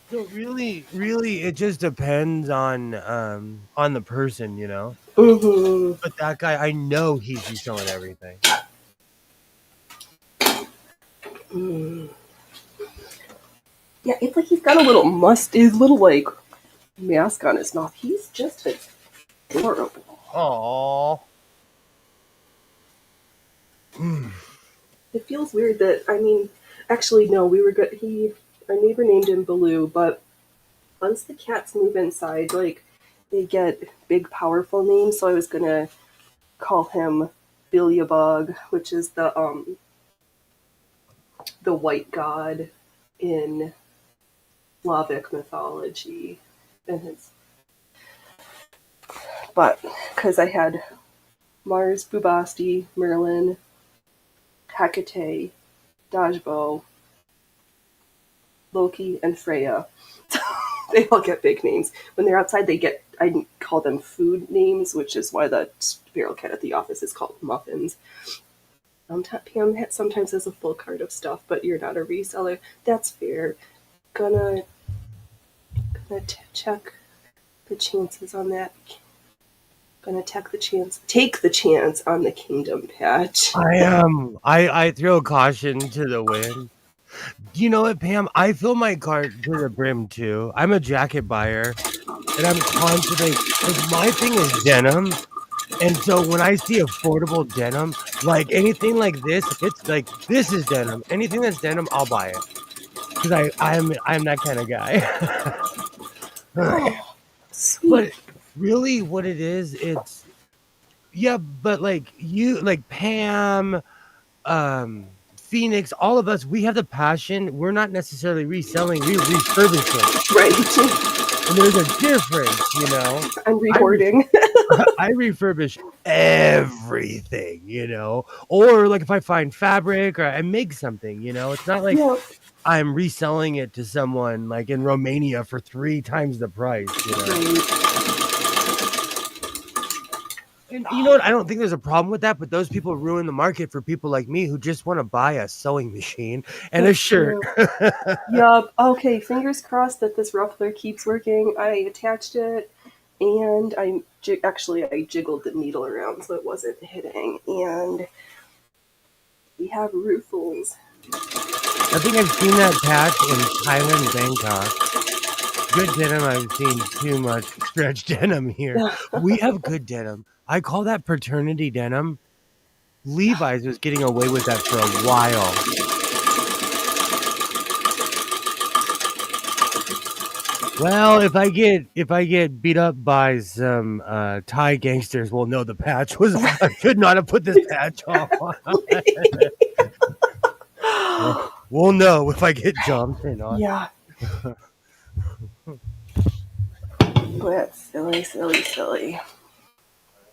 So really, it just depends on the person. Hmm. But that guy, I know he's reselling everything. Mm. Yeah, it's like he's got a little his little like mask on his mouth. He's just adorable. Aww. It feels weird that actually no, we were good. Our neighbor named him Baloo, but once the cats move inside, like they get big, powerful names. So I was gonna call him Bilyabog, which is the white god in Slavic mythology, and but because I had Mars, Bubasti, Merlin, Hecate, Dajbo, Loki, and Freya. They all get big names. When they're outside, I call them food names, which is why the feral cat at the office is called Muffins. Pam sometimes has a full cart of stuff, but you're not a reseller. That's fair. Gonna check the chances on that. Gonna take the chance on the kingdom patch. I throw caution to the wind. You know what, Pam? I fill my cart to the brim too. I'm a jacket buyer, and I'm constantly like my thing is denim. And so when I see affordable denim, like anything like this, if it's like this is denim, anything that's denim, I'll buy it because I'm that kind of guy. Oh, sweet. But really, what it is, it's yeah. But like you, like Pam, Phoenix, all of us, we have the passion. We're not necessarily reselling, we're refurbishing. Right. And there's a difference, you know. I'm rehoarding. I refurbish everything, you know. Or like if I find fabric or I make something, you know, it's not like I'm reselling it to someone like in Romania for 3 times the price, you know. Right. And you know what? I don't think there's a problem with that, but those people ruin the market for people like me who just want to buy a sewing machine and a shirt. Yup. Okay, fingers crossed that this ruffler keeps working. I attached it, and I jiggled the needle around so it wasn't hitting, and we have ruffles. I think I've seen that patch in Thailand, Bangkok. Good denim. I've seen too much stretch denim here. We have good denim. I call that paternity denim. Levi's was getting away with that for a while. Well, if I get beat up by some Thai gangsters, we'll know the patch was. I should not have put this patch on. We'll know if I get jumped or not. Yeah. That's silly.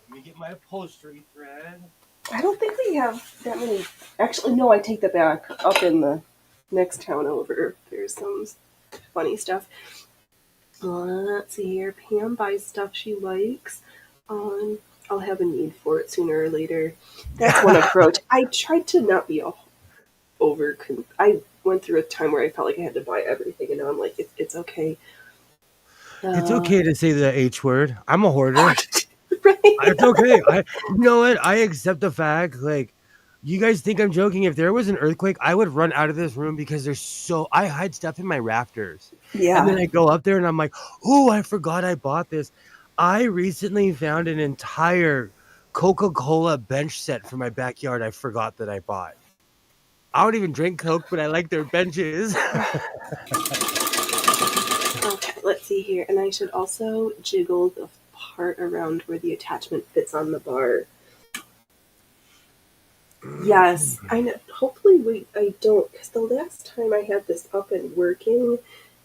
Let me get my upholstery thread. I don't think we have that many. Actually, no, I take that back. Up in the next town over, there's some funny stuff. Let's see here. Pam buys stuff she likes. I'll have a need for it sooner or later. That's one approach. I tried to not be I went through a time where I felt like I had to buy everything, and now I'm like, it's okay. It's okay to say the H word. I'm a hoarder. Right? It's okay. You know what? I accept the fact. Like, you guys think I'm joking. If there was an earthquake, I would run out of this room because I hide stuff in my rafters. Yeah. And then I go up there and I'm like, oh, I forgot I bought this. I recently found an entire Coca-Cola bench set for my backyard I forgot that I bought. I don't even drink Coke, but I like their benches. Okay, let's see here. And I should also jiggle the part around where the attachment fits on the bar. Yes, I know. Hopefully I don't, because the last time I had this up and working,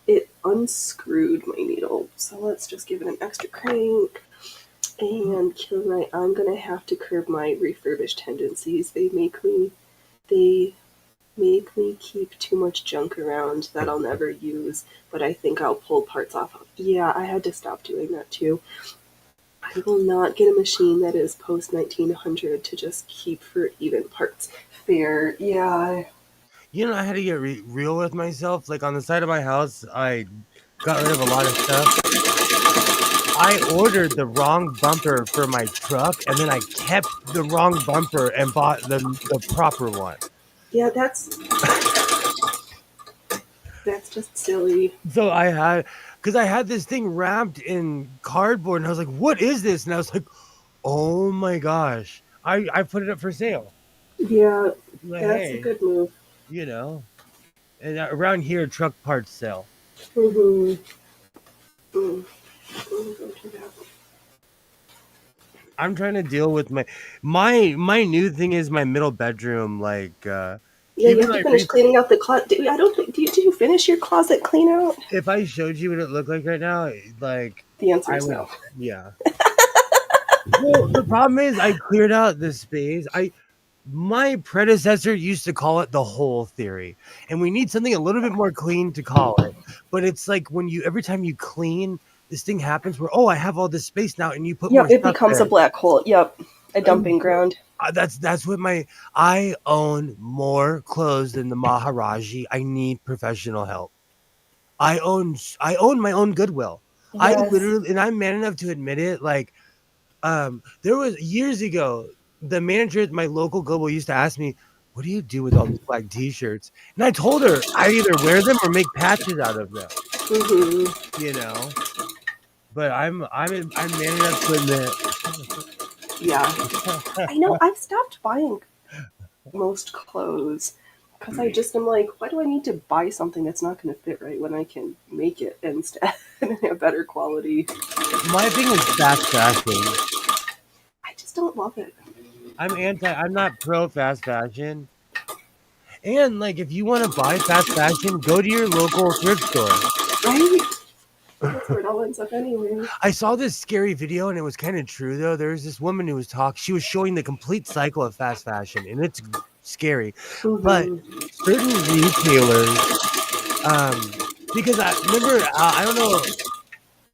it unscrewed my needle. So let's just give it an extra crank and I'm gonna have to curb my refurbished tendencies. They make me keep too much junk around that I'll never use, but I think I'll pull parts off of. Yeah, I had to stop doing that too. I will not get a machine that is post 1900 to just keep for even parts. Fair, yeah. You know, I had to get real with myself. Like on the side of my house, I got rid of a lot of stuff. I ordered the wrong bumper for my truck, and then I kept the wrong bumper and bought the proper one. Yeah, that's... That's just silly. So I had this thing wrapped in cardboard, and I was like, "What is this?" And I was like, "Oh my gosh!" I put it up for sale. Yeah, Like, that's a hey, good move. you know, and around here, truck parts sell. Mm-hmm. Mm. Go to that. I'm trying to deal with my new thing is my middle bedroom. Like, Yeah, you even have to like finish cleaning out the closet. I don't think. Did you finish your closet clean out? if I showed you what it looked like right now, like The answer I is would, no. yeah. Well, the problem is I cleared out the space. My predecessor used to call it the whole theory, and we need something a little bit more clean to call it. But it's like when you every time you clean, this thing happens where I have all this space now, and you put more Yep, it stuff becomes a there. black hole. Yep, a And dumping ground. that's what I own more clothes than the Maharaji. I need professional help. I own my own Goodwill. I Yes. literally, and I'm man enough to admit it. Like, there was years ago, the manager at my local Goodwill used to ask me, "What do you do with all these black T-shirts?" And I told her I either wear them or make patches out of them. Mm-hmm. You know, but I'm man enough to admit. Yeah. I know. I've stopped buying most clothes because I just am like, why do I need to buy something that's not going to fit right when I can make it instead and have better quality? My thing is fast fashion. I just don't love it. I'm not pro fast fashion. And like if you want to buy fast fashion, go to your local thrift store. Right? That's where it all ends up anyway. I saw this scary video and it was kind of true though. There was this woman who was she was showing the complete cycle of fast fashion and it's scary. But Mm-hmm. certain retailers, because I remember, I don't know,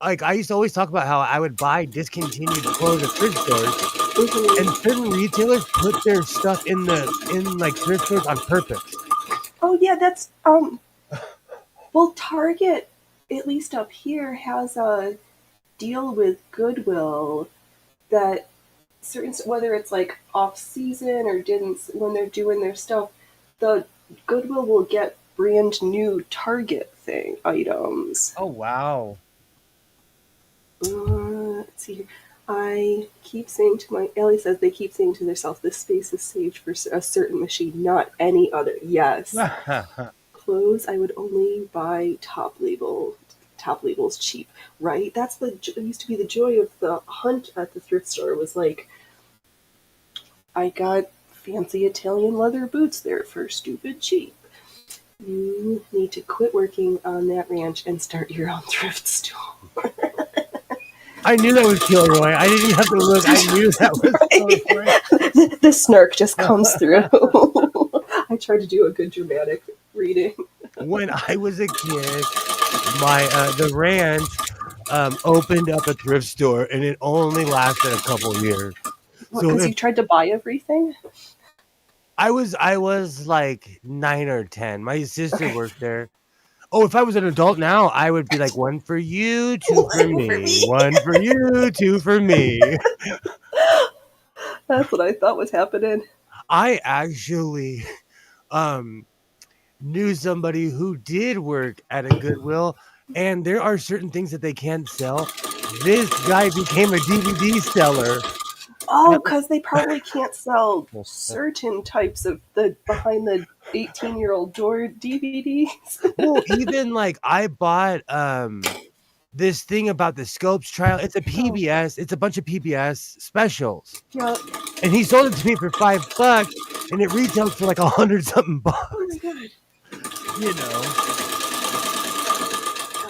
like I used to always talk about how I would buy discontinued clothes at thrift stores, and Mm-hmm. certain retailers put their stuff in like thrift stores on purpose. Oh yeah, that's well, Target, at least up here, has a deal with Goodwill that certain, whether it's like off season or didn't, when they're doing their stuff, the Goodwill will get brand new Target items. Oh wow. Let's see here. I keep saying to my Ellie says they keep saying to themselves, this space is saved for a certain machine, not any other. Yes. Clothes, I would only buy top label. Top labels cheap, right? That's it used to be the joy of the hunt at the thrift store. Was like, I got fancy Italian leather boots there for stupid cheap. You need to quit working on that ranch and start your own thrift store. I knew that was Kilroy. I didn't even have to look. I knew that was Kilroy. The snark just comes through. I tried to do a good dramatic reading. When I was a kid, my the ranch opened up a thrift store, and it only lasted a couple years. What? So Because if you tried to buy everything? I was like 9 or 10, my sister Okay. worked there. Oh, if I was an adult now, I would be like one for you, two for One for me, me. one for you, two for me. That's what I thought was happening. I actually um knew somebody who did work at a Goodwill, and there are certain things that they can't sell. This guy became a DVD seller. Oh, because they probably can't sell certain types of the behind the 18-year-old door DVDs. Well, even like I bought this thing about the Scopes trial. It's a Oh, PBS. It's a bunch of PBS specials, yeah. and he sold it to me for $5, and it retails for like 100 something Oh my bucks. god. You know,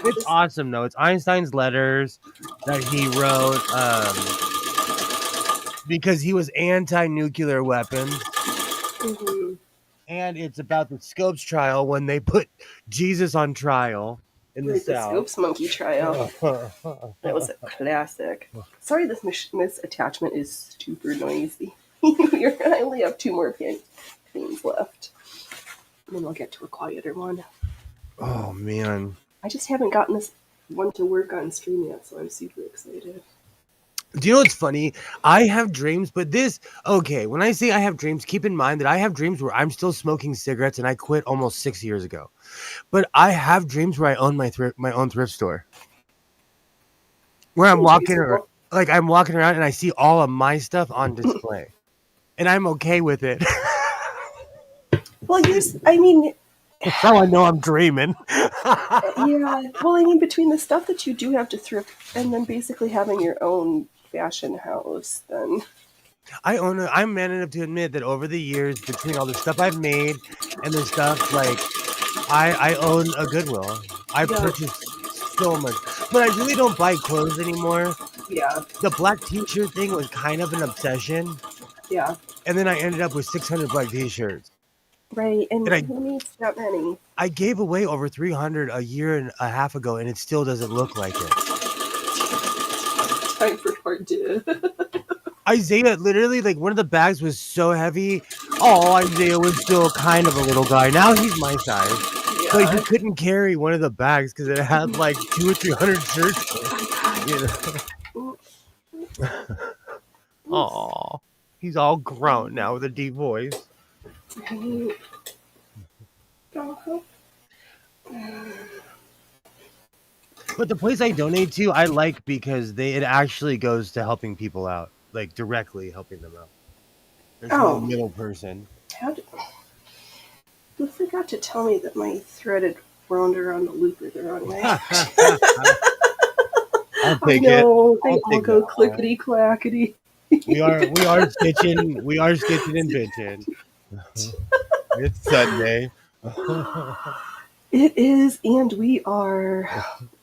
it's This, awesome though. It's Einstein's letters that he wrote. Because he was anti-nuclear weapons, mm-hmm. and it's about the Scopes trial when they put Jesus on trial in the Right, the South. Scopes Monkey trial. That was a classic. Sorry, this attachment is super noisy. I only have two more panes left. And then we'll get to a quieter one. Oh man, I just haven't gotten this one to work on stream yet, so I'm super excited. Do you know what's funny? I have dreams, but okay, when I say I have dreams, keep in mind that I have dreams where I'm still smoking cigarettes and I quit almost 6 years ago. But I have dreams where I own my own thrift store. Where I'm walking around and I see all of my stuff on display. And I'm okay with it. Well, I mean, That's how I know I'm dreaming. yeah. Well, I mean, between the stuff that you do have to thrift and then basically having your own fashion house, then I'm man enough to admit that over the years, between all the stuff I've made and the stuff like I own a Goodwill. I yeah, purchased so much, but I really don't buy clothes anymore. yeah, The black T-shirt thing was kind of an obsession, yeah. and then I ended up with 600 black T-shirts, Right, and and who needs that many? I gave away over 300 a year and a half ago, and it still doesn't look like it. Time for part two. Isaiah, literally, like one of the bags was so heavy. Oh, Isaiah was still kind of a little guy. Now he's my size. But he Yeah. couldn't carry one of the bags because it had like 200 or 300 shirts in it. You know? Aw. He's all grown now with a deep voice. But the place I donate to, I like because it actually goes to helping people out, like directly helping them out. There's no middle person. You forgot to tell me that my threaded wound around the looper the wrong way. I'll take I know, it. they all go clickety clackety. We are stitching and bitching. It's Sunday. It is, and we are.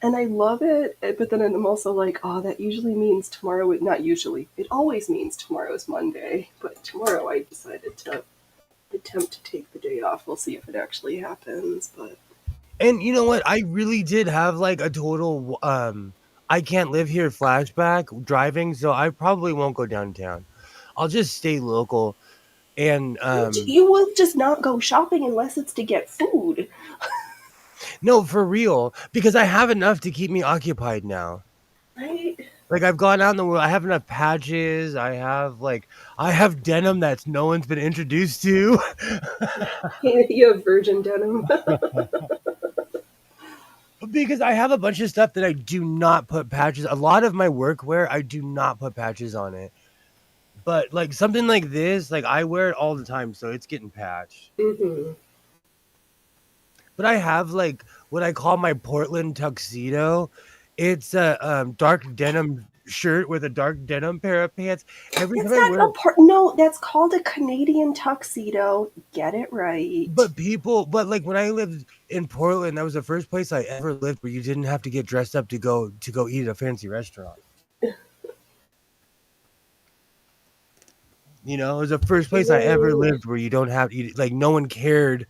And I love it, but then I'm also like, oh, that usually means tomorrow. Not usually. It always means tomorrow's Monday. But tomorrow I decided to attempt to take the day off. We'll see if it actually happens. And you know what? I really did have like a total I can't live here flashback driving, so I probably won't go downtown. I'll just stay local. And you will just not go shopping unless it's to get food. No, for real, because I have enough to keep me occupied now. Right? Like I've gone out in the world. I have enough patches. I have denim that's no one's been introduced to. You have virgin denim. Because I have a bunch of stuff that I do not put patches. A lot of my workwear, I do not put patches on it. But like something like this, like I wear it all the time, so it's getting patched. Mm-hmm. But I have like what I call my Portland tuxedo. It's a dark denim shirt with a dark denim pair of pants. No, that's called a Canadian tuxedo. Get it right. But like when I lived in Portland, that was the first place I ever lived where you didn't have to get dressed up to go eat at a fancy restaurant. You know, it was the first place I ever lived where you don't have like no one cared.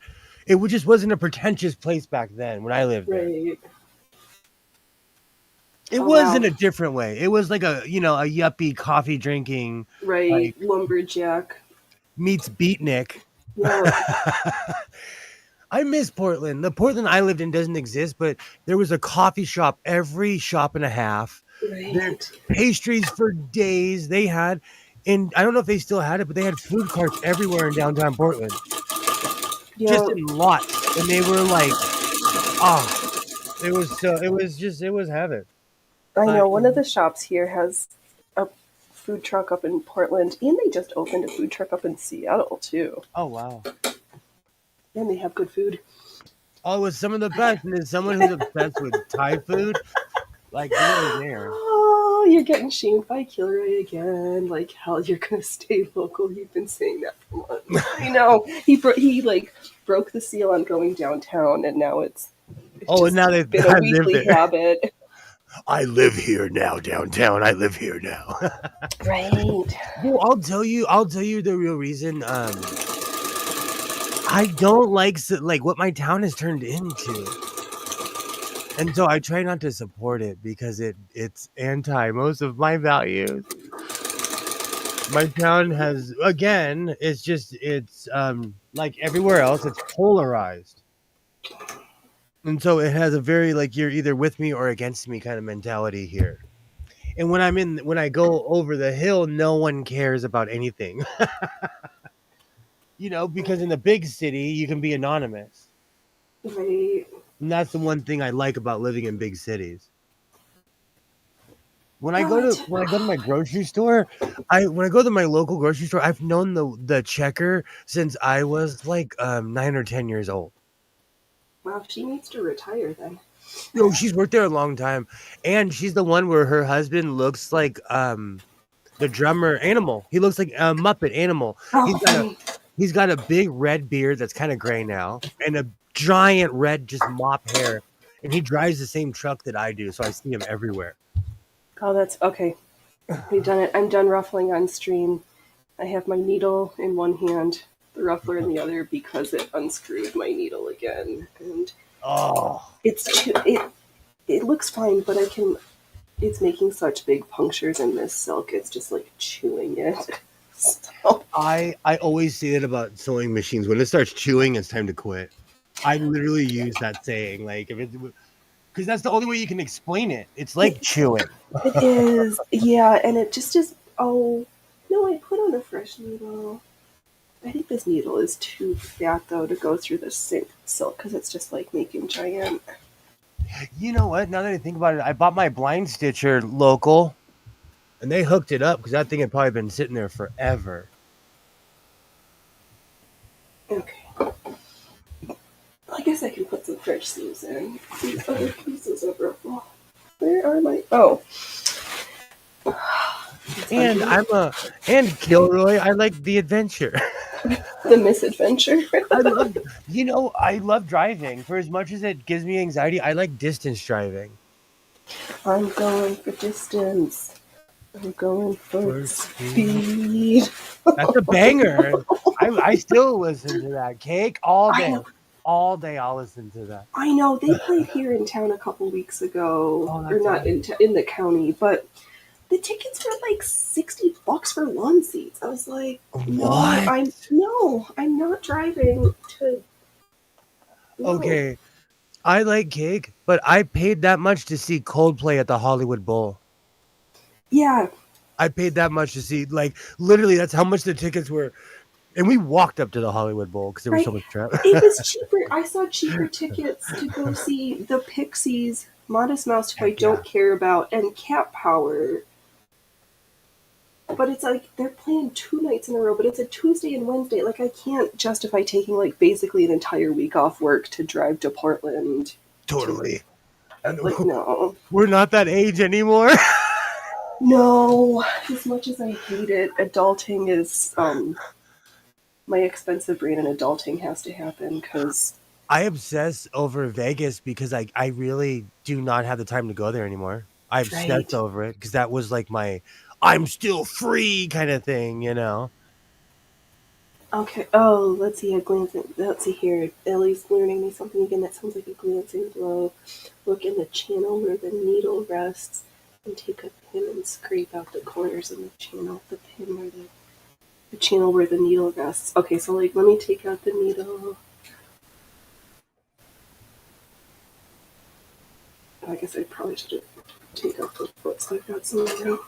It just wasn't a pretentious place back then when I lived there. It was in a different way. It was like a yuppie coffee drinking. Right, like, lumberjack. Meets beatnik. Yeah. I miss Portland. The Portland I lived in doesn't exist, but there was a coffee shop every shop and a half. Right. Pastries for days. They had, and I don't know if they still had it, but they had food carts everywhere in downtown Portland. Yeah. Just in lots. And they were like, it was heaven. I know one of the shops here has a food truck up in Portland, and they just opened a food truck up in Seattle too. Oh wow! And they have good food. Oh, it was some of the best. And then someone who's obsessed with Thai food, like really there. Oh, you're getting shamed by Kilroy again. Like hell, you're gonna stay local. You've been saying that for months. I know he broke the seal on going downtown, and now it's and now they've been a weekly habit. I live here now, downtown. I live here now. Right. Well, I'll tell you the real reason. I don't like what my town has turned into. And so I try not to support it because it's anti most of my values. My town has, again, it's like everywhere else, it's polarized. And so it has a very, like, you're either with me or against me kind of mentality here. And when I go over the hill, no one cares about anything. Because in the big city, you can be anonymous. Right. And that's the one thing I like about living in big cities. When I go to But when I go to my grocery store, when I go to my local grocery store, I've known the checker since I was like 9 or 10 years old. wow, she needs to retire then. She's worked there a long time, and she's the one where her husband looks like the drummer Animal. He looks like a Muppet Animal. Oh, funny. He's got a big red beard that's kind of gray now, and a giant red just mop hair. And he drives the same truck that I do, so I see him everywhere. Oh, that's okay. We've done it. I'm done ruffling on stream. I have my needle in one hand, the ruffler in the other, because it unscrewed my needle again, and Oh, it looks fine, but it's making such big punctures in this silk. It's just like chewing it. So, I always say that about sewing machines. When it starts chewing, it's time to quit. I literally use that saying, like if it because that's the only way you can explain it. It's like chewing. it is, yeah, and it just is. Oh no, I put on a fresh needle. I think this needle is too fat though to go through the silk because it's just like making giant. You know what? Now that I think about it, I bought my blind stitcher local, and they hooked it up because that thing had probably been sitting there forever. Okay, I guess I can put some French sleeves in. These other pieces of ruffle. Where are my? Oh, And and Kilroy. I like the adventure. the misadventure. I love driving. For as much as it gives me anxiety, I like distance driving. I'm going for distance. I'm going for speed. speed. That's a banger. I still listen to that. Cake all I day. know. All day I'll listen to that. I know they played here in town a couple weeks ago, Oh, or that's not in the county, but the tickets were like $60 for lawn seats. I was like, What? I'm not driving to. No. Okay. I like cake, but I paid that much to see Coldplay at the Hollywood Bowl. Yeah, I paid that much to see, like, literally, that's how much the tickets were. And we walked up to the Hollywood Bowl because there was right. so much traffic. It was cheaper. I saw cheaper tickets to go see the Pixies, Modest Mouse, who I Heck yeah. don't care about, and Cat Power. But it's like they're playing 2 nights in a row, but it's a Tuesday and Wednesday. Like I can't justify taking like basically an entire week off work to drive to Portland. Totally. Like no. We're not that age anymore. No. As much as I hate it, adulting is my expensive brain and adulting has to happen because I obsess over Vegas because I really do not have the time to go there anymore. I obsess right. over it because that was like my I'm still free kind of thing, you know. Okay. Oh, let's see. A glancing. Let's see here. Ellie's learning me something again. That sounds like a glancing blow. Look in the channel where the needle rests, and take a pin and scrape out the corners of the channel. The pin where the channel where the needle rests. Okay, so like, let me take out the needle. I guess I probably should take out the foot so I've got some room.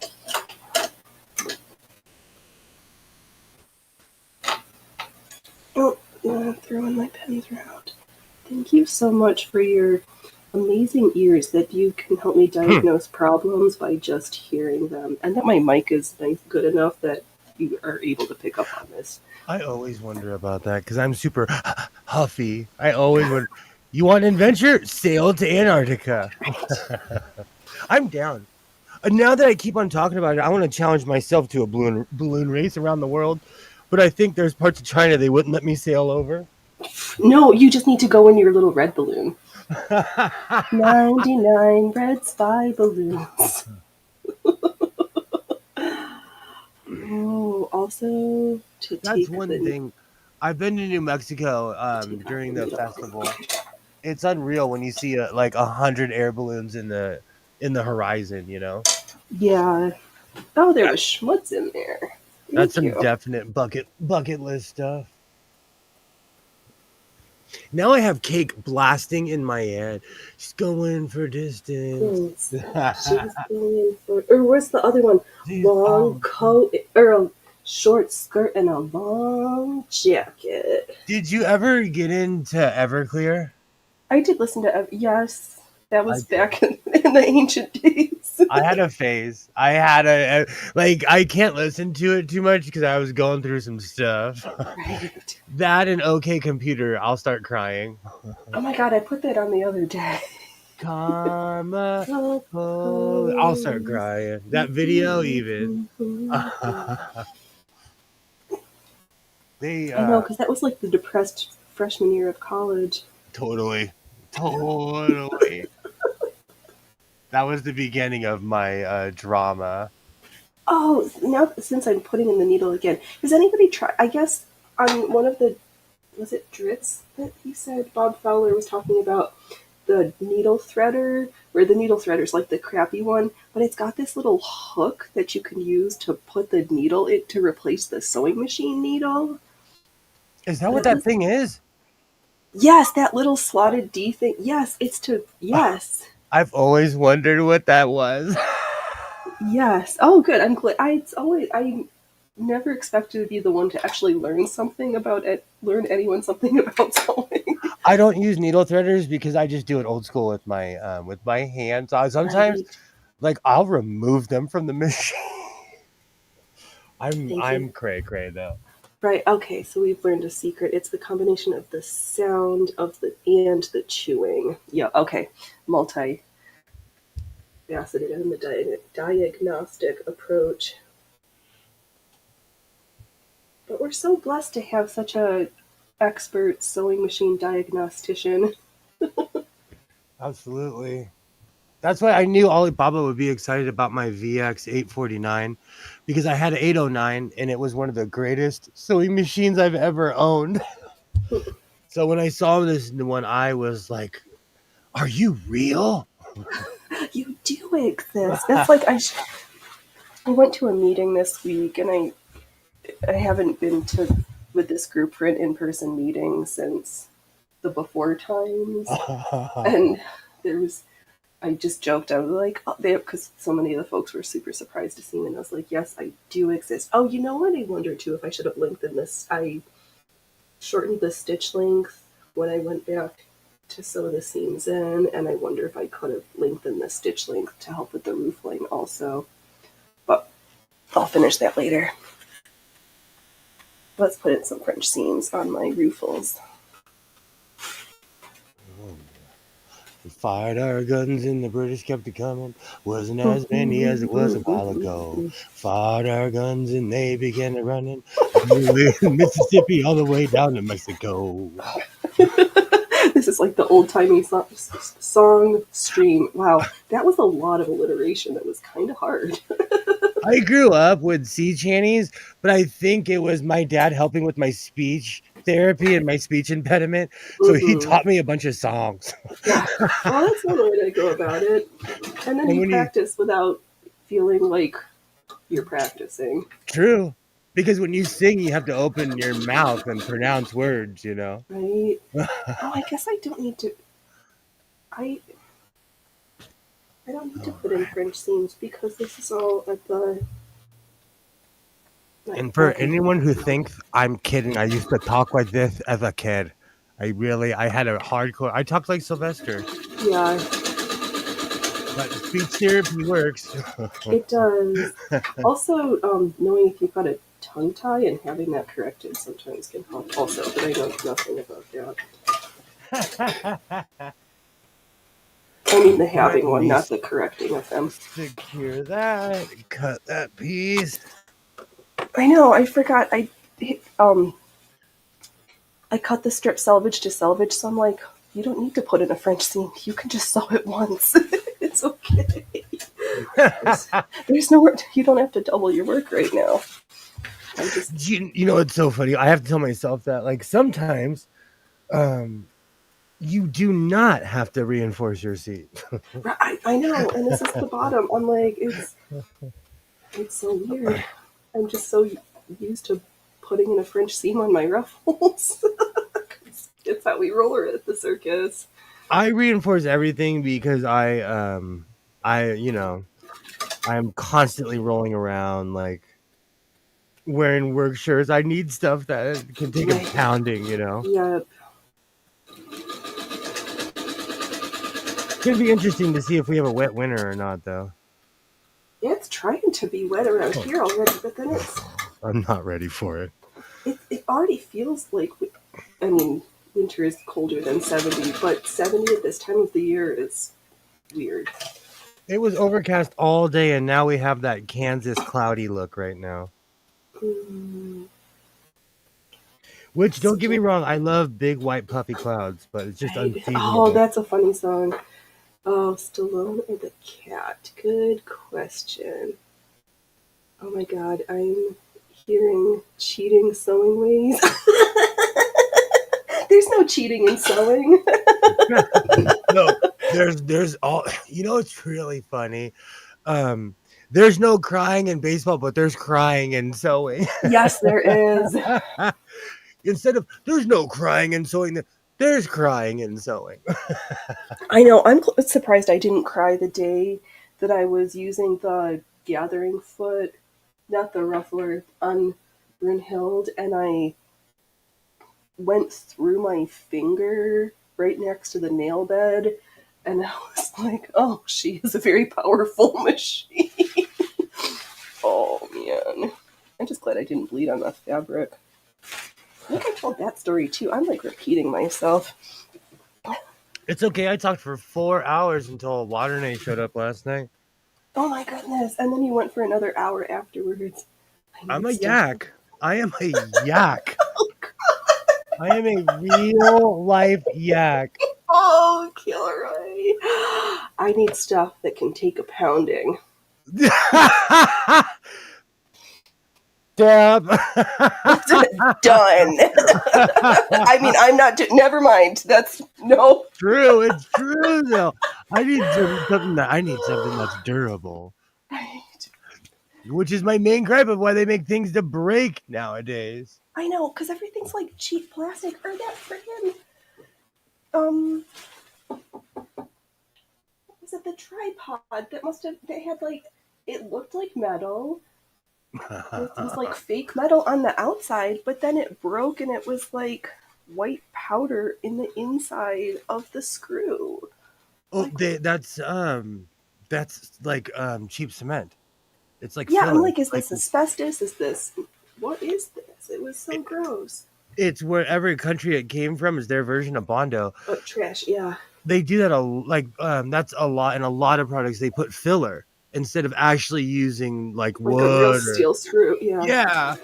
Oh, throwing my pens around. Thank you so much for your amazing ears that you can help me diagnose problems by just hearing them, and that my mic is good enough that you are able to pick up on this. I always wonder about that because I'm super huffy. I always wonder, you want an adventure? Sail to Antarctica. I'm down. Now that I keep on talking about it, I want to challenge myself to a balloon race around the world. But I think there's parts of China they wouldn't let me sail over. No, you just need to go in your little red balloon. 99 red spy balloons. Oh, also to That's take one thing. I've been to New Mexico during the festival. It's unreal when you see like 100 air balloons in the horizon. You know. Yeah. Oh, there was schmutz in there. That's some definite bucket list stuff. Now I have Cake blasting in my head. She's going for distance. She's going for, or where's the other one? Long coat or a short skirt and a long jacket. Did you ever get into Everclear? I did listen to yes, that I was did. back in the ancient days. I had a phase. I had like I can't listen to it too much because I was going through some stuff. Right. That and OK Computer, I'll start crying. Oh my god, I put that on the other day. Karma, I'll start crying. That video even. They I know, because that was like the depressed freshman year of college. totally. That was the beginning of my drama. Oh, now since I'm putting in the needle again, has anybody tried? I guess on one of the, was it Dritz that he said Bob Fowler was talking about the needle threader, where the needle threader's like the crappy one, but it's got this little hook that you can use to put the needle in to replace the sewing machine needle. Is that what that thing is? Yes, that little slotted D thing. Yes, it's to, yes. I've always wondered what that was. Yes. Oh, good. I'm glad. I never expected to be the one to actually learn something about it. Learn anyone something about sewing. I don't use needle threaders because I just do it old school with my hands. Sometimes, Right. like, I'll remove them from the machine. Thank I'm you. cray though. Right. Okay. So we've learned a secret. It's the combination of the sound of the chewing. Yeah. Okay. Multi-faceted and the diagnostic approach. But we're so blessed to have such a expert sewing machine diagnostician. Absolutely. That's why I knew Alibaba would be excited about my VX 849 because I had an 809 and it was one of the greatest sewing machines I've ever owned. So when I saw this one, I was like, "Are you real?" You do exist. That's like I went to a meeting this week, and I haven't been to with this group for an in person meeting since the before times. And there was, I just joked. I was like, oh, because so many of the folks were super surprised to see me, and I was like, yes, I do exist. Oh, you know what? I wonder too if I should have lengthened this. I shortened the stitch length when I went back to sew the seams in, and I wonder if I could have lengthened the stitch length to help with the roof line also. But I'll finish that later. Let's put in some French seams on my ruffles. We fired our guns and the British kept it coming. Wasn't as many as it was a while ago. Fired our guns and they began to running. Mississippi all the way down to Mexico. This is like the old timey song stream. Wow, that was a lot of alliteration. That was kind of hard. I grew up with sea chanties, but I think it was my dad helping with my speech therapy and my speech impediment. So he taught me a bunch of songs. Yeah. Well, that's one way to go about it. And then And you when you practice without feeling like you're practicing. true, because when you sing, you have to open your mouth and pronounce words, you know. Right? Oh, I guess I don't need to. I don't need to put in French seams because this is all at the. And for anyone who thinks I'm kidding, I used to talk like this as a kid. I had a hardcore. I talked like Sylvester. Yeah. But speech therapy works. It does. Also, knowing if you've got a tongue tie and having that corrected sometimes can help also, but I know nothing about that. I mean the having one, not the correcting of them. Secure that. Cut that piece. I know, I forgot. I cut the strip selvage to selvage, so I'm like, you don't need to put in a French seam. You can just sew it once. It's okay. There's no work. You don't have to double your work right now. You know, it's so funny. I have to tell myself that, like, sometimes, you do not have to reinforce your seat. I know, and this is the bottom. I'm like, it's so weird. I'm just so used to putting in a French seam on my ruffles. It's how we roll her at the circus. I reinforce everything because I'm constantly rolling around like wearing work shirts. I need stuff that can take a pounding, Yep. It's gonna be interesting to see if we have a wet winter or not, though. It's trying to be wet around here already, but then I'm not ready for it. It already feels like, I mean, winter is colder than 70, but 70 at this time of the year is weird. It was overcast all day, and now we have that Kansas cloudy look right now. Which, don't get me wrong, I love big white puffy clouds, but it's just unseasonable. Oh, that's a funny song. Oh, Stallone or the cat? Good question. Oh my god, I'm hearing cheating sewing ways. There's no cheating in sewing. No, there's all, it's really funny. There's no crying in baseball, but there's crying in sewing. Yes, there is. Instead of there's no crying in sewing, there's crying in sewing. I know. I'm surprised I didn't cry the day that I was using the gathering foot, not the ruffler, on Brunhild, and I went through my finger right next to the nail bed, and I was like, oh, she is a very powerful machine. Oh, man. I'm just glad I didn't bleed on the fabric. I think I told that story, too. I'm, like, repeating myself. It's okay. I talked for 4 hours until Waternay showed up last night. Oh, my goodness. And then you went for another hour afterwards. I'm a yak. I am a yak. Oh, I am a real life yak. Oh, Kilroy. I need stuff that can take a pounding. Dab. Done. I mean, I'm not. Never mind. That's no. True. It's true though. I need something that's durable. Right. Which is my main gripe of why they make things to break nowadays. I know, because everything's like cheap plastic or that freaking was it the tripod that they had like it looked like metal. It was like fake metal on the outside, but then it broke and it was like white powder in the inside of the screw. Oh, that's like cheap cement. It's like I'm like, is this asbestos? What is this? It was so gross. It's wherever country it came from is their version of Bondo. Oh, trash, yeah. They do that that's a lot in a lot of products. They put filler instead of actually using like wood a real steel screw. Yeah.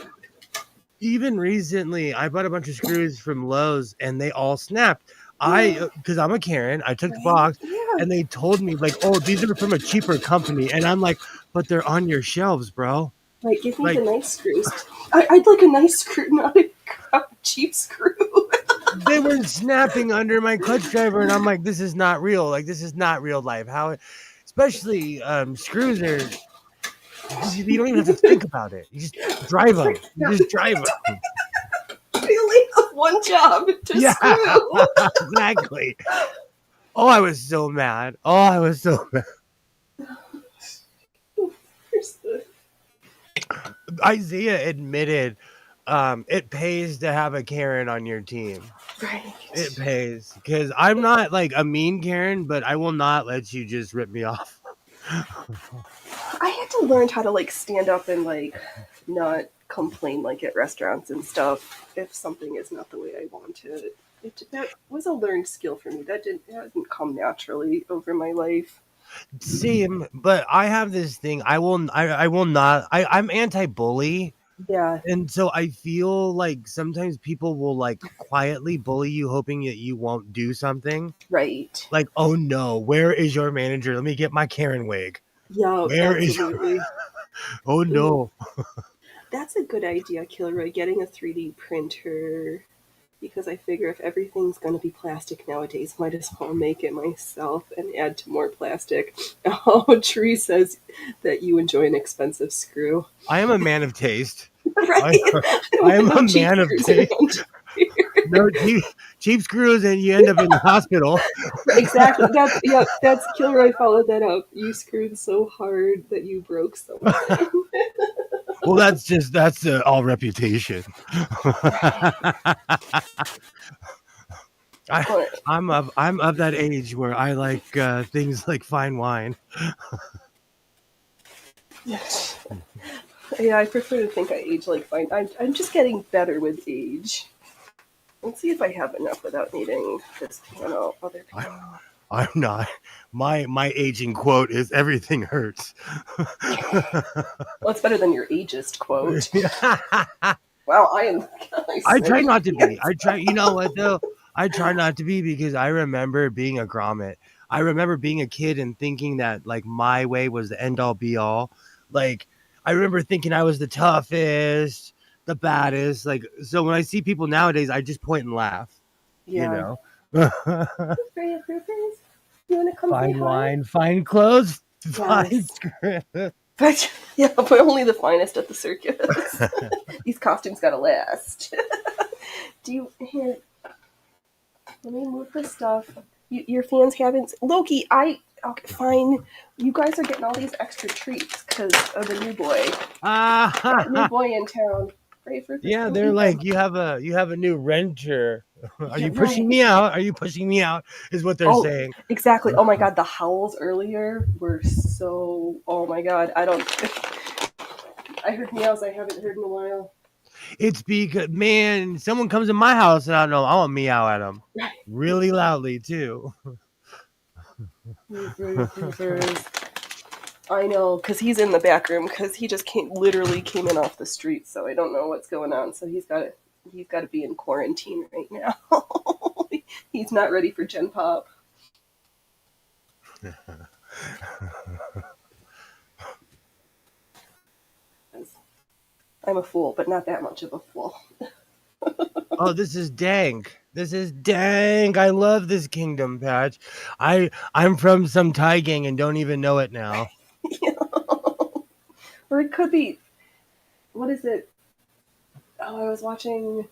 Even recently, I bought a bunch of screws from Lowe's and they all snapped. Because I'm a Karen, I took the box and they told me like, oh, these are from a cheaper company, and I'm like, but they're on your shelves, bro. Like, give me the nice screws. I'd like a nice screw, not a cheap screw. They were snapping under my clutch driver, and I'm like, this is not real. Like, this is not real life. How, especially screws are. You don't even have to think about it. You just drive them. You just drive them. I only have one job to screw. Exactly. Oh, I was so mad. Isaiah admitted it pays to have a Karen on your team. Right. It pays. Because I'm not like a mean Karen, but I will not let you just rip me off. I had to learn how to like stand up and like not complain like at restaurants and stuff if something is not the way I want it. That was a learned skill for me. That didn't come naturally over my life. Same, but I have this thing. I will not. I'm anti-bully. Yeah. And so I feel like sometimes people will like quietly bully you, hoping that you won't do something. Right. Like, oh no, where is your manager? Let me get my Karen wig. Yeah, absolutely. Oh no. That's a good idea, Kilroy, getting a 3D printer. Because I figure if everything's going to be plastic nowadays, might as well make it myself and add to more plastic. Oh, Tree says that you enjoy an expensive screw. I am a man of taste. Right? I am a man of taste. No, cheap screws, and you end up in the hospital. Exactly. That's Kilroy followed that up. You screwed so hard that you broke something. Well, that's all reputation. I'm of that age where I like things like fine wine. Yeah, I prefer to think I age like fine. I'm just getting better with age. Let's see if I have enough without needing this piano, other piano. I'm not. My aging quote is everything hurts. Well, it's better than your ageist quote. Wow, I try not to be. I try. You know what though? I try not to be because I remember being a grommet. I remember being a kid and thinking that like my way was the end all be all. Like I remember thinking I was the toughest, the baddest. Like so when I see people nowadays, I just point and laugh. Yeah. You know. You want to come Fine say hi? wine, fine clothes, Yes. fine script. But only the finest at the circus. These costumes gotta last. Here, let me move this stuff. Your fans haven't... Loki, okay, fine. You guys are getting all these extra treats because of the new boy. That new boy in town. Pray for Yeah, they're like, you have a new renter. Are you pushing me out? Are you pushing me out? Is what they're saying. Exactly. Oh my god, the howls earlier were so... Oh my god, I heard meows I haven't heard in a while. It's because, man, someone comes in my house and I know I want to meow at them really loudly too. I know, because he's in the back room because he just literally came in off the street, so I don't know what's going on. So he's got to be in quarantine right now. He's not ready for Gen Pop. I'm a fool, but not that much of a fool. Oh, this is dank. This is dank. I love this kingdom patch. I'm from some Thai gang and don't even know it now. Or it could be, what is it? Oh, I was watching,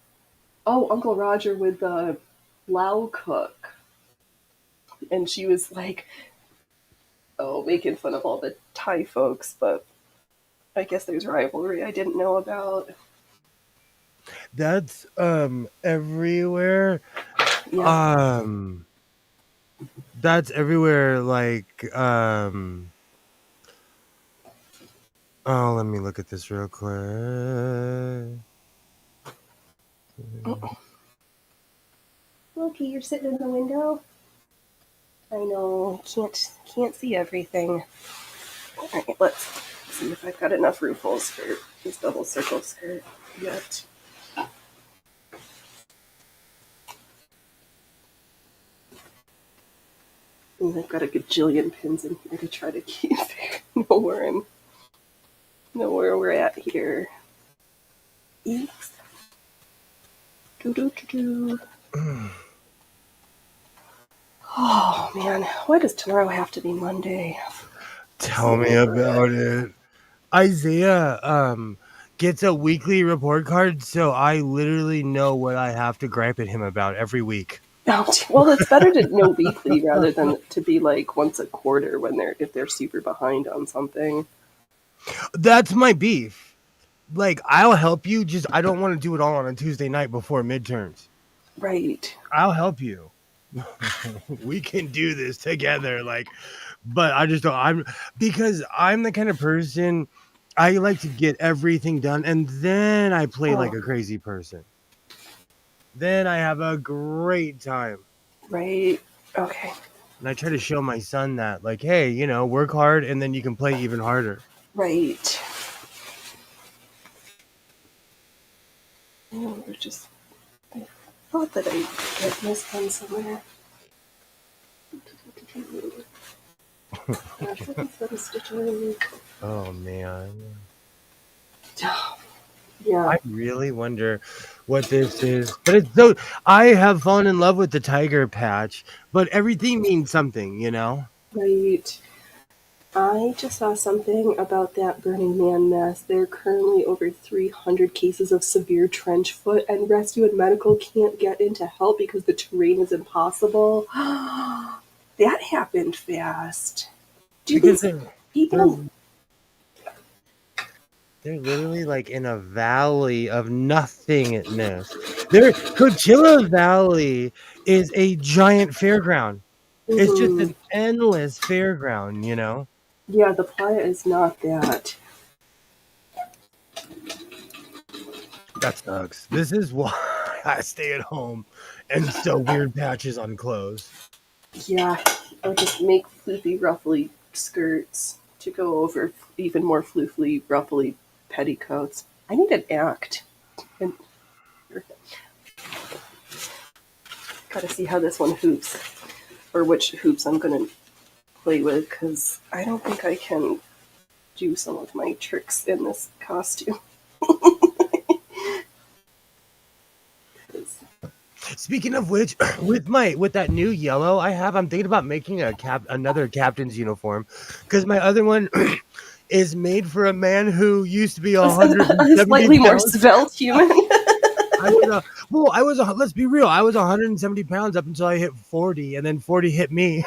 Uncle Roger with the Lao cook. And she was like, making fun of all the Thai folks, but I guess there's rivalry I didn't know about. That's everywhere. Yeah. That's everywhere, like oh, let me look at this real quick. Loki, you're sitting in the window? I know, can't see everything. Alright, let's see if I've got enough ruffles for this double circle skirt yet. And I've got a gajillion pins in here to try to keep know where we're at here. Eeks. Oh man, why does tomorrow have to be Monday? Tell me about it. Isaiah gets a weekly report card, so I literally know what I have to gripe at him about every week. Well, it's better to know weekly rather than to be like once a quarter if they're super behind on something. That's my beef. Like, I'll help you, just I don't want to do it all on a Tuesday night before midterms. Right. I'll help you. We can do this together. Like, but I just don't. Because I'm the kind of person, I like to get everything done and then I play like a crazy person. Then I have a great time. Right. Okay. And I try to show my son that, like, hey, work hard and then you can play even harder. Right. I thought that I had missed one somewhere. Oh, man. Yeah. I really wonder what this is. But it's so I have fallen in love with the tiger patch, but everything means something, Right. I just saw something about that Burning Man mess. There are currently over 300 cases of severe trench foot, and rescue and medical can't get in to help because the terrain is impossible. That happened fast. Do Because these they're people? they're literally like in a valley of nothingness. Coachella Valley is a giant fairground. It's just Mhm. an endless fairground, you know? Yeah, the playa is not that. That sucks. This is why I stay at home and sew weird patches on clothes. Yeah, or just make floofy, ruffly skirts to go over even more floofy, ruffly petticoats. I need an act. And gotta see how this one hoops, or which hoops I'm gonna play with, because I don't think I can do some of my tricks in this costume. Speaking of which, with that new yellow I'm thinking about making another captain's uniform because my other one is made for a man who used to be A 170 slightly more pounds. svelte human. Let's be real. I was 170 pounds up until I hit 40, and then 40 hit me.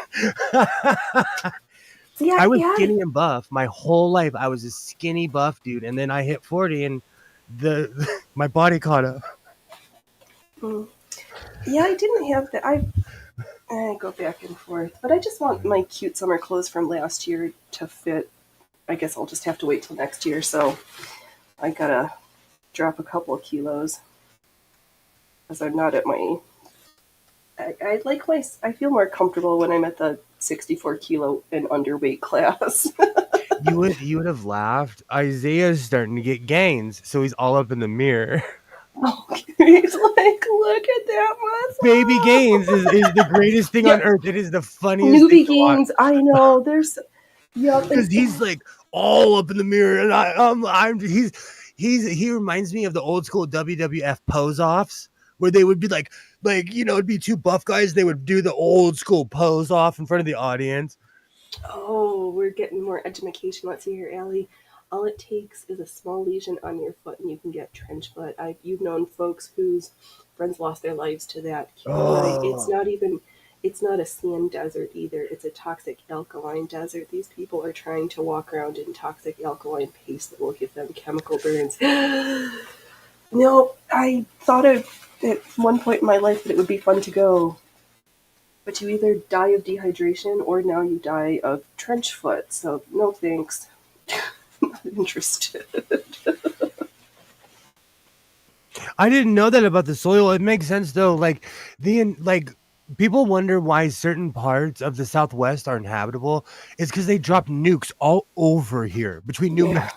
Yeah, I was yeah. skinny and buff my whole life. I was a skinny buff dude, and then I hit 40, and my body caught up. Yeah, I didn't have that. I go back and forth, but I just want my cute summer clothes from last year to fit. I guess I'll just have to wait till next year, so I gotta drop a couple of kilos because I'm not at my. I like my. I feel more comfortable when I'm at the 64 kilo and underweight class. You would have laughed. Isaiah's starting to get gains, so he's all up in the mirror. He's like, look at that muscle. Baby gains is the greatest thing on Yeah, earth. It is the funniest thing newbie to watch gains. I know. There's. Yep. because he's like all up in the mirror, and he reminds me of the old school WWF pose offs where they would be it'd be two buff guys. They would do the old school pose off in front of the audience. Oh, we're getting more education. Let's see here, Allie. All it takes is a small lesion on your foot, and you can get trench foot. You've known folks whose friends lost their lives to that. Keep in mind, it's Oh, not even. It's not a sand desert either. It's a toxic alkaline desert. These people are trying to walk around in toxic alkaline paste that will give them chemical burns. No, I thought at one point in my life that it would be fun to go, but you either die of dehydration or now you die of trench foot. So no thanks. Not interested. I didn't know that about the soil. It makes sense though. People wonder why certain parts of the Southwest are inhabitable. It's because they dropped nukes all over here between Yeah.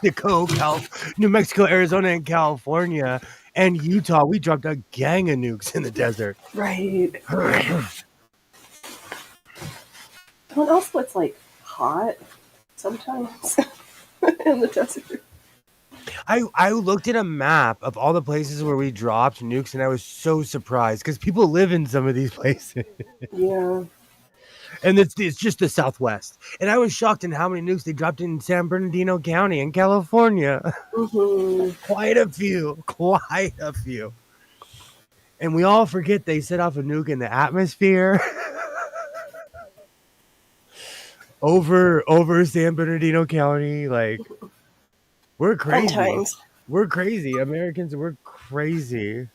New Mexico, Arizona, and California, and Utah. We dropped a gang of nukes in the desert. Right. And also it's like hot sometimes in the desert. I looked at a map of all the places where we dropped nukes, and I was so surprised because people live in some of these places. Yeah. And it's just the Southwest. And I was shocked in how many nukes they dropped in San Bernardino County in California. Mm-hmm. Quite a few. Quite a few. And we all forget they set off a nuke in the atmosphere over San Bernardino County. Like, we're Fun crazy. times. We're crazy. Americans, we're crazy.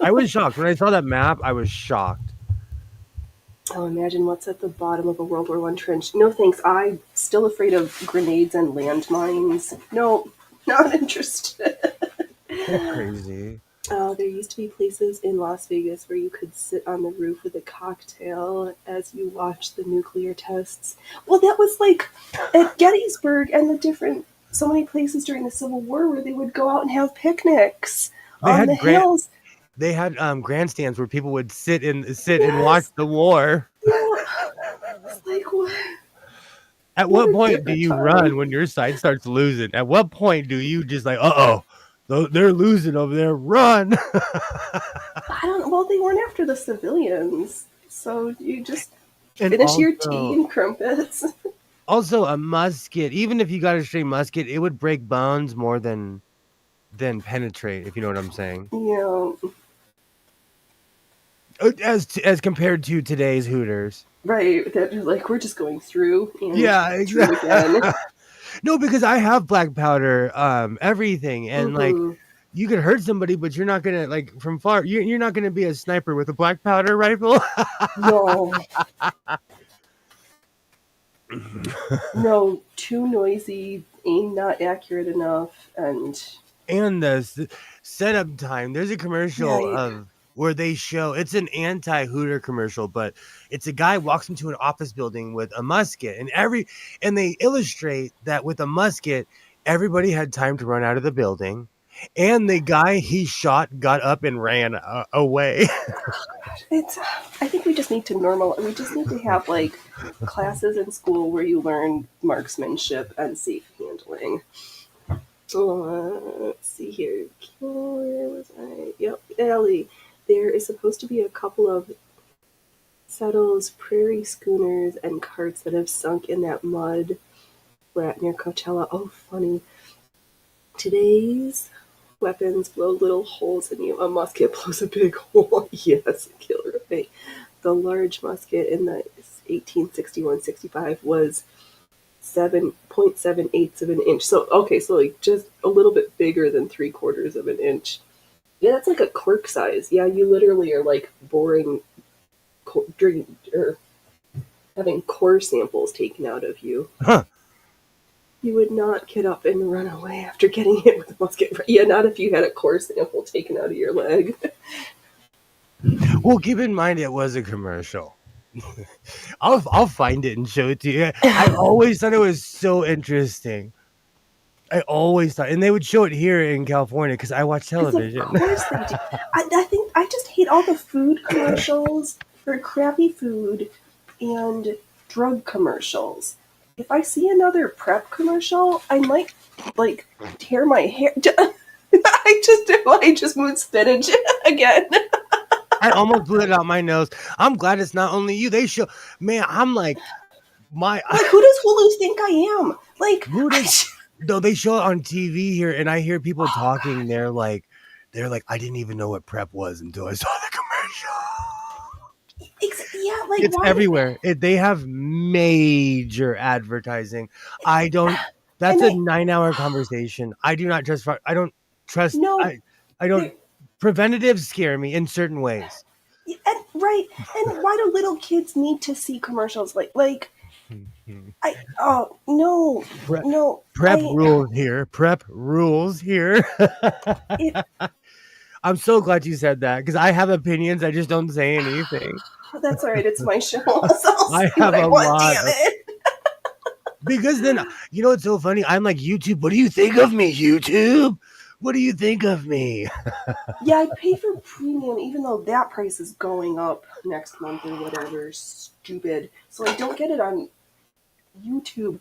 I was shocked. When I saw that map, I was shocked. Oh, imagine what's at the bottom of a World War I trench. No thanks. I'm still afraid of grenades and landmines. No, not interested. We're crazy. There used to be places in Las Vegas where you could sit on the roof with a cocktail as you watched the nuclear tests. Well, that was like at Gettysburg and the different so many places during the Civil War where they would go out and have picnics They on the had grant hills. they had grandstands where people would sit and watch Yes, the war. yeah. It's like At what what a point do different you time. run when your side starts losing? At what point do you just like, they're losing over there, run? I don't. Well, they weren't after the civilians, so you just And Finish your tea and crumpets. also a musket, even if you got a straight musket, it would break bones more than penetrate, if you know what I'm saying. Yeah. As compared to today's Hooters. Right. That like we're just going through and Yeah, through exactly. again. No, because I have black powder, everything, and like Mm-hmm. you could hurt somebody, but you're not gonna like from far. You're not gonna be a sniper with a black powder rifle. No. No, too noisy, aim not accurate enough, and And the setup time. There's a commercial right. of where they show it's an anti-Hooter commercial, but it's a guy walks into an office building with a musket, and they illustrate that with a musket, everybody had time to run out of the building, and the guy he shot got up and ran away. It's. I think we just need to normal. We just need to have like classes in school where you learn marksmanship and safe handling. Let's see here. Where was I? Yep, Ellie. There is supposed to be a couple of settles, prairie schooners, and carts that have sunk in that mud flat near Coachella. Oh, funny. Today's weapons blow little holes in you. A musket blows a big hole. Yes, killer. Right. The large musket in the 1861-65 was 7.78 of an inch. So okay, so like just a little bit bigger than 3/4 of an inch. Yeah, that's like a cork size. Yeah, you literally are like boring, or having core samples taken out of you. Huh. You would not get up and run away after getting hit with a musket. Yeah, not if you had a core sample taken out of your leg. Well, keep in mind it was a commercial. I'll find it and show it to you. I always thought it was so interesting. I always thought, and they would show it here in California because I watch television. Of course they do. I think I just hate all the food commercials for crappy food and drug commercials. If I see another prep commercial, I might like tear my hair. I just moved spinach again. I almost blew it out my nose. I'm glad it's not only you. They show, man. I'm like, Like, who does Hulu think I am? Like, who does? No, they show it on TV here, and I hear people talking. God. They're like, I didn't even know what prep was until I saw the commercial. Yeah, like It's why? everywhere. They have major advertising. I don't. That's a 9-hour conversation. I do not trust. I don't trust. No, I don't. Preventatives scare me in certain ways. and, right. And why do little kids need to see commercials like? Oh no, no. Prep rules here. Prep rules here. I'm so glad you said that because I have opinions. I just don't say anything. That's all right. It's my show. So I have a lot. Damn it. Because then, you know, it's so funny. I'm like, YouTube, what do you think of me, YouTube? What do you think of me? Yeah, I pay for premium, even though that price is going up next month or whatever. Stupid. So I don't get it on YouTube.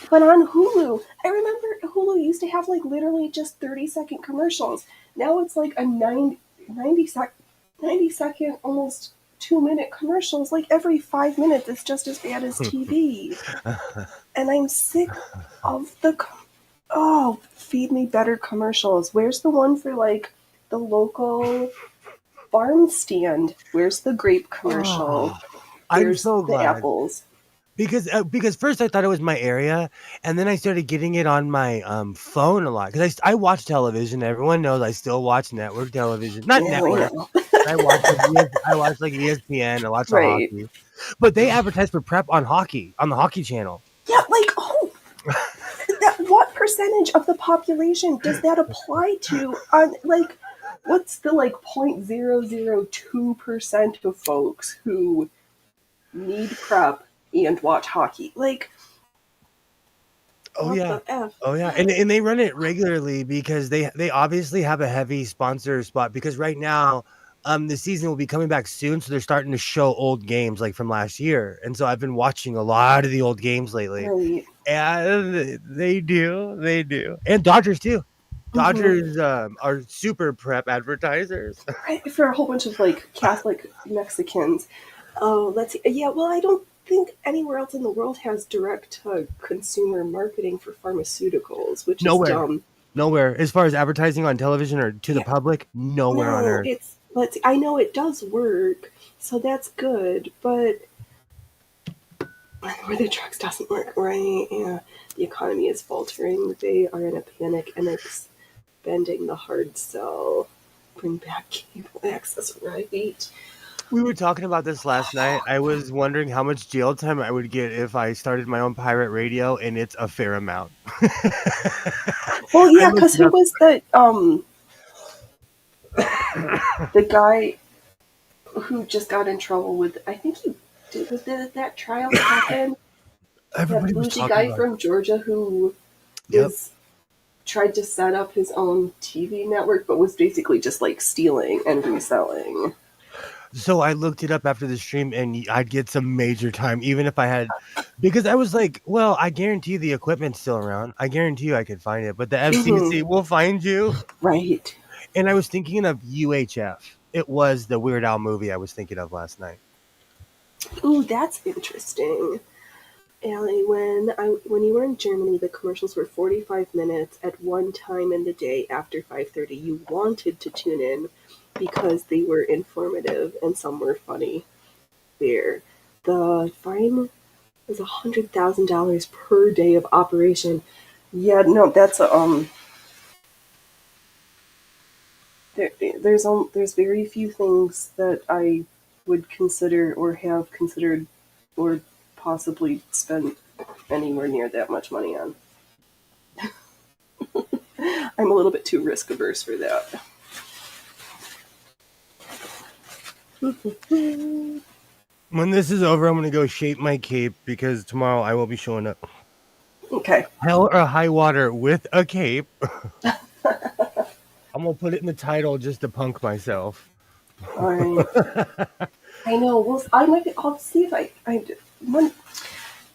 But on Hulu, I remember Hulu used to have like literally just 30-second commercials. Now it's like a 90 second, almost 2-minute commercials. Like every 5 minutes, it's just as bad as TV. And I'm sick of the feed me better commercials. Where's the one for like the local farm stand? Where's the grape commercial? I'm so glad. The apples. Because first I thought it was my area, and then I started getting it on my phone a lot because I watch television. Everyone knows I still watch network television, not network. I watch like ESPN. I watch the hockey, but they advertise for prep on the hockey channel. Yeah, like what percentage of the population does that apply to? On like, what's the like 0.002% of folks who need prep and watch hockey? Like, oh yeah, and they run it regularly because they obviously have a heavy sponsor spot because right now. The season will be coming back soon, so they're starting to show old games like from last year, and so I've been watching a lot of the old games lately. Right. And they do, and Dodgers too. Dodgers are super prep advertisers. Right, for a whole bunch of like Catholic Mexicans. Oh, let's see. Yeah, well, I don't think anywhere else in the world has direct consumer marketing for pharmaceuticals, which is Nowhere. dumb. Nowhere. As far as advertising on television or to the Yeah, public, nowhere on no, earth. it's let's see. I know it does work, so that's good, but where the drugs doesn't work right, yeah, the economy is faltering. They are in a panic and expanding the hard sell. Bring back cable access, right? We were talking about this last night. I was wondering how much jail time I would get if I started my own pirate radio, and it's a fair amount. Well, I yeah, looked because it who up. was the guy who just got in trouble with? I think he did with that trial that happened. That Everybody was bougie talking guy about it. from Georgia who Yep. was tried to set up his own TV network, but was basically just like stealing and reselling. So I looked it up after the stream, and I'd get some major time, even if I had, because I was like, well, I guarantee the equipment's still around. I guarantee you I could find it, but the Hmm. FCC will find you. Right. And I was thinking of UHF. It was the Weird Al movie I was thinking of last night. Ooh, that's interesting. Allie, when you were in Germany, the commercials were 45 minutes at one time in the day after 5:30. You wanted to tune in because they were informative and some were funny. There, the fine was $100,000 per day of operation. Yeah, no, that's there's very few things that I would consider or have considered or possibly spend anywhere near that much money on. I'm a little bit too risk averse for that. When this is over, I'm going to go shape my cape because tomorrow I will be showing up. Okay. Hell or high water with a cape. I'm going to put it in the title just to punk myself. All right. I know. Well, I'll see if one.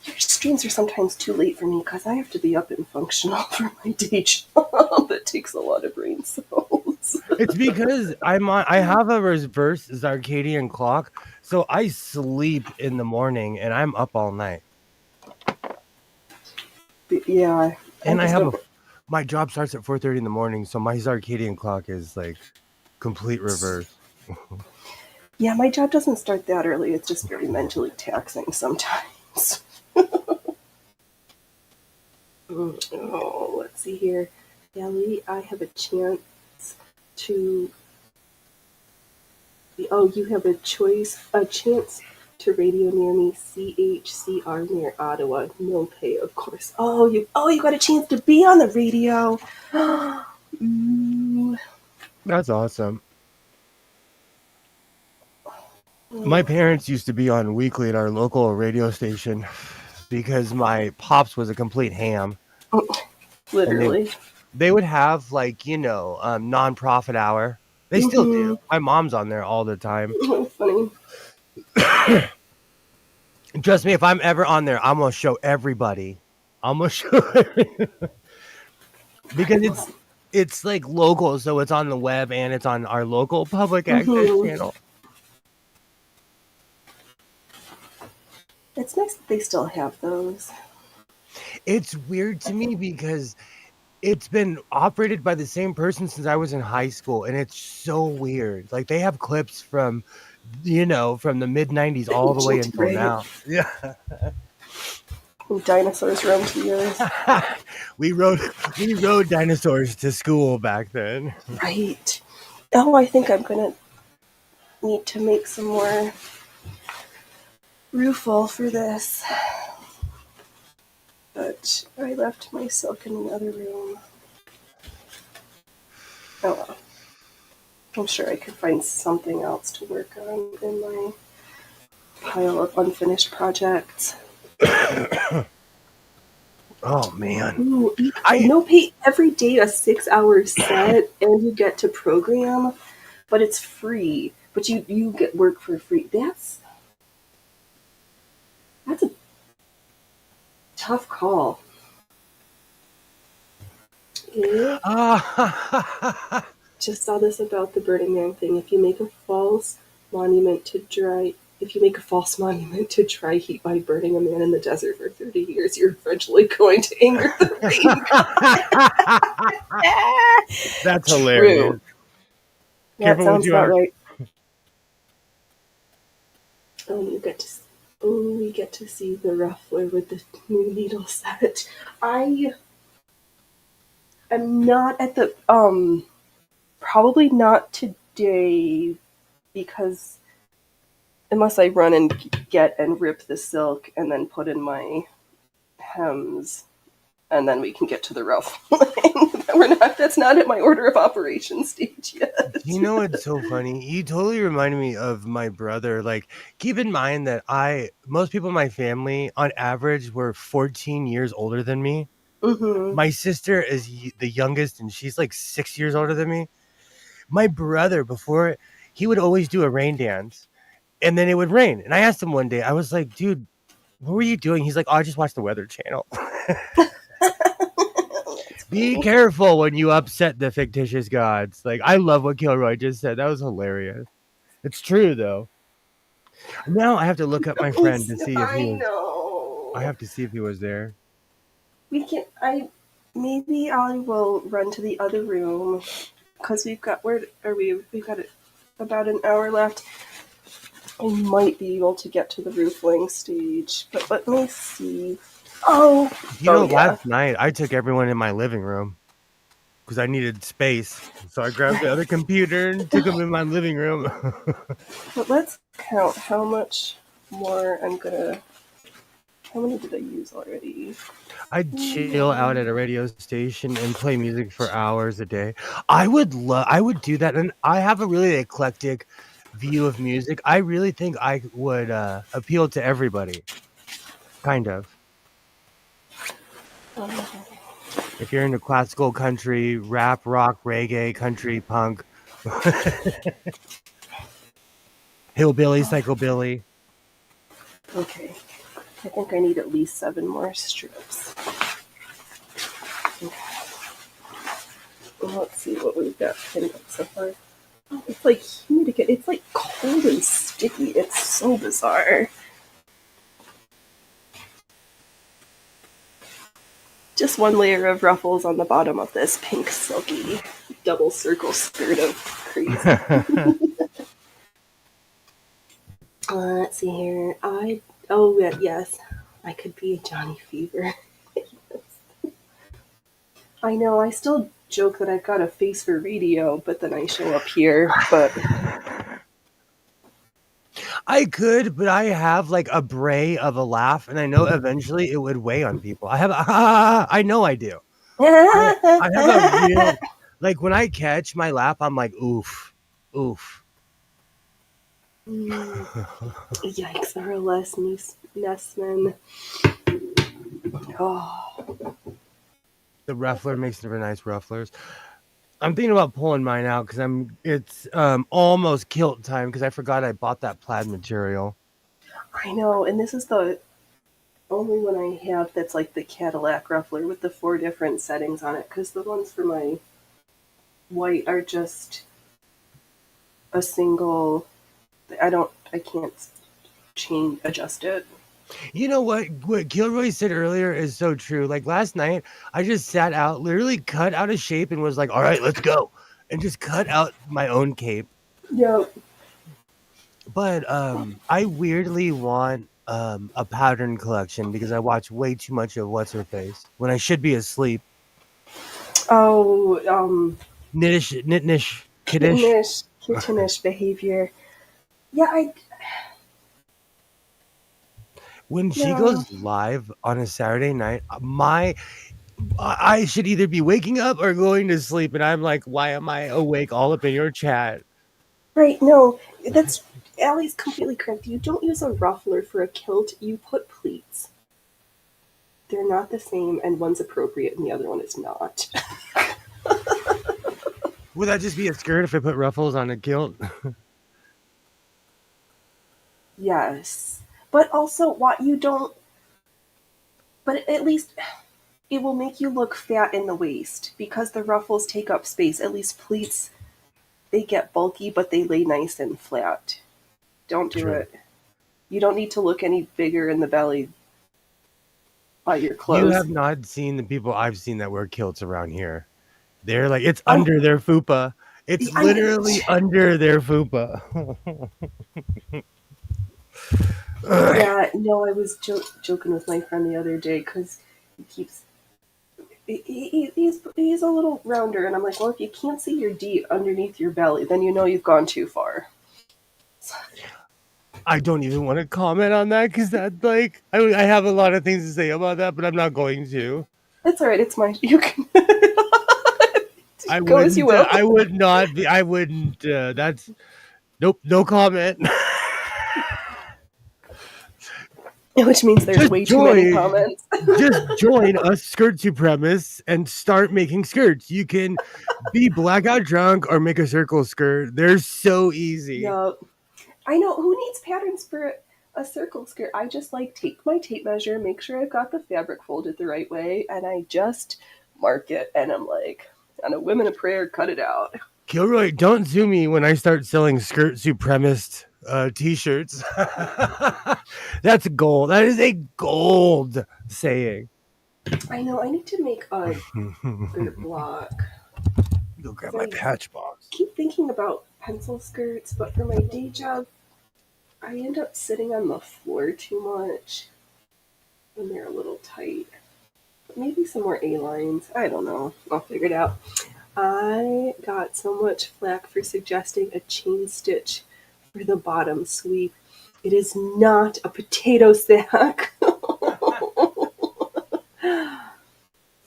Your streams are sometimes too late for me because I have to be up and functional for my day job. That takes a lot of brain cells. It's because I have a reverse circadian clock, so I sleep in the morning and I'm up all night. But yeah, I And I just have don't. my job starts at 4:30 in the morning, so my circadian clock is like complete reverse. Yeah, my job doesn't start that early. It's just very mentally taxing sometimes. Oh, let's see here. Ellie, I have a chance to. Oh, you have a chance to radio near me, CHCR near Ottawa. No pay, of course. Oh, you got a chance to be on the radio. Ooh. That's awesome. My parents used to be on weekly at our local radio station because my pops was a complete ham, and Literally. they would have like nonprofit hour. They still do. Mm-hmm. My mom's on there all the time. Funny. Trust me, if I'm ever on there, I'm gonna show everybody. I'm gonna show because it's like local, so it's on the web and it's on our local public access Mm-hmm. channel. It's nice that they still have those. It's weird to me because it's been operated by the same person since I was in high school, and it's so weird. Like they have clips from from the mid 90s all the way Ancient, until right? now. Yeah. When dinosaurs roamed the earth. we rode dinosaurs to school back then. Right. Oh, I think I'm gonna need to make some more roofall for this. But I left my silk in the other room. Oh well. I'm sure I could find something else to work on in my pile of unfinished projects. Oh man. Ooh, I no pay every day a 6 hour set and you get to program, but it's free. But you get work for free. That's a tough call. Yeah. Just saw this about the Burning Man thing. If you make a false monument to dry if you make a false monument to dry heat by burning a man in the desert for 30 years, you're eventually going to anger the rain god. That's True. hilarious. That Careful with sounds you about are. right. Oh, we get to see the ruffler with the new needle set. I am not at the probably not today because unless I run and get and rip the silk and then put in my hems and then we can get to the ruffling. That's not at my order of operations stage yet. You know, it's so funny. You totally reminded me of my brother. Like, keep in mind that most people in my family, on average, were 14 years older than me. Mm-hmm. My sister is the youngest, and she's like 6 years older than me. My brother, before, he would always do a rain dance, and then it would rain. And I asked him one day, I was like, dude, what were you doing? He's like, oh, I just watched the Weather Channel. Be careful when you upset the fictitious gods. Like, I love what Kilroy just said. That was hilarious. It's true, though. Now I have to look up my friend to see if he I was. I know. have to see if he was there. We can. Maybe I will run to the other room because we've got. Where are we? We've got about an hour left. I might be able to get to the roofling stage, but let me see. Oh, Yeah. yeah. Last night I took everyone in my living room because I needed space. So I grabbed the other computer and took them in my living room. But let's count how much more I'm gonna. How many did I use already? I'd chill out at a radio station and play music for hours a day. I would do that, and I have a really eclectic view of music. I really think I would appeal to everybody, kind of. If you're into classical country, rap, rock, reggae, country, punk, hillbilly, psychobilly. Okay. I think I need at least 7 more strips. Okay. Well, let's see what we've got pinned up so far. Oh, it's like humid. It's like cold and sticky. It's so bizarre. Just one layer of ruffles on the bottom of this pink silky double circle skirt of crazy. Let's see here. Yes, I could be a Johnny Fever. I know, I still joke that I've got a face for radio, but then I show up here, but... I could, but I have like a bray of a laugh, and I know eventually it would weigh on people. I know I do. I have a real, like when I catch my laugh, I'm like, oof, oof. Yikes, RLS Nessman. Oh. The ruffler makes super nice rufflers. I'm thinking about pulling mine out because it's almost kilt time because I forgot I bought that plaid material. I know, and this is the only one I have that's like the Cadillac ruffler with the 4 different settings on it, because the ones for my white are just a single. I can't adjust it. You know what Kilroy said earlier is so true. Like last night, I just sat out, literally cut out a shape and was like, all right, let's go. And just cut out my own cape. Yep. But I weirdly want a pattern collection because I watch way too much of What's Her Face when I should be asleep. Oh, Knitnish, kiddish. kittenish behavior. Yeah, When she goes live on a Saturday night, I should either be waking up or going to sleep, and I'm like, why am I awake all up in your chat? Right, no, that's Allie's completely correct. You don't use a ruffler for a kilt, you put pleats. They're not the same, and one's appropriate and the other one is not. Would that just be a skirt if I put ruffles on a kilt? Yes. But also, what you don't. But at least it will make you look fat in the waist because the ruffles take up space. At least pleats, they get bulky, but they lay nice and flat. Don't do True. it. You don't need to look any bigger in the belly by your You clothes. have not seen the people I've seen that wear kilts around here. They're like, it's I'm, under their fupa. It's I'm, literally under their fupa. yeah, no, I was joking with my friend the other day because he keeps he's a little rounder, and I'm like, well, if you can't see your D underneath your belly, then you know you've gone too far. I don't even want to comment on that because that, like, I have a lot of things to say about that, but I'm not going to. It's all right. It's mine. You can I go as you wouldn't. will. I would not be. I wouldn't. That's nope. No comment. Which means there's Just way too many join. comments. Just join us skirt supremacists and start making skirts. You can be blackout drunk or make a circle skirt. They're so easy. Yeah, I know. Who needs patterns for a circle skirt? I just like take my tape measure, make sure I've got the fabric folded the right way, and I just mark it. And I'm like, on a women of prayer, cut it out. Kilroy, don't sue me when I start selling skirt supremacist t-shirts. That's gold. That is a gold saying. I know. I need to make a skirt block. Go grab 'Cause my I patch box. keep thinking about pencil skirts, but for my day job, I end up sitting on the floor too much when they're a little tight. But maybe some more A-lines. I don't know. I'll figure it out. I got so much flack for suggesting a chain stitch for the bottom sweep. It is not a potato sack.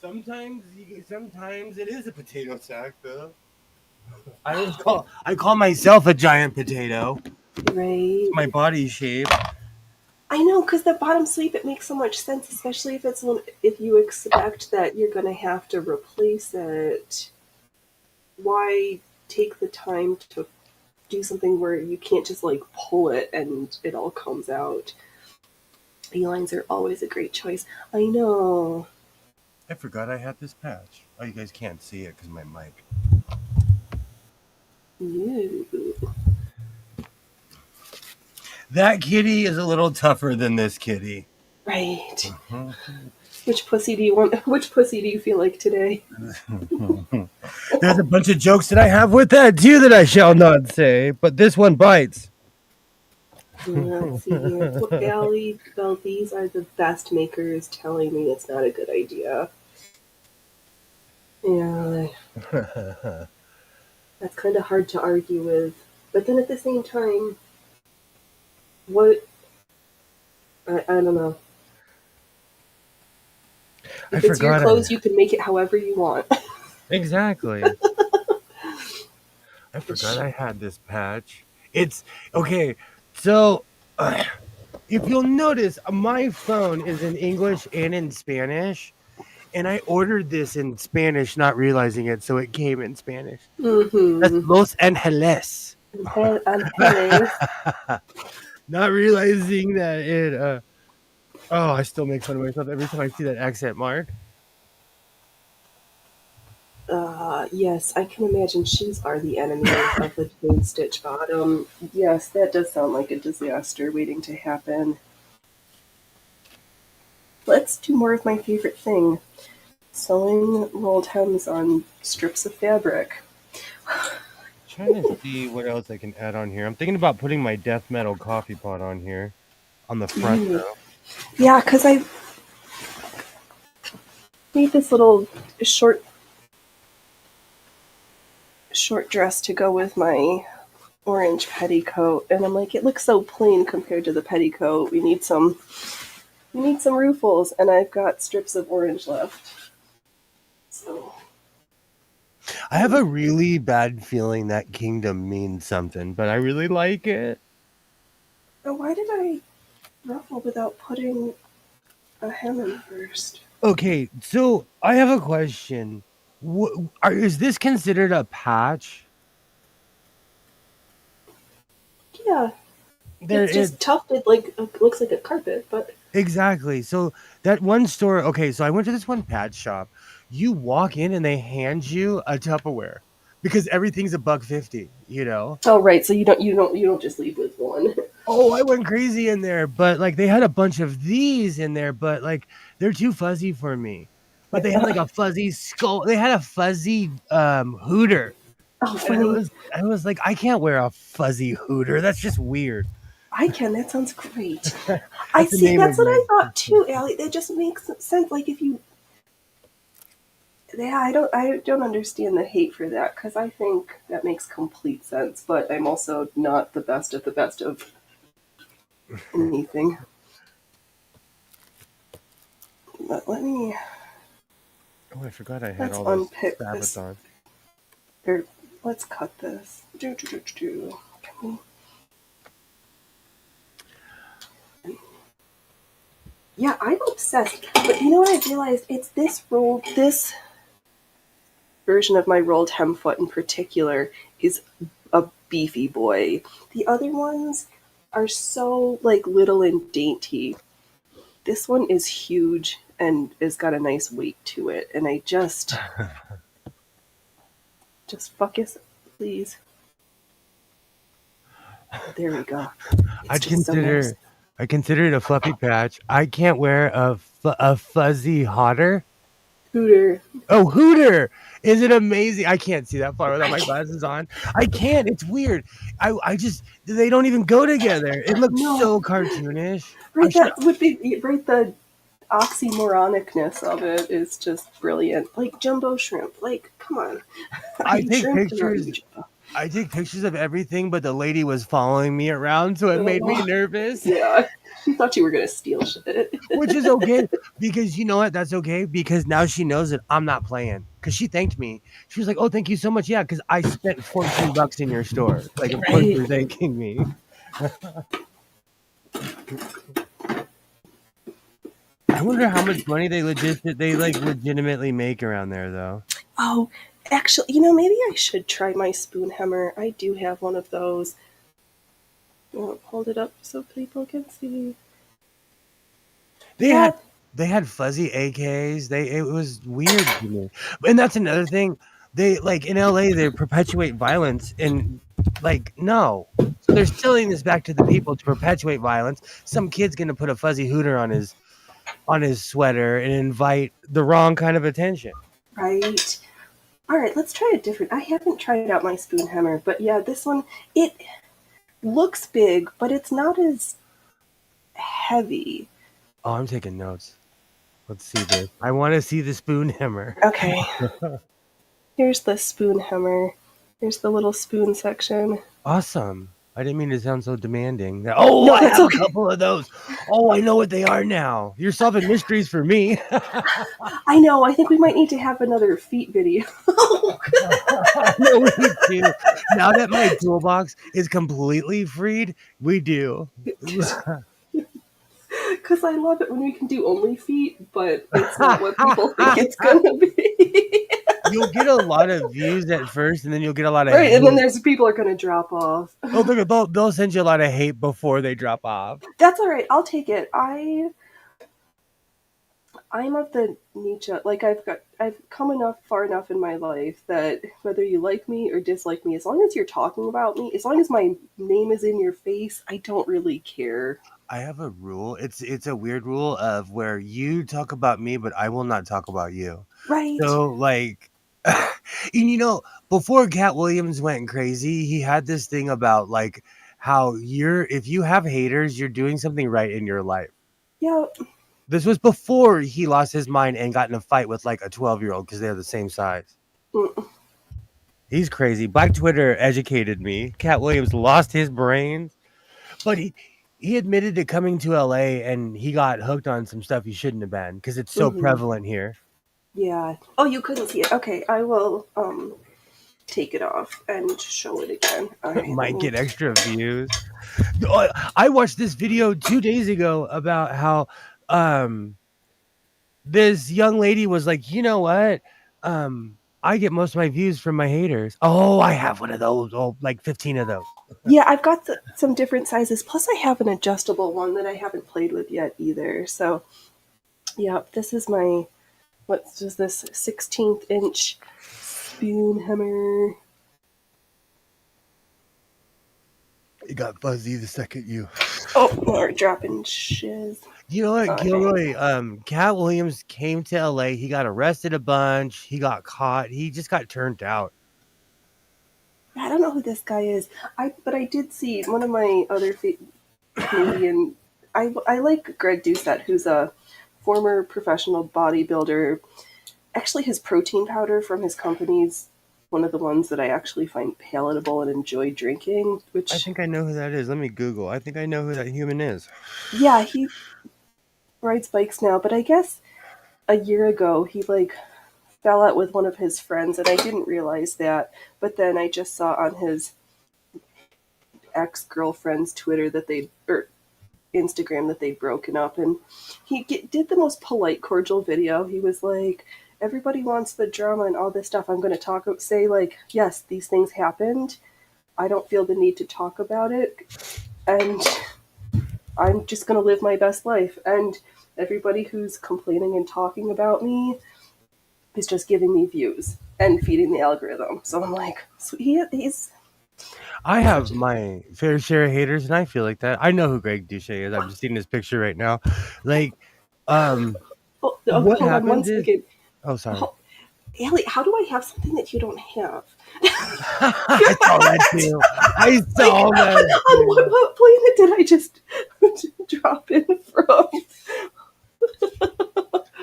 Sometimes it is a potato sack, though. I call myself a giant potato. Right. My body shape. I know, because the bottom sweep, it makes so much sense, especially if you expect that you're going to have to replace it. Why take the time to do something where you can't just like pull it and it all comes out? A-lines are always a great choice. I know. I forgot I had this patch. Oh, you guys can't see it because my mic. Ew. That kitty is a little tougher than this kitty. Right. Which pussy do you want? Which pussy do you feel like today? There's a bunch of jokes that I have with that too that I shall not say, but this one bites. Let's see here. Allie, well, these are the best makers telling me it's not a good idea. Yeah, that's kind of hard to argue with. But then at the same time, what? I don't know. If it's your clothes, you can make it however you want. Exactly. I forgot I had this patch. It's okay. So, if you'll notice, my phone is in English and in Spanish, and I ordered this in Spanish, not realizing it, so it came in Spanish. Mm-hmm. That's Los Angeles. Angeles. Not realizing that it. Oh, I still make fun of myself every time I see that accent mark. Yes, I can imagine shoes are the enemy of the chain stitch bottom. Yes, that does sound like a disaster waiting to happen. Let's do more of my favorite thing. Sewing rolled hems on strips of fabric. Trying to see what else I can add on here. I'm thinking about putting my death metal coffee pot on here. On the front, though. Yeah, because I made this little short dress to go with my orange petticoat, and I'm like, it looks so plain compared to the petticoat. We need some ruffles, and I've got strips of orange left. So I have a really bad feeling that kingdom means something, but I really like it. oh, why did I ruffle without putting a hem in first? Okay, so I have a question. Is this considered a patch? Yeah, it's just tufted like looks like a carpet, but exactly. So that one store. Okay, so I went to this one patch shop. You walk in and they hand you a Tupperware. because everything's $1.50, you know. Oh, right. So you don't just leave with one. Oh, I went crazy in there, but like they had a bunch of these in there, but like they're too fuzzy for me. But they had like a fuzzy skull. They had a fuzzy hooter. Oh, And I funny. was I was like, I can't wear a fuzzy hooter. That's just weird. I can. That sounds great. I That's the see. name That's of what my I thought too, Allie. That just makes sense. Like if you, yeah, I don't understand the hate for that because I think that makes complete sense. But I'm also not the best of anything. But Oh, I forgot I had let's all those unpick sabots this. on. Or let's cut this. Can we? Yeah, I'm obsessed. But you know what I realized? It's this version of my rolled hem foot in particular is a beefy boy. The other ones are so like little and dainty. This one is huge and has got a nice weight to it, and I just focus, please. There we go. It's I'd just so nice. consider I consider it a fluffy patch. I can't wear a fuzzy hotter. Hooter. Oh, hooter! Is it amazing? I can't see that far without my glasses on. I can't. It's weird. I just they don't even go together. It looks No, so cartoonish. I right. should. That would be right. The oxymoronicness of it is just brilliant. Like jumbo shrimp. Like, come on. I I eat take shrimp, but not pictures. you, jumbo. I take pictures of everything, but the lady was following me around, so it made me Oh, nervous. yeah. She thought you were gonna steal shit. Which is okay because you know what? That's okay because now she knows that I'm not playing. Because she thanked me. She was like, "Oh, thank you so much." Yeah, because I spent $14 in your store. Like, of course Right. you're thanking me. I wonder how much money they like legitimately make around there, though. Oh, actually, maybe I should try my spoon hammer. I do have one of those. Hold it up so people can see. They Yeah, had they had fuzzy AKs. It was weird to me. And that's another thing. They like in LA they perpetuate violence and like no. So they're selling this back to the people to perpetuate violence. Some kid's gonna put a fuzzy hooter on his sweater and invite the wrong kind of attention. right. All right, let's try a different. I haven't tried out my spoon hammer, but yeah, this one it looks big, but it's not as heavy. Oh, I'm taking notes. Let's see this. I want to see the spoon hammer. Okay, here's the spoon hammer. Here's the little spoon section. Awesome. I didn't mean to sound so demanding. Oh, No, I that's have a okay. couple of those. Oh, I know what they are now. You're solving mysteries for me. I know. I think we might need to have another feet video. No, we do. Now that my toolbox is completely freed, we do. Because I love it when we can do only feet, but it's not what people think it's gonna be. You'll get a lot of views at first, and then you'll get a lot of Right, and then hate. there's people are gonna drop off. Oh, they'll send you a lot of hate before they drop off. That's all right. I'll take it. I'm of the niche. Like I've come far enough in my life that whether you like me or dislike me, as long as you're talking about me, as long as my name is in your face, I don't really care. I have a rule. It's a weird rule of where you talk about me, but I will not talk about you. Right? So like, and before Cat Williams went crazy, he had this thing about like how if you have haters, you're doing something right in your life. Yeah. This was before he lost his mind and got in a fight with like a 12-year-old because they're the same size. Mm. He's crazy. Black Twitter educated me. Cat Williams lost his brains, but he admitted to coming to LA and he got hooked on some stuff he shouldn't have been because it's so Hmm. prevalent here. Yeah. Oh, you couldn't see it. Okay, I will take it off and show it again. All right. Let Might me. get extra views. I watched this video 2 days ago about how um this young lady was like, you know what? I get most of my views from my haters. Oh, I have one of those. Oh, like 15 of those. Yeah, I've got some different sizes. Plus, I have an adjustable one that I haven't played with yet either. So, yeah, this is my, what's just this 16th inch spoon hammer. It got fuzzy the second you. Oh, we're dropping shiz. You know what, Dang. Gilroy? Cat Williams came to LA. He got arrested a bunch. He got caught. He just got turned out. I don't know who this guy is. But I did see one of my other comedian. I like Greg Doucette, who's a former professional bodybuilder. Actually, his protein powder from his company's one of the ones that I actually find palatable and enjoy drinking. Which I think I know who that is. Let me Google. I think I know who that human is. yeah, he rides bikes now, but I guess a year ago he like fell out with one of his friends, and I didn't realize that. But then I just saw on his ex-girlfriend's Twitter that or Instagram that they'd broken up, and he did the most polite, cordial video. He was like, "Everybody wants the drama and all this stuff. I'm going to say like, yes, these things happened. I don't feel the need to talk about it, and I'm just going to live my best life. And everybody who's complaining and talking about me is just giving me views and feeding the algorithm." So I'm like, so he's. I have my fair share of haters, and I feel like that. I know who Greg Doucette is. I'm just seeing his picture right now. Like, what Hold on one happened is... second. Oh, sorry. Ellie, how do I have something that you don't have? I saw that too. I saw that. On what planet did I just drop in from?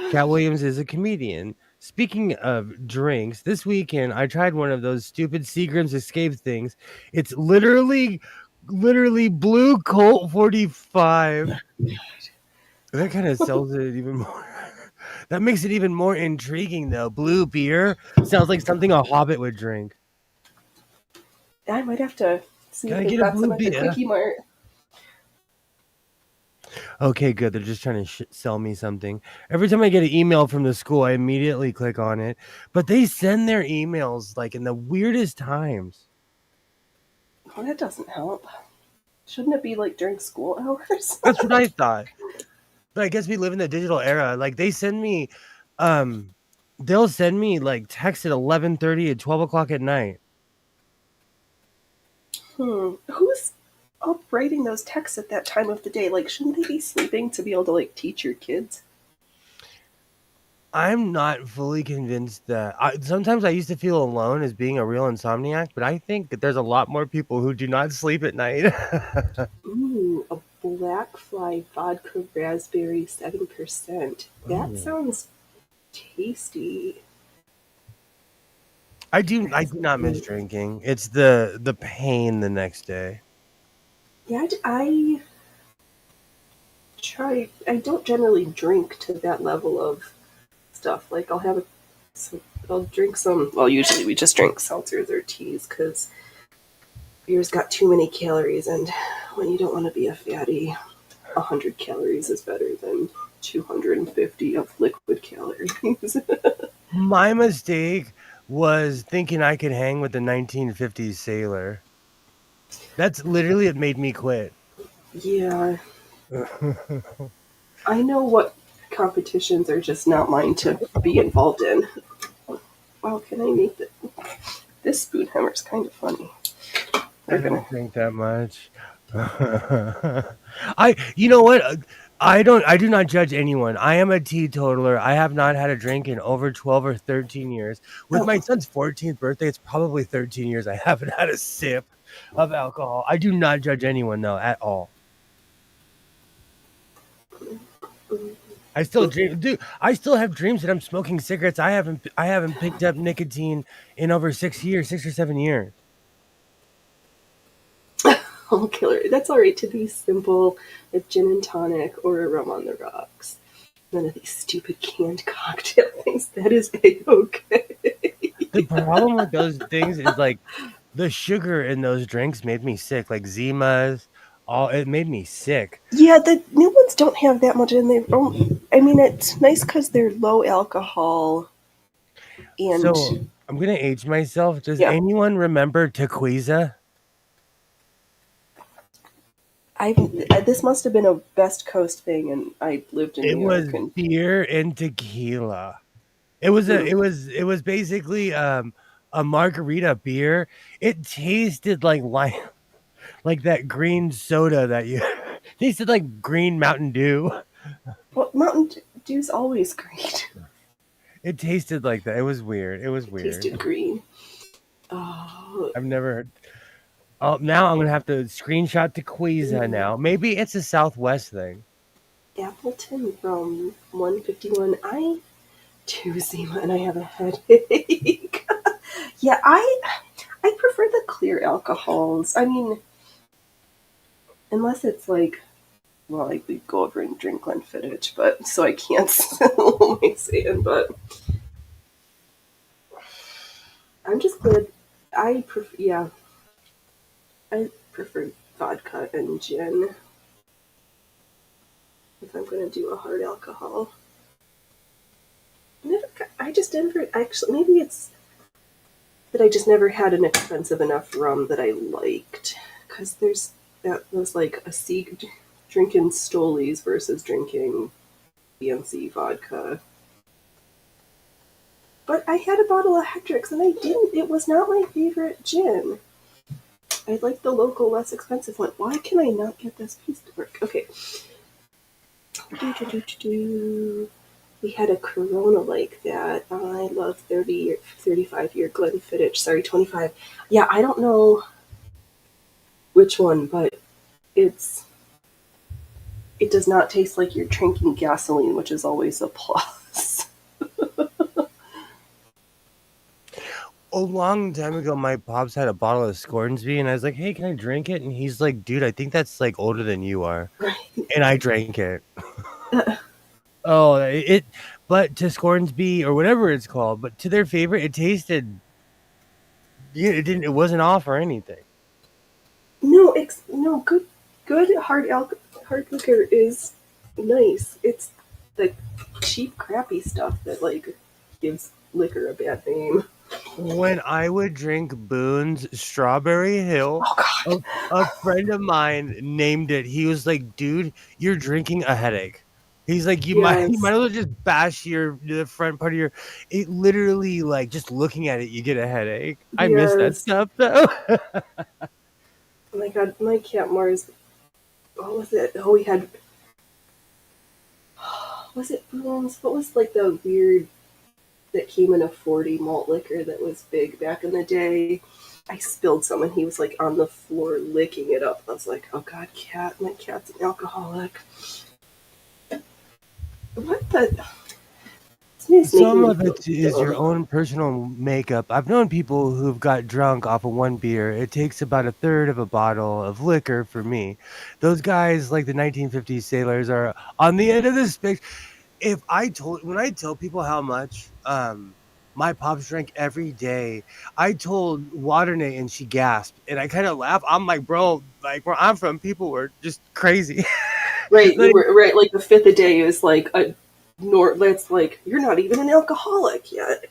Cat Williams is a comedian. Speaking of drinks, this weekend I tried one of those stupid Seagram's Escape things. It's literally blue Colt 45. That kind of sells it even more. That makes it even more intriguing, though. Blue beer sounds like something a hobbit would drink. I might have to see Can I if they've get a got blue some at the beer? Quickie Mart. Okay, good. They're just trying to sell me something. Every time I get an email from the school, I immediately click on it. But they send their emails like in the weirdest times. Well, that doesn't help. Shouldn't it be like during school hours? That's what I thought. But I guess we live in the digital era. Like they send me, they'll send me like text at 11:30 and 12 o'clock at night. Who's up writing those texts at that time of the day? Like, shouldn't they be sleeping to be able to like teach your kids? I'm not fully convinced that sometimes I used to feel alone as being a real insomniac, but I think that there's a lot more people who do not sleep at night. Ooh, a Black Fly vodka raspberry 7%. That sounds tasty. I do not miss drinking. It's the pain the next day. Yeah, I try. I don't generally drink to that level of stuff. Like I'll drink some. Well, usually we just drink seltzers or teas because beer's got too many calories, and when you don't want to be a fatty, 100 calories is better than 250 of liquid calories. My mistake was thinking I could hang with the 1950s sailor. That's literally it made me quit. Yeah. I know what competitions are just not mine to be involved in. Wow, can I make this? This spoon hammer is kind of funny. I don't drink that much. You know what? I do not judge anyone. I am a teetotaler. I have not had a drink in over 12 or 13 years. With my son's 14th birthday, it's probably 13 years I haven't had a sip of alcohol. I do not judge anyone though at all. I still dream, dude. I still have dreams that I'm smoking cigarettes. I haven't picked up nicotine in over 6 or 7 years. I'll kill her. That's alright to be simple, a gin and tonic or a rum on the rocks. None of these stupid canned cocktail things. That is A-okay. The problem with those things is like the sugar in those drinks made me sick. Like Zimas, it made me sick. Yeah, the new ones don't have that much in them. I mean, it's nice because they're low alcohol. And so I'm gonna age myself. Does anyone remember Tequila? This must have been a Best Coast thing, and I lived in New York. It was beer and tequila. It was basically a margarita beer. It tasted like like that green soda that you tasted like green Mountain Dew. Well, Mountain Dew's always great. It tasted like that. It was weird. It was It weird. tasted green. Oh, I've never heard. Oh, now I'm gonna have to screenshot to Queeza now. Maybe it's a Southwest thing. Appleton from 151. I too, Zima, and I have a headache. Yeah, I prefer the clear alcohols. I mean, unless it's like, well, like we go over and drink Glenfiddich, but so I can't what am I saying? But I'm just glad I prefer. Yeah, I prefer vodka and gin if I'm gonna do a hard alcohol. I just never actually. Maybe it's that I just never had an expensive enough rum that I liked. Because that was like a drinking Stolies versus drinking BNC vodka. But I had a bottle of Hendrix and it was not my favorite gin. I like the local, less expensive one. Why can I not get this piece to work? Okay. We had a Corona like that. I love 35-year Glenfiddich. Sorry, 25. Yeah, I don't know which one, but it does not taste like you're drinking gasoline, which is always a plus. A long time ago, my pops had a bottle of Scoresby, and I was like, "Hey, can I drink it?" And he's like, "Dude, I think that's like older than you are," and I drank it. Oh, but to Scoresby or whatever it's called, but to their favorite, it tasted. Yeah, it wasn't off or anything. No, good hard liquor is nice. It's the cheap, crappy stuff that like gives liquor a bad name. When I would drink Boone's Strawberry Hill, Oh God. a friend of mine named it. He was like, "Dude, you're drinking a headache." He's like, you might Yes. as well just bash the front part of your. It literally like just looking at it, you get a headache. I miss that Yes. stuff though. Oh my God, my Kenmore's. What was it? Oh, we had. Was it Boone's? What was like the weird that came in a 40 malt liquor that was big back in the day? I spilled some and he was like on the floor licking it up. I was like, oh God, my cat's an alcoholic. What the? Some of it is your own personal makeup. I've known people who've got drunk off of one beer. It takes about a third of a bottle of liquor for me. Those guys, like the 1950s sailors, are on the end of the spectrum. When I tell people how much my pops drank every day, I told Waternay and she gasped, and I kind of laughed. I'm like, bro, like where I'm from, people were just crazy. Right, Like, right. Like the fifth a day is like that's like you're not even an alcoholic yet.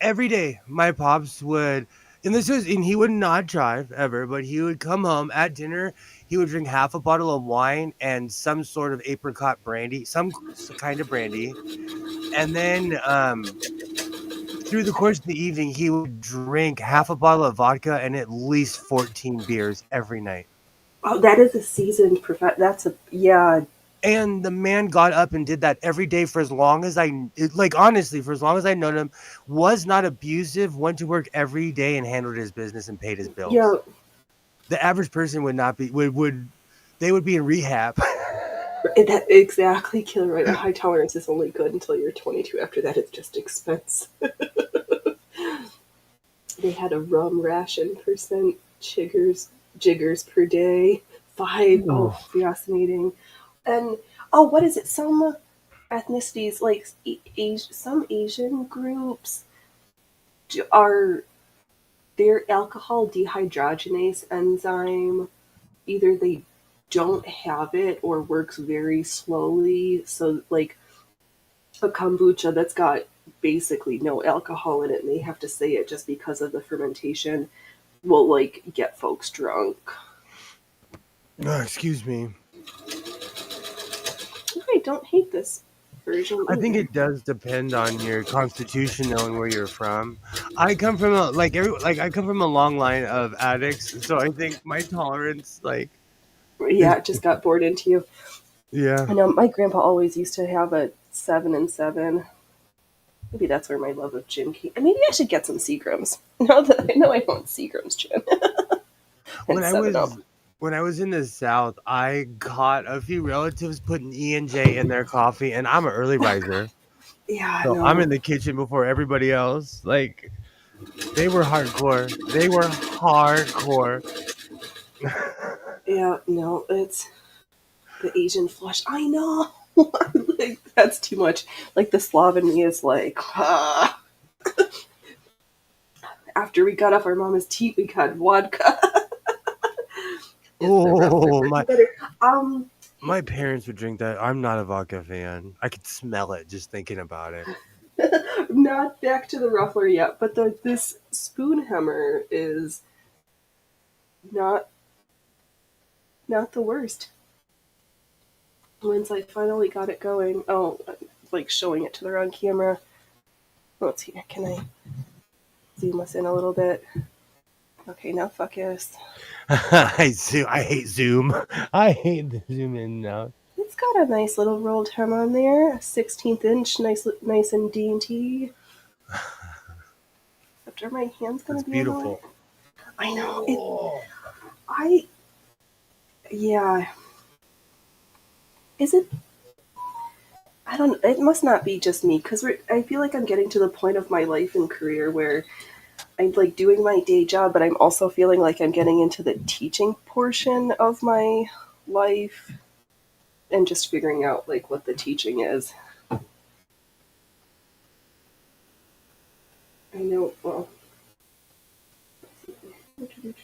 every day my pops would, and he would not drive ever, but he would come home at dinner. He would drink half a bottle of wine and some sort of apricot brandy, some kind of brandy, and then through the course of the evening he would drink half a bottle of vodka and at least 14 beers every night. Oh, that is a seasoned That's a yeah. And the man got up and did that every day for as long as honestly, for as long as I known him, was not abusive, went to work every day and handled his business and paid his Yeah, bills. The average person would not be, they would be in rehab. that exactly, killer. Right, a high tolerance is only good until you're 22. After that, it's just expense. They had a rum ration percent jiggers per day. 5. Oh, fascinating. And oh, what is it? Some ethnicities, like some Asian groups, are their alcohol dehydrogenase enzyme. Either they don't have it or works very slowly. So, like a kombucha that's got basically no alcohol in it, and they have to say it just because of the fermentation, will like get folks drunk. Oh, excuse me. I don't hate this version I think either. it does depend on your constitution, knowing where you're from. I come from I come from a long line of addicts, so I think my tolerance is Yeah, it just got bored into you. yeah. I know my grandpa always used to have a 7 and 7. Maybe that's where my love of gin came. And maybe I should get some Seagrams. Now that I know I want Seagrams gin and When I 7 Up. was in the South, I caught a few relatives putting E&J in their coffee, and I'm an early riser, Yeah, so I'm no. in the kitchen before everybody else. Like they were hardcore. They were hardcore. Yeah, no. It's the Asian flush. I know. Like, that's too much. Like the Slav in me is like, ah. After we got off our mama's teat, we got vodka. It's the Ruffler Oh version better. Um, my parents would drink that. I'm not a vodka fan. I could smell it just thinking about it. not back to the Ruffler yet, but this spoon hammer is not not the worst. Once I finally got it going, like showing it to the wrong camera. Let's see, can I zoom us in a little bit? Okay, now focus. I hate Zoom. I hate the zoom in and out. It's got a nice little rolled hem on there, a 16th inch, nice and dainty. Except are my hands gonna It's be in the way? beautiful. I know. Oh. Yeah. Is it? I don't. It must not be just me because I feel like I'm getting to the point of my life and career where I'm like doing my day job, but I'm also feeling like I'm getting into the teaching portion of my life and just figuring out like what the teaching is. I know. Well,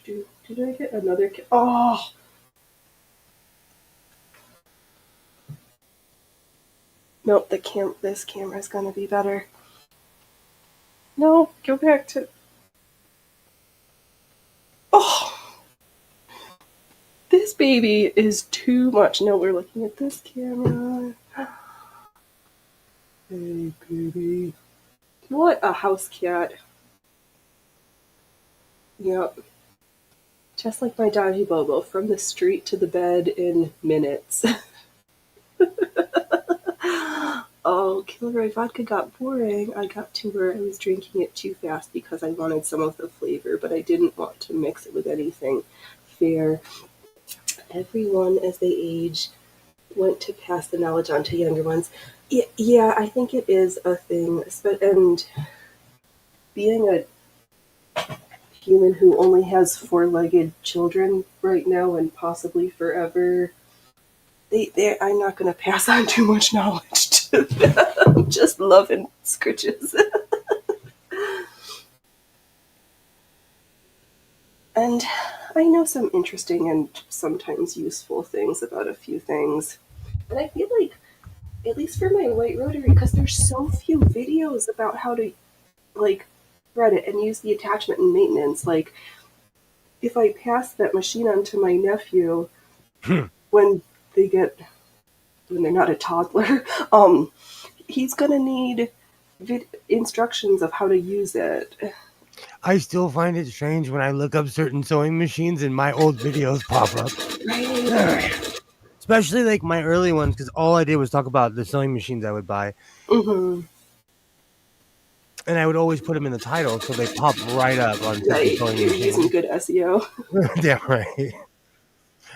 did I get another? Oh, nope. This camera's gonna be better. No, go back to. Oh, this baby is too much. No, we're looking at this camera. Hey, baby. What a house cat. Yep. Just like my doggy Bobo, from the street to the bed in minutes. Oh, Kilroy vodka got boring. I got to where I was drinking it too fast because I wanted some of the flavor, but I didn't want to mix it with anything fair. Everyone, as they age, went to pass the knowledge on to younger ones. Yeah, I think it is a thing. And being a human who only has four-legged children right now and possibly forever, I'm not going to pass on too much knowledge to them. I'm just loving scritches. And I know some interesting and sometimes useful things about a few things. And I feel like, at least for my white rotary, because there's so few videos about how to, like, thread it and use the attachment and maintenance. Like, if I pass that machine on to my nephew when they get when they're not a toddler, he's gonna need instructions of how to use it. I still find it strange when I look up certain sewing machines and my old videos pop up. Right. Especially like my early ones, because all I did was talk about the sewing machines I would buy. Mm-hmm. And I would always put them in the title so they pop right up on certain Right. sewing You're using machines. good SEO. Yeah, right.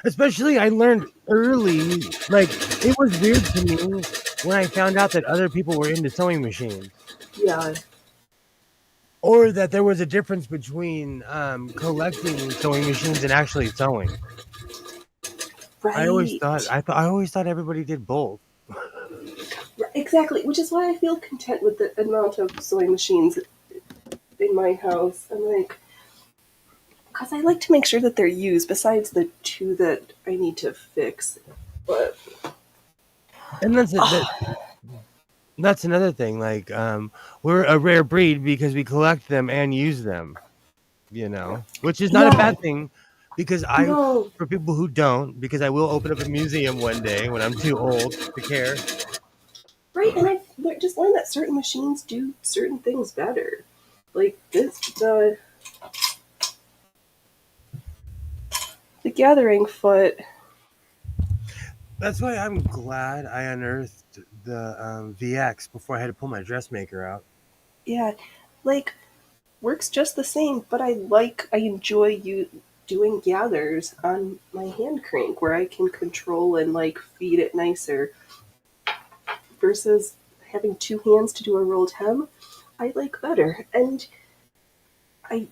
Especially I learned early, like it was weird to me when I found out that other people were into sewing machines. Yeah. Or that there was a difference between collecting sewing machines and actually sewing. Right. I always thought everybody did both. Exactly, which is why I feel content with the amount of sewing machines in my house. I'm like, because I like to make sure that they're used, besides the two that I need to fix. But And that's another thing. Like, we're a rare breed because we collect them and use them. Which is not a yeah, bad thing, because no, for people who don't, because I will open up a museum one day when I'm too old to care. Right, and just learned that certain machines do certain things better. Like the gathering foot. That's why I'm glad I unearthed the VX before I had to pull my dressmaker out. Yeah, like works just the same, but I enjoy you doing gathers on my hand crank where I can control and like feed it nicer versus having two hands to do a rolled hem. I like better, and I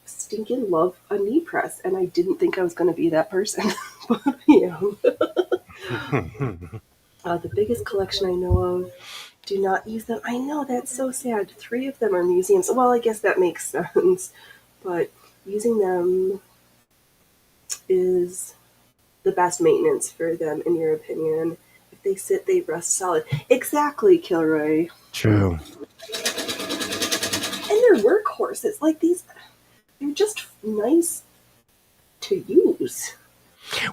stinking love a knee press, and I didn't think I was going to be that person, but I am. The biggest collection I know of. Do not use them. I know, that's so sad. 3 of them are museums. Well, I guess that makes sense. But using them is the best maintenance for them, in your opinion. If they sit, they rest solid. Exactly, Kilroy. True. And they're workhorses. Like these, they're just nice to use.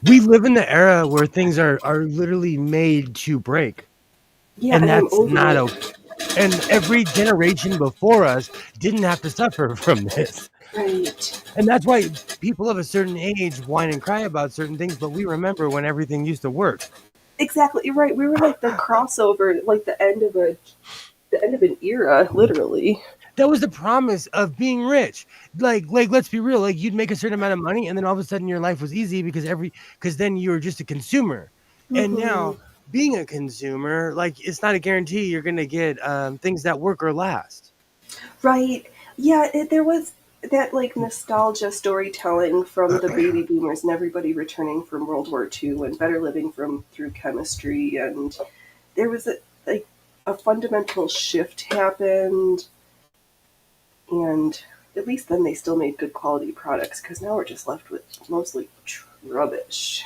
We live in the era where things are literally made to break. Yeah, And and I'm that's over not it. okay. And every generation before us didn't have to suffer from this. Right. And that's why people of a certain age whine and cry about certain things, but we remember when everything used to work. Exactly. You're right. We were like the crossover, like the end of an era, literally. That was the promise of being rich. Like let's be real, like you'd make a certain amount of money and then all of a sudden your life was easy because then you were just a consumer. And Mm-hmm. now being a consumer, like it's not a guarantee you're going to get things that work or last. Right. Yeah, there was that like nostalgia storytelling from the baby boomers and everybody returning from World War II and better living from through chemistry, and there was a fundamental shift happened, and at least then they still made good quality products, because now we're just left with mostly rubbish.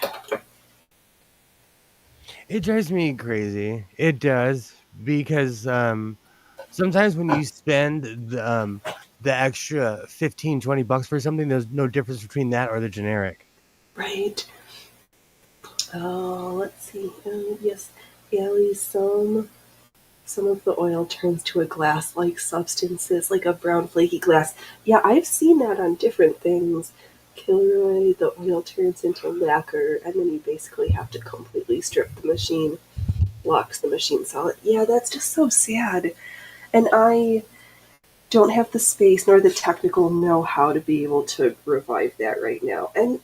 It drives me crazy. It does because sometimes when you spend the extra 15-20 bucks for something, there's no difference between that or the generic. Right. Oh, let's see. Yes, Allie, some of the oil turns to a glass-like substances, like a brown flaky glass. Yeah, I've seen that on different things. Kilroy, the oil turns into lacquer, and then you basically have to completely strip the machine, locks the machine solid. Yeah, that's just so sad. And I don't have the space nor the technical know-how to be able to revive that right now. And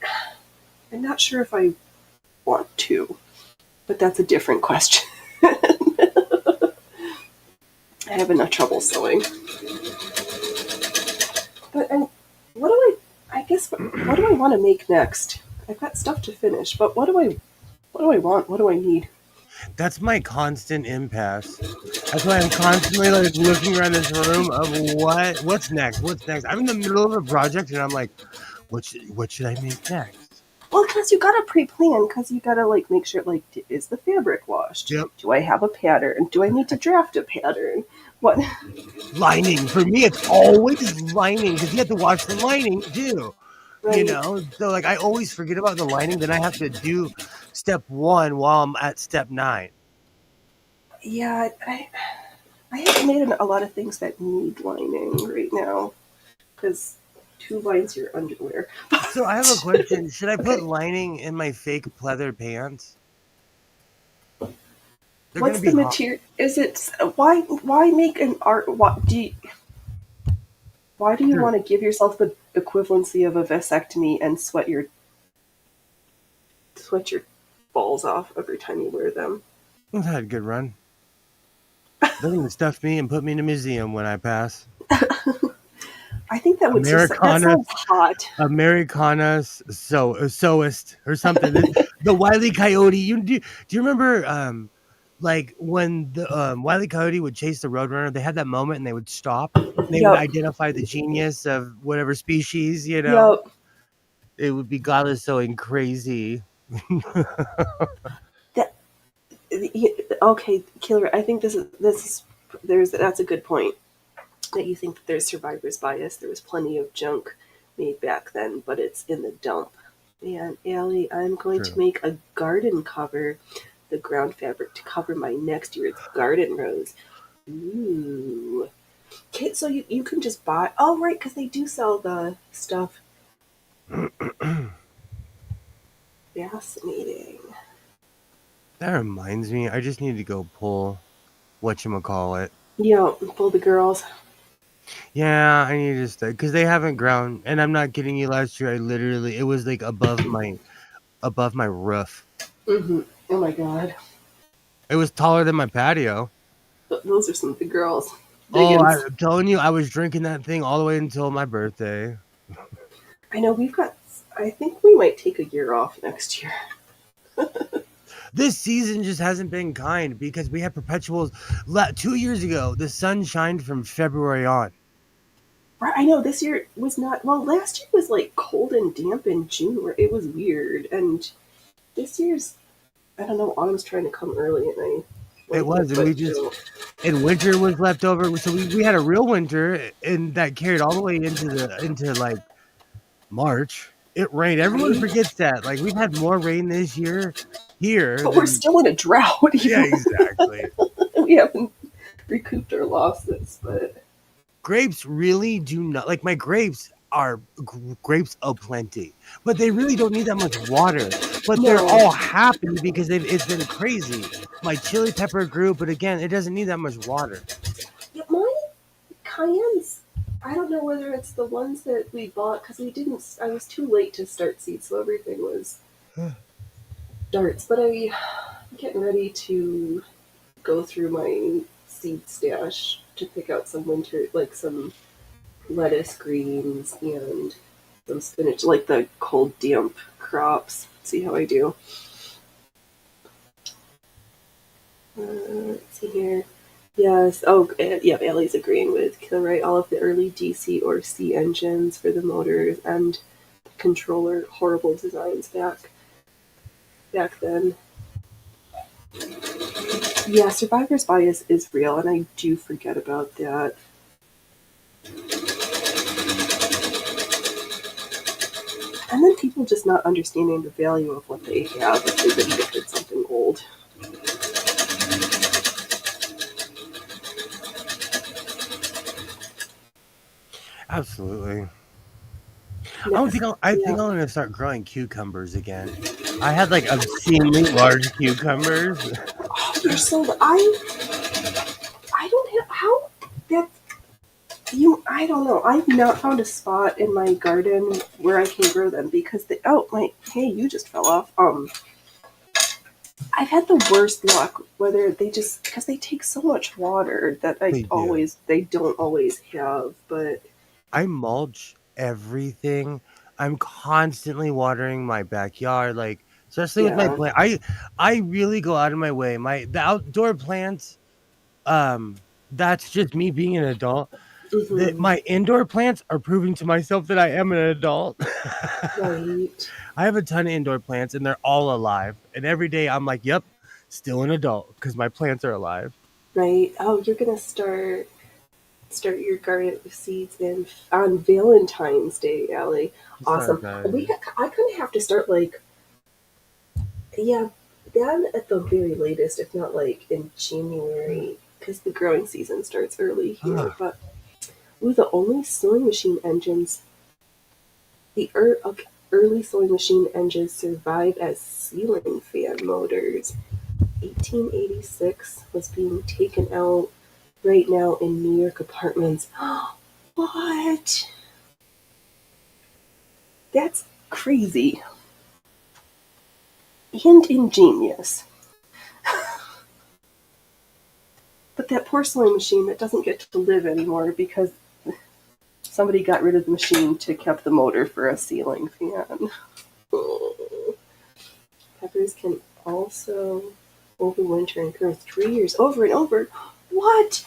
I'm not sure if I want to, but that's a different question. I have enough trouble sewing. But what do I guess what do I want to make next? I've got stuff to finish, but what do I want? What do I need? That's my constant impasse. That's why I'm constantly like looking around this room of what's next? What's next? I'm in the middle of a project and I'm like, what should I make next? Well, because you gotta pre-plan, because you gotta like make sure like is the fabric washed? Yep. Do I have a pattern? Do I need to draft a pattern? What? Lining. For me, it's always lining because you have to wash the lining too. Right. So like I always forget about the lining, then I have to do step 1 while I'm at step 9. Yeah, I haven't made a lot of things that need lining right now because 2 lines your underwear. So I have a question. Should I put lining in my fake pleather pants? They're gonna What's be the hot. material? Is it why make an art? Why do you Sure. want to give yourself the equivalency of a vasectomy and sweat your balls off every time you wear them? I've had a good run. They're gonna stuff me and put me in a museum when I pass. I think that Americana, sounds hot. Americana sewist or something. The Wile E. Coyote. Do you remember like when the Wile E. Coyote would chase the Roadrunner? They had that moment and they would stop and they would Yep. identify the genius of whatever species. Yep. It would be godless sewing crazy. That okay, Killer. I think this is that's a good point. That you think that there's survivor's bias. There was plenty of junk made back then, but it's in the dump. And Allie, I'm going to True. make a garden cover the ground fabric to cover my next year's garden rows. Ooh. Okay, so you can just buy. Oh, right, because they do sell the stuff. Fascinating. That reminds me, I just need to go pull whatchamacallit. Yeah, pull the girls. Yeah, I need to stay because they haven't ground, and I'm not kidding you. Last year, I literally it was like above my roof. Mm-hmm. Oh my god. It was taller than my patio. Those are some big girls. Oh, Biggins. I'm telling you, I was drinking that thing all the way until my birthday. I know we've got. I think we might take a year off next year. This season just hasn't been kind because we had perpetuals. 2 years ago, the sun shined from February on. Right, I know this year was not. Well, last year was like cold and damp in June, where it was weird, and this year's. I don't know. Autumn's trying to come early, and I It like it, was, and but we just don't. and winter was left over. So we had a real winter, and that carried all the way into like March. It rained. Everyone Right? forgets that. Like we've had more rain this year here But we're than still in a drought, yeah, even exactly. we haven't recouped our losses. But Grapes really do not like my grapes are grapes of plenty, but they really don't need that much water. But they're no, all happy because it's been crazy. My chili pepper grew, but again, it doesn't need that much water. yeah, my cayennes. I don't know whether it's the ones that we bought because we didn't. I was too late to start seeds, so everything was darts. But I'm getting ready to go through my seed stash to pick out some winter, like some lettuce greens and some spinach, like the cold damp crops. See how I do. Let's see here. Yes. Oh, yeah. Allie's agreeing with Kilroy. All of the early DC or C engines for the motors and the controller. Horrible designs back then. Yeah, survivor's bias is real, and I do forget about that. And then people just not understanding the value of what they have if they've been gifted something old. Absolutely. Next, I yeah. think I'm gonna start growing cucumbers again. I had like obscenely large cucumbers. Oh, they're so. I don't have how that you. I don't know. I've not found a spot in my garden where I can grow them because they. Oh my! Hey, you just fell off. I've had the worst luck. Whether they just because they take so much water that They do. they don't always have. But I mulch everything. I'm constantly watering my backyard, like especially with my yeah. plant. I really go out of my way. The outdoor plants, that's just me being an adult. That Hmm. my indoor plants are proving to myself that I am an adult. Right. I have a ton of indoor plants and they're all alive. And every day I'm like, yep, still an adult because my plants are alive. Right. Oh, you're gonna start your garden with seeds in on Valentine's Day, Allie. It's not Awesome. bad. I kind of have to start like yeah, then at the very latest, if not like in January, because the growing season starts early here. Ah, But ooh, the only sewing machine engines, okay, early sewing machine engines survive as ceiling fan motors. 1886 was being taken out right now in New York apartments. What? That's crazy and ingenious. But that porcelain machine that doesn't get to live anymore because somebody got rid of the machine to keep the motor for a ceiling fan. Oh. Peppers can also overwinter and grow 3 years over and over. What?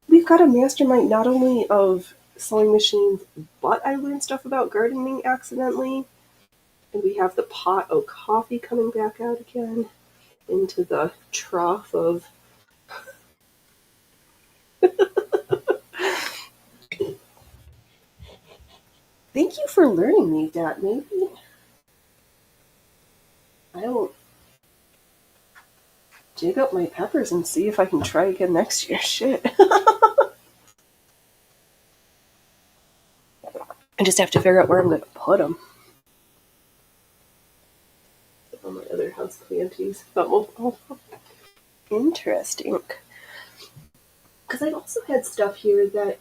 We've got a mastermind not only of sewing machines, but I learned stuff about gardening accidentally. And we have the pot of coffee coming back out again into the trough of. Thank you for learning me that. Maybe I don't. dig up my peppers and see if I can try again next year. Shit. I just have to figure out where I'm going to put them. All my other house planties. But interesting. Because I've also had stuff here that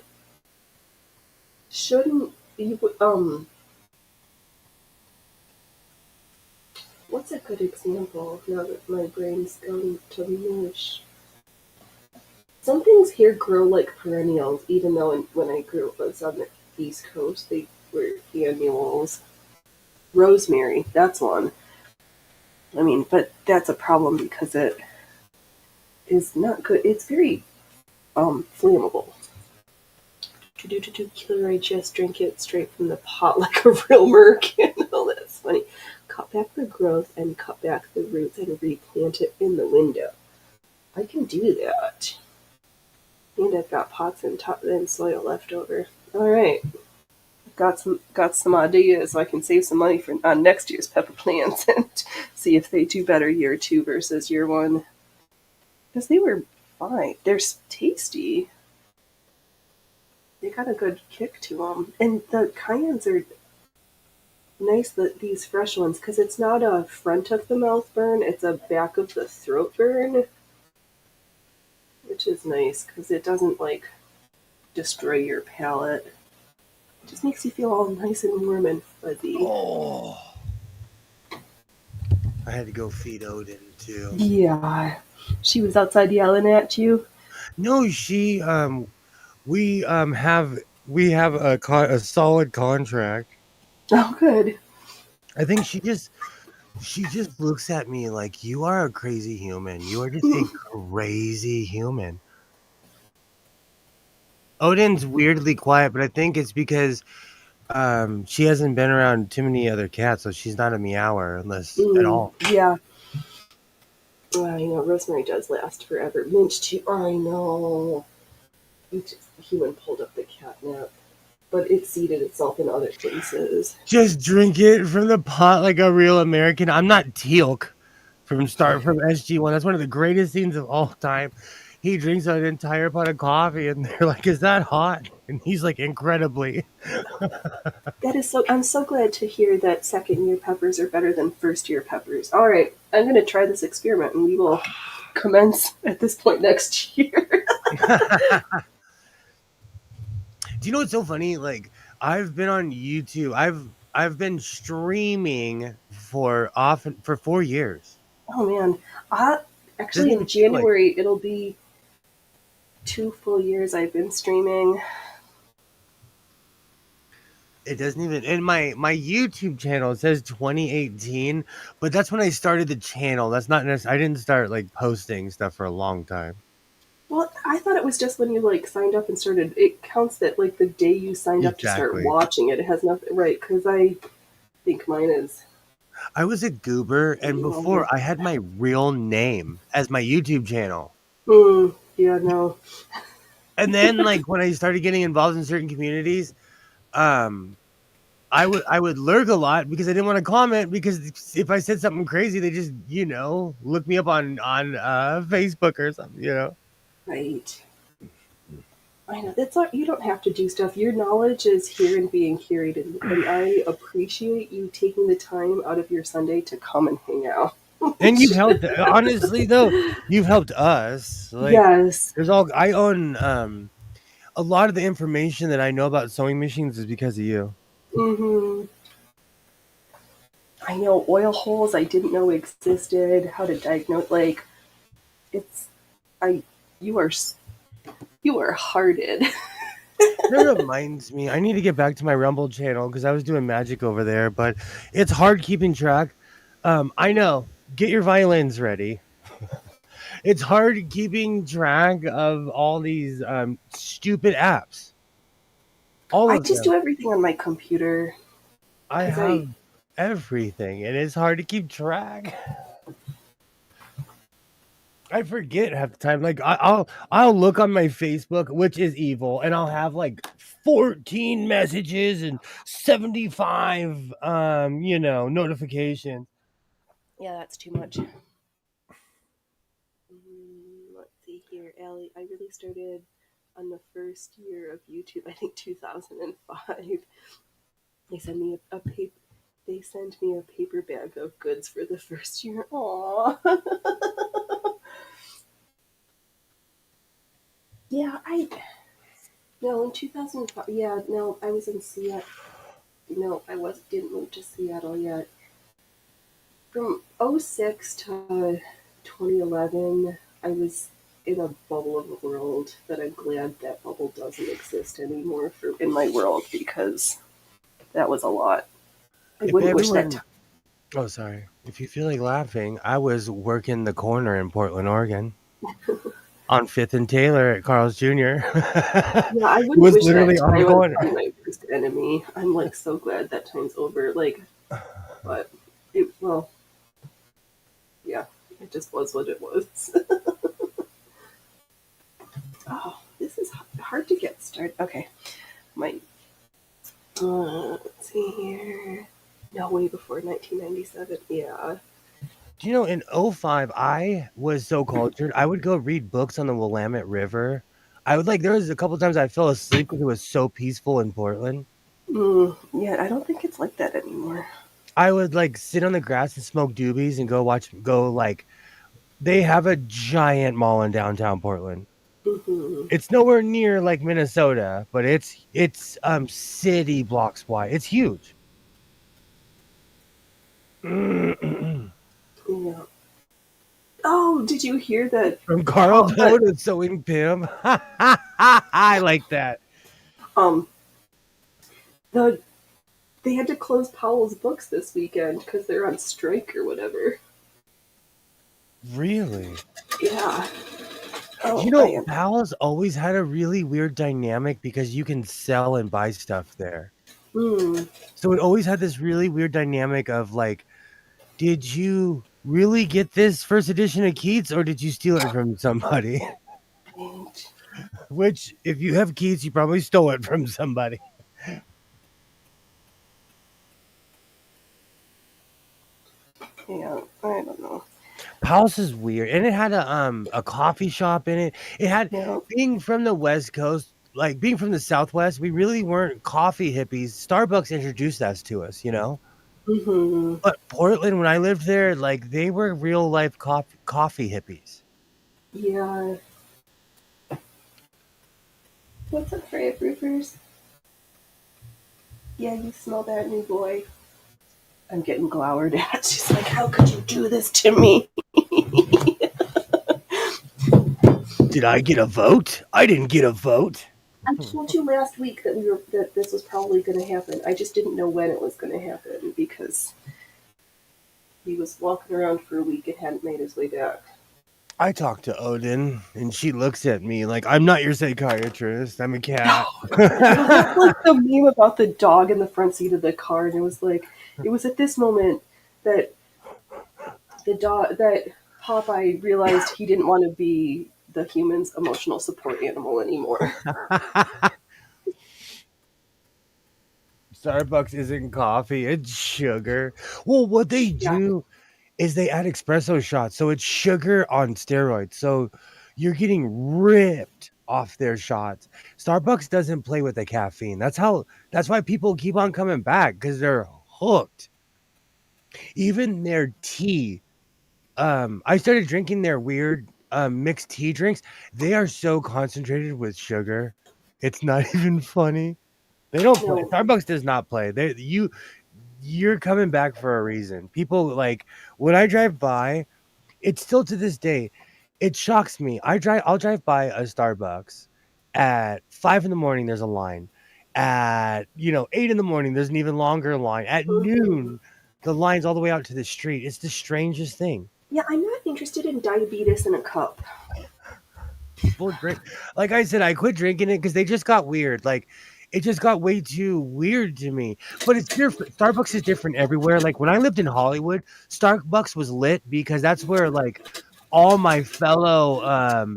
shouldn't be, what's a good example now that my brain's going to mush? Some things here grow like perennials, even though when I grew up on the East Coast, they were annuals. Rosemary, that's one. I mean, but that's a problem because it is not good. It's very flammable. Killer, I just drink it straight from the pot like a real American. Oh, that's funny. Cut back the growth and cut back the roots and replant it in the window. I can do that. And I've got pots and soil left over. All right, got some ideas so I can save some money on next year's pepper plants and see if they do better year 2 versus year 1. Because they were fine. They're tasty. They got a good kick to them, and the cayennes are nice. These fresh ones, because it's not a front of the mouth burn; it's a back of the throat burn, which is nice because it doesn't like destroy your palate. It just makes you feel all nice and warm and fuzzy. Oh, I had to go feed Odin too. Yeah, she was outside yelling at you. No, she we have a solid contract. Oh, good. I think she just looks at me like, you are a crazy human. You are just a crazy human. Odin's weirdly quiet, but I think it's because she hasn't been around too many other cats, so she's not a meower unless at all. Yeah. I know, Rosemary does last forever. Minch too. I know. Human pulled up the catnip, but it seeded itself in other places. Just drink it from the pot like a real American. I'm not Teal'c from SG1. That's one of the greatest scenes of all time. He drinks an entire pot of coffee, and they're like, "Is that hot?" And he's like, "Incredibly." That is so. I'm so glad to hear that second year peppers are better than first year peppers. All right, I'm going to try this experiment, and we will commence at this point next year. Do you know what's so funny? Like, I've been on YouTube. I've been streaming for 4 years. Oh man, actually Doesn't in even feel like January it'll be 2 full years I've been streaming. it doesn't even in my YouTube channel. It says 2018, but that's when I started the channel. That's not necessarily. I didn't start like posting stuff for a long time. Well, I thought it was just when you like signed up and started. It counts that like the day you signed up to start Exactly. watching it. It has nothing right because I think mine is. I was a goober, and before I had my real name as my YouTube channel. Yeah, no. And then, like, when I started getting involved in certain communities, I would lurk a lot because I didn't want to comment, because if I said something crazy, they just look me up on Facebook or something. Right. I know. That's not, you don't have to do stuff. Your knowledge is here and being carried, and I appreciate you taking the time out of your Sunday to come and hang out. And you've helped, honestly though, you've helped us. Like, yes. I own a lot of the information that I know about sewing machines is because of you. Mm-hmm. I know oil holes I didn't know existed, how to diagnose, like, you are hearted. That reminds me, I need to get back to my Rumble channel because I was doing magic over there, but it's hard keeping track. I know. Get your violins ready. It's hard keeping track of all these stupid apps. All I of just them. do everything on my computer. I have everything, and it's hard to keep track. I forget half the time. Like, I'll look on my Facebook, which is evil, and I'll have like 14 messages and 75 notifications. Yeah, that's too much. here, Allie. I really started on the first year of YouTube. I think 2005. They sent me a paper. They sent me a paper bag of goods for the first year. Aww. Yeah, no, in 2005. Yeah, no, I was in Seattle. No, didn't move to Seattle yet. From '06 to 2011, I was in a bubble of a world that I'm glad that bubble doesn't exist anymore in my world, because that was a lot. I If wouldn't wish that everyone, oh sorry, if you feel like laughing, I was working the corner in Portland, Oregon, on Fifth and Taylor at Carl's Jr. Yeah, I It wouldn't was wish that literally on the time corner. on my worst enemy. I'm like so glad that time's over. Like, but well, yeah, it just was what it was. Oh, this is hard to get started. Okay, my let's see here. No, way before 1997. Yeah. Do you know, in '05, I was so cultured. I would go read books on the Willamette River. I would like, there was a couple times I fell asleep because it was so peaceful in Portland. Yeah, I don't think it's like that anymore. I would like sit on the grass and smoke doobies and go like, they have a giant mall in downtown Portland. Hmm. It's nowhere near like Minnesota, but it's city blocks wide. It's huge. From Yeah. Oh, did you hear that? Carl Poe to Sewing Pim. I like that. Um, the they had to close Powell's Books this weekend because they're on strike or whatever. Really? Yeah. You Oh, I know, am. Powell's always had a really weird dynamic because you can sell and buy stuff there. Hmm. So it always had this really weird dynamic of like, did you really get this first edition of Keats or did you steal it from somebody? Right. Which, if you have Keats, you probably stole it from somebody. Yeah, I don't know. Powell's is weird, and it had a coffee shop in it. It had, Yeah. being from the West Coast, like being from the Southwest, we really weren't coffee hippies. Starbucks introduced us to us, you know. Hmm. But Portland, when I lived there, like they were real life coffee hippies. Yeah. What's up, Freya Roofers? Yeah, you smell that, new boy. I'm getting glowered at. She's like, how could you do this to me? Did I get a vote? I didn't get a vote. I told you last week that this was probably going to happen. I just didn't know when it was going to happen because he was walking around for a week and hadn't made his way back. I talked to Odin, and she looks at me like, I'm not your psychiatrist. I'm a cat. That's like the meme about the dog in the front seat of the car, and it was at this moment that that Popeye realized he didn't want to be the human's emotional support animal anymore. Starbucks isn't coffee, it's sugar. Well, what they do is they add espresso shots, so it's sugar on steroids. So you're getting ripped off their shots. Starbucks doesn't play with the caffeine. That's why people keep on coming back, because they're hooked. Even their tea. I started drinking their weird mixed tea drinks. They are so concentrated with sugar. It's not even funny. They don't play. No. Starbucks does not play. You're coming back for a reason. People, like, when I drive by, it's still to this day, it shocks me. I'll drive by a Starbucks at 5 in the morning, there's a line. At 8 in the morning, there's an even longer line. At noon, the line's all the way out to the street. It's the strangest thing. Yeah, I'm not interested in diabetes in a cup. People drink, like I said, I quit drinking it because they just got weird. Like, it just got way too weird to me. But it's different. Starbucks is different everywhere. Like, when I lived in Hollywood, Starbucks was lit because that's where like all my fellow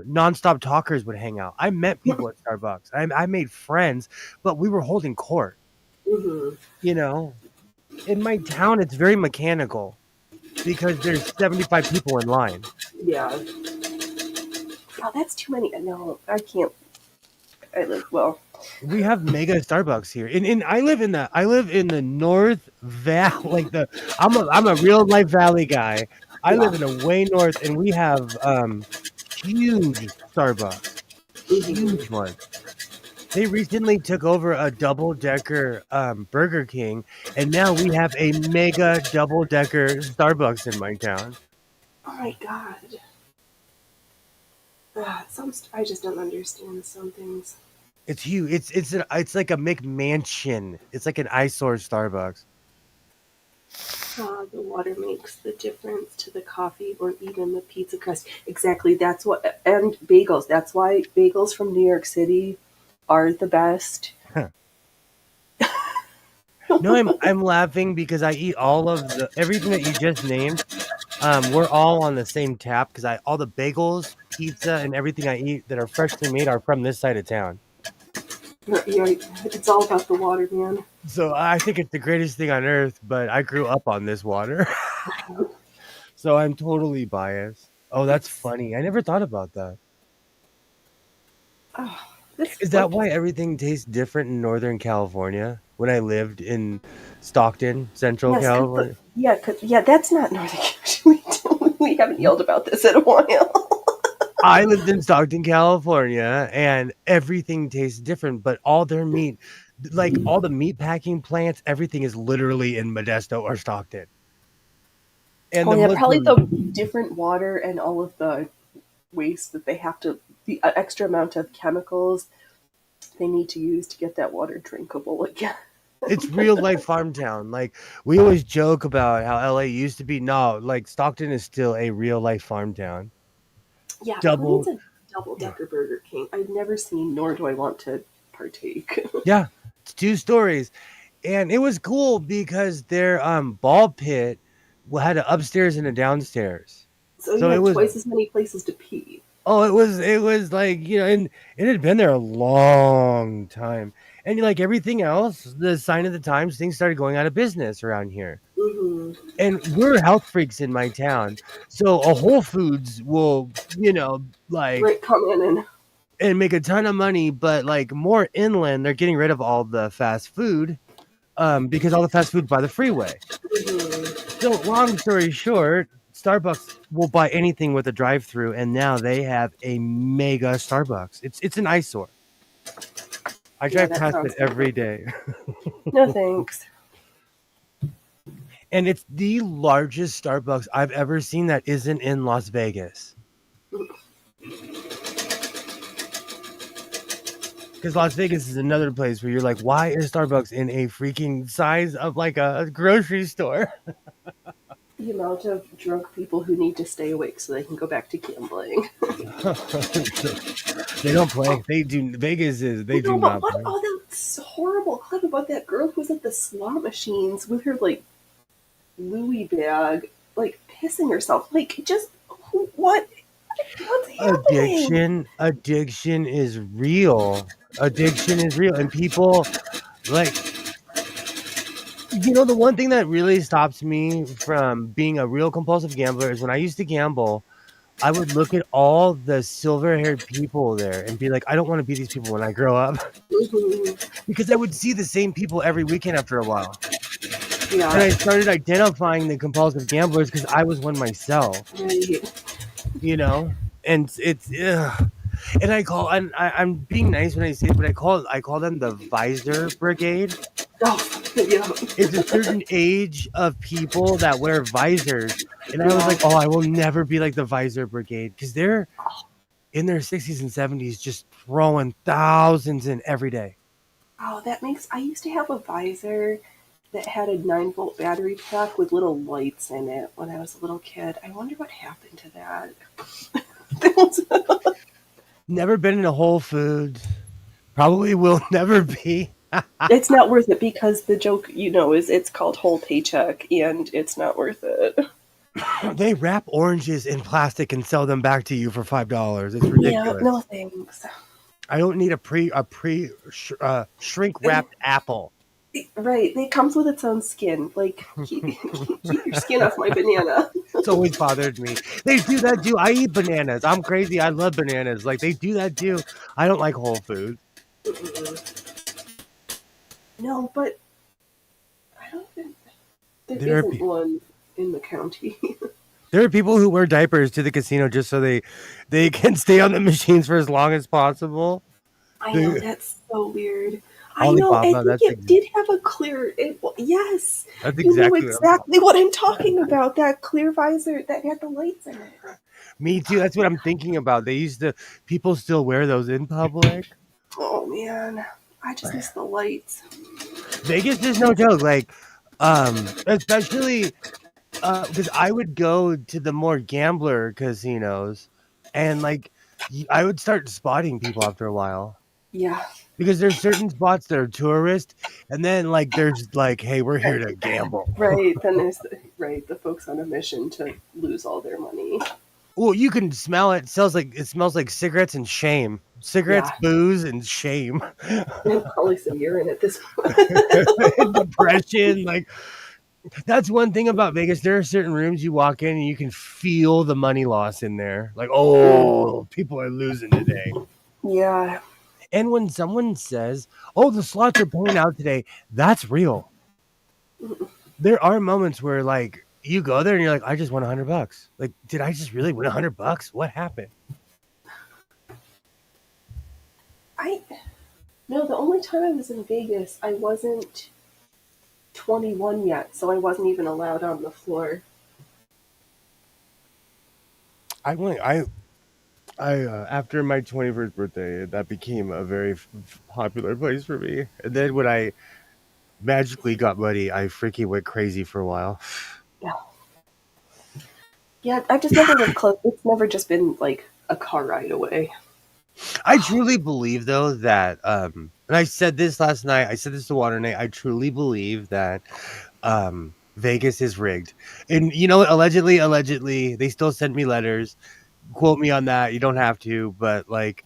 nonstop talkers would hang out. I met people at Starbucks. I made friends, but we were holding court. Hmm. In my town, it's very mechanical because there's 75 people in line. Yeah. no, that's too many. No, I can't. I live well. We have mega Starbucks here. And I live in the North Valley, like I'm a real life valley guy. I Yeah. live in a way north and we have huge Starbucks. Huge ones. They recently took over a double-decker Burger King, and now we have a mega double-decker Starbucks in my town. Oh my god. I just don't understand some things. It's huge. It's like a McMansion. It's like an eyesore Starbucks. The water makes the difference to the coffee or even the pizza crust. Exactly. That's what. And bagels. That's why bagels from New York City are the best. Huh. No, I'm laughing because I eat all of everything that you just named. We're all on the same tap because all the bagels, pizza, and everything I eat that are freshly made are from this side of town. Yeah, it's all about the water, man. So I think it's the greatest thing on earth, but I grew up on this water. So I'm totally biased. Oh, that's funny. I never thought about that. Oh, Is that why everything tastes different in Northern California? When I lived in Stockton, Central Yes, California. that's not Northern California. We haven't yelled about this in a while. I lived in Stockton, California, and everything tastes different, but all their meat, like all the meat packing plants, everything is literally in Modesto or Stockton. And Oh yeah, probably the different water and all of the waste that they have to, the extra amount of chemicals they need to use to get that water drinkable again. It's real life farm town. Like we always joke about how LA used to be. No, like Stockton is still a real life farm town. Yeah, who needs a double-decker Burger King? I've never seen, nor do I want to partake. Yeah, it's 2 stories. And it was cool because their ball pit had an upstairs and a downstairs. So you had twice as many places to pee. Oh, it was like, and it had been there a long time. And like everything else, the sign of the times, things started going out of business around here. Mm-hmm. And we're health freaks in my town. So a Whole Foods will, like come in and make a ton of money, but like more inland, they're getting rid of all the fast food because all the fast food by the freeway. Mm-hmm. So long story short, Starbucks will buy anything with a drive-through, and now they have a mega Starbucks. It's an eyesore. I drive past it every day. No thanks. And it's the largest Starbucks I've ever seen that isn't in Las Vegas. Because Las Vegas is another place where you're like, why is Starbucks in a freaking size of like a grocery store? The amount of drunk people who need to stay awake so they can go back to gambling. They don't play. They do. Vegas is. They do not play. Oh, that's horrible clip about that girl who was at the slot machines with her like Louis bag, like pissing herself. Like, just what? What's happening? Addiction is real. Addiction is real, and people like. The one thing that really stops me from being a real compulsive gambler is when I used to gamble, I would look at all the silver-haired people there and be like, I don't want to be these people when I grow up. Mm-hmm. Because I would see the same people every weekend after a while. Yeah. And I started identifying the compulsive gamblers because I was one myself. Right. And it's and I'm being nice when I say it, but I call them the visor brigade. Oh, yeah. It's a certain age of people that wear visors, and I was like, oh, I will never be like the visor brigade because they're in their 60s and 70s just throwing thousands in every day. Oh, I used to have a visor that had a 9-volt battery pack with little lights in it when I was a little kid. I wonder what happened to that. Never been in a Whole Foods. Probably will never be. It's not worth it because the joke, is it's called whole paycheck and it's not worth it. They wrap oranges in plastic and sell them back to you for $5. It's ridiculous. Yeah, no thanks. I don't need a shrink wrapped apple. Right, it comes with its own skin. Like, keep your skin off my banana. It's always bothered me. They do that too. I eat bananas. I'm crazy. I love bananas. Like they do that too. I don't like whole food. No, but I don't think there There are isn't one in the county. there are people who wear diapers to the casino just so they can stay on the machines for as long as possible. I know, They, that's so weird. I know, I Alibaba. think it did have a clear. Yes, That's you know exactly what I'm exactly what I'm talking about. That clear visor that had the lights in it. Me too. That's what I'm thinking about. People still wear those in public. Oh man, I just miss the lights. Vegas is no joke. Like, especially because I would go to the more gambler casinos, and like I would start spotting people after a while Yeah, because there's certain spots that are tourist, and then like there's like, hey, we're here to gamble. right. Then there's the folks on a mission to lose all their money. Well, you can smell it. It smells like cigarettes and shame. Cigarettes, Yeah, booze, and shame. and probably some urine at this point. And depression. Like that's one thing about Vegas. There are certain rooms you walk in and you can feel the money loss in there. Like, oh, people are losing today. Yeah, And when someone says, "Oh, the slots are paying out today," that's real. There are moments where like you go there and you're like, "I just won $100. Like, did I just really win $100? What happened?" I no. The only time I was in Vegas, I wasn't 21 yet, so I wasn't even allowed on the floor. I went. I after my 21st birthday, that became a very popular place for me. And then when I magically got money, I freaking went crazy for a while. Yeah, yeah. I've just never lived close. It's never just been like a car ride away. I truly believe though that and I said this last night, I said this to Waternight, I truly believe that Vegas is rigged. And you know what? Allegedly, they still send me letters. Quote me on that. You don't have to, but like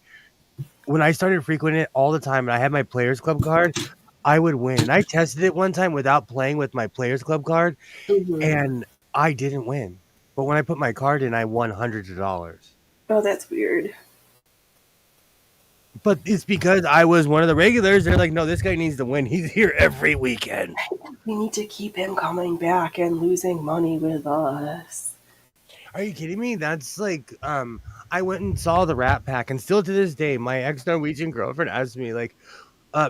when I started frequenting it all the time and I had my Players Club card, I would win. And I tested it one time without playing with my Players Club card, Hmm. and I didn't win. But when I put my card in, I won hundreds of dollars. Oh, that's weird. But it's because I was one of the regulars. They're like, no, this guy needs to win. He's here every weekend. We need to keep him coming back and losing money with us. Are you kidding me? That's like, I went and saw the Rat Pack, and still to this day, my ex Norwegian girlfriend asked me, like,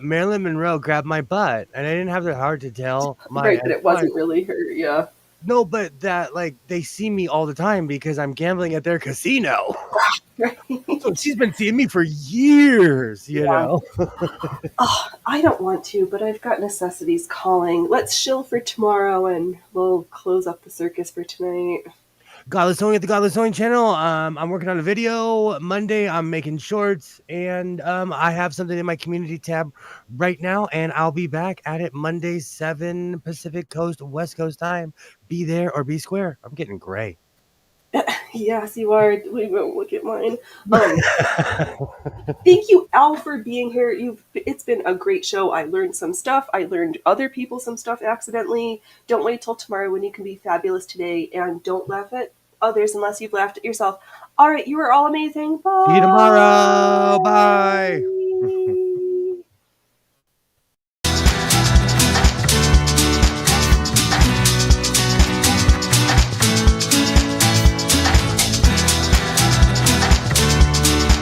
Marilyn Monroe grabbed my butt, and I didn't have the heart to tell my Right, but ex it wife. wasn't really her. Yeah. No, but that like they see me all the time because I'm gambling at their casino. Right. So she's been seeing me for years, you Yeah. know. Oh, I don't want to, but I've got necessities calling. Let's shill for tomorrow, and we'll close up the circus for tonight. Godless Sewing at the Godless Sewing channel. I'm working on a video. Monday, I'm making shorts, and I have something in my community tab right now, and I'll be back at it Monday, 7 Pacific Coast, West Coast time. Be there or be square. I'm getting gray. Yes, you are. We won't look at mine. Thank you, Al, for being here. It's been a great show. I learned some stuff. I learned other people some stuff accidentally. Don't wait till tomorrow when you can be fabulous today, and don't laugh at others unless you've laughed at yourself. All right, you are all amazing. Bye. See you tomorrow. Bye.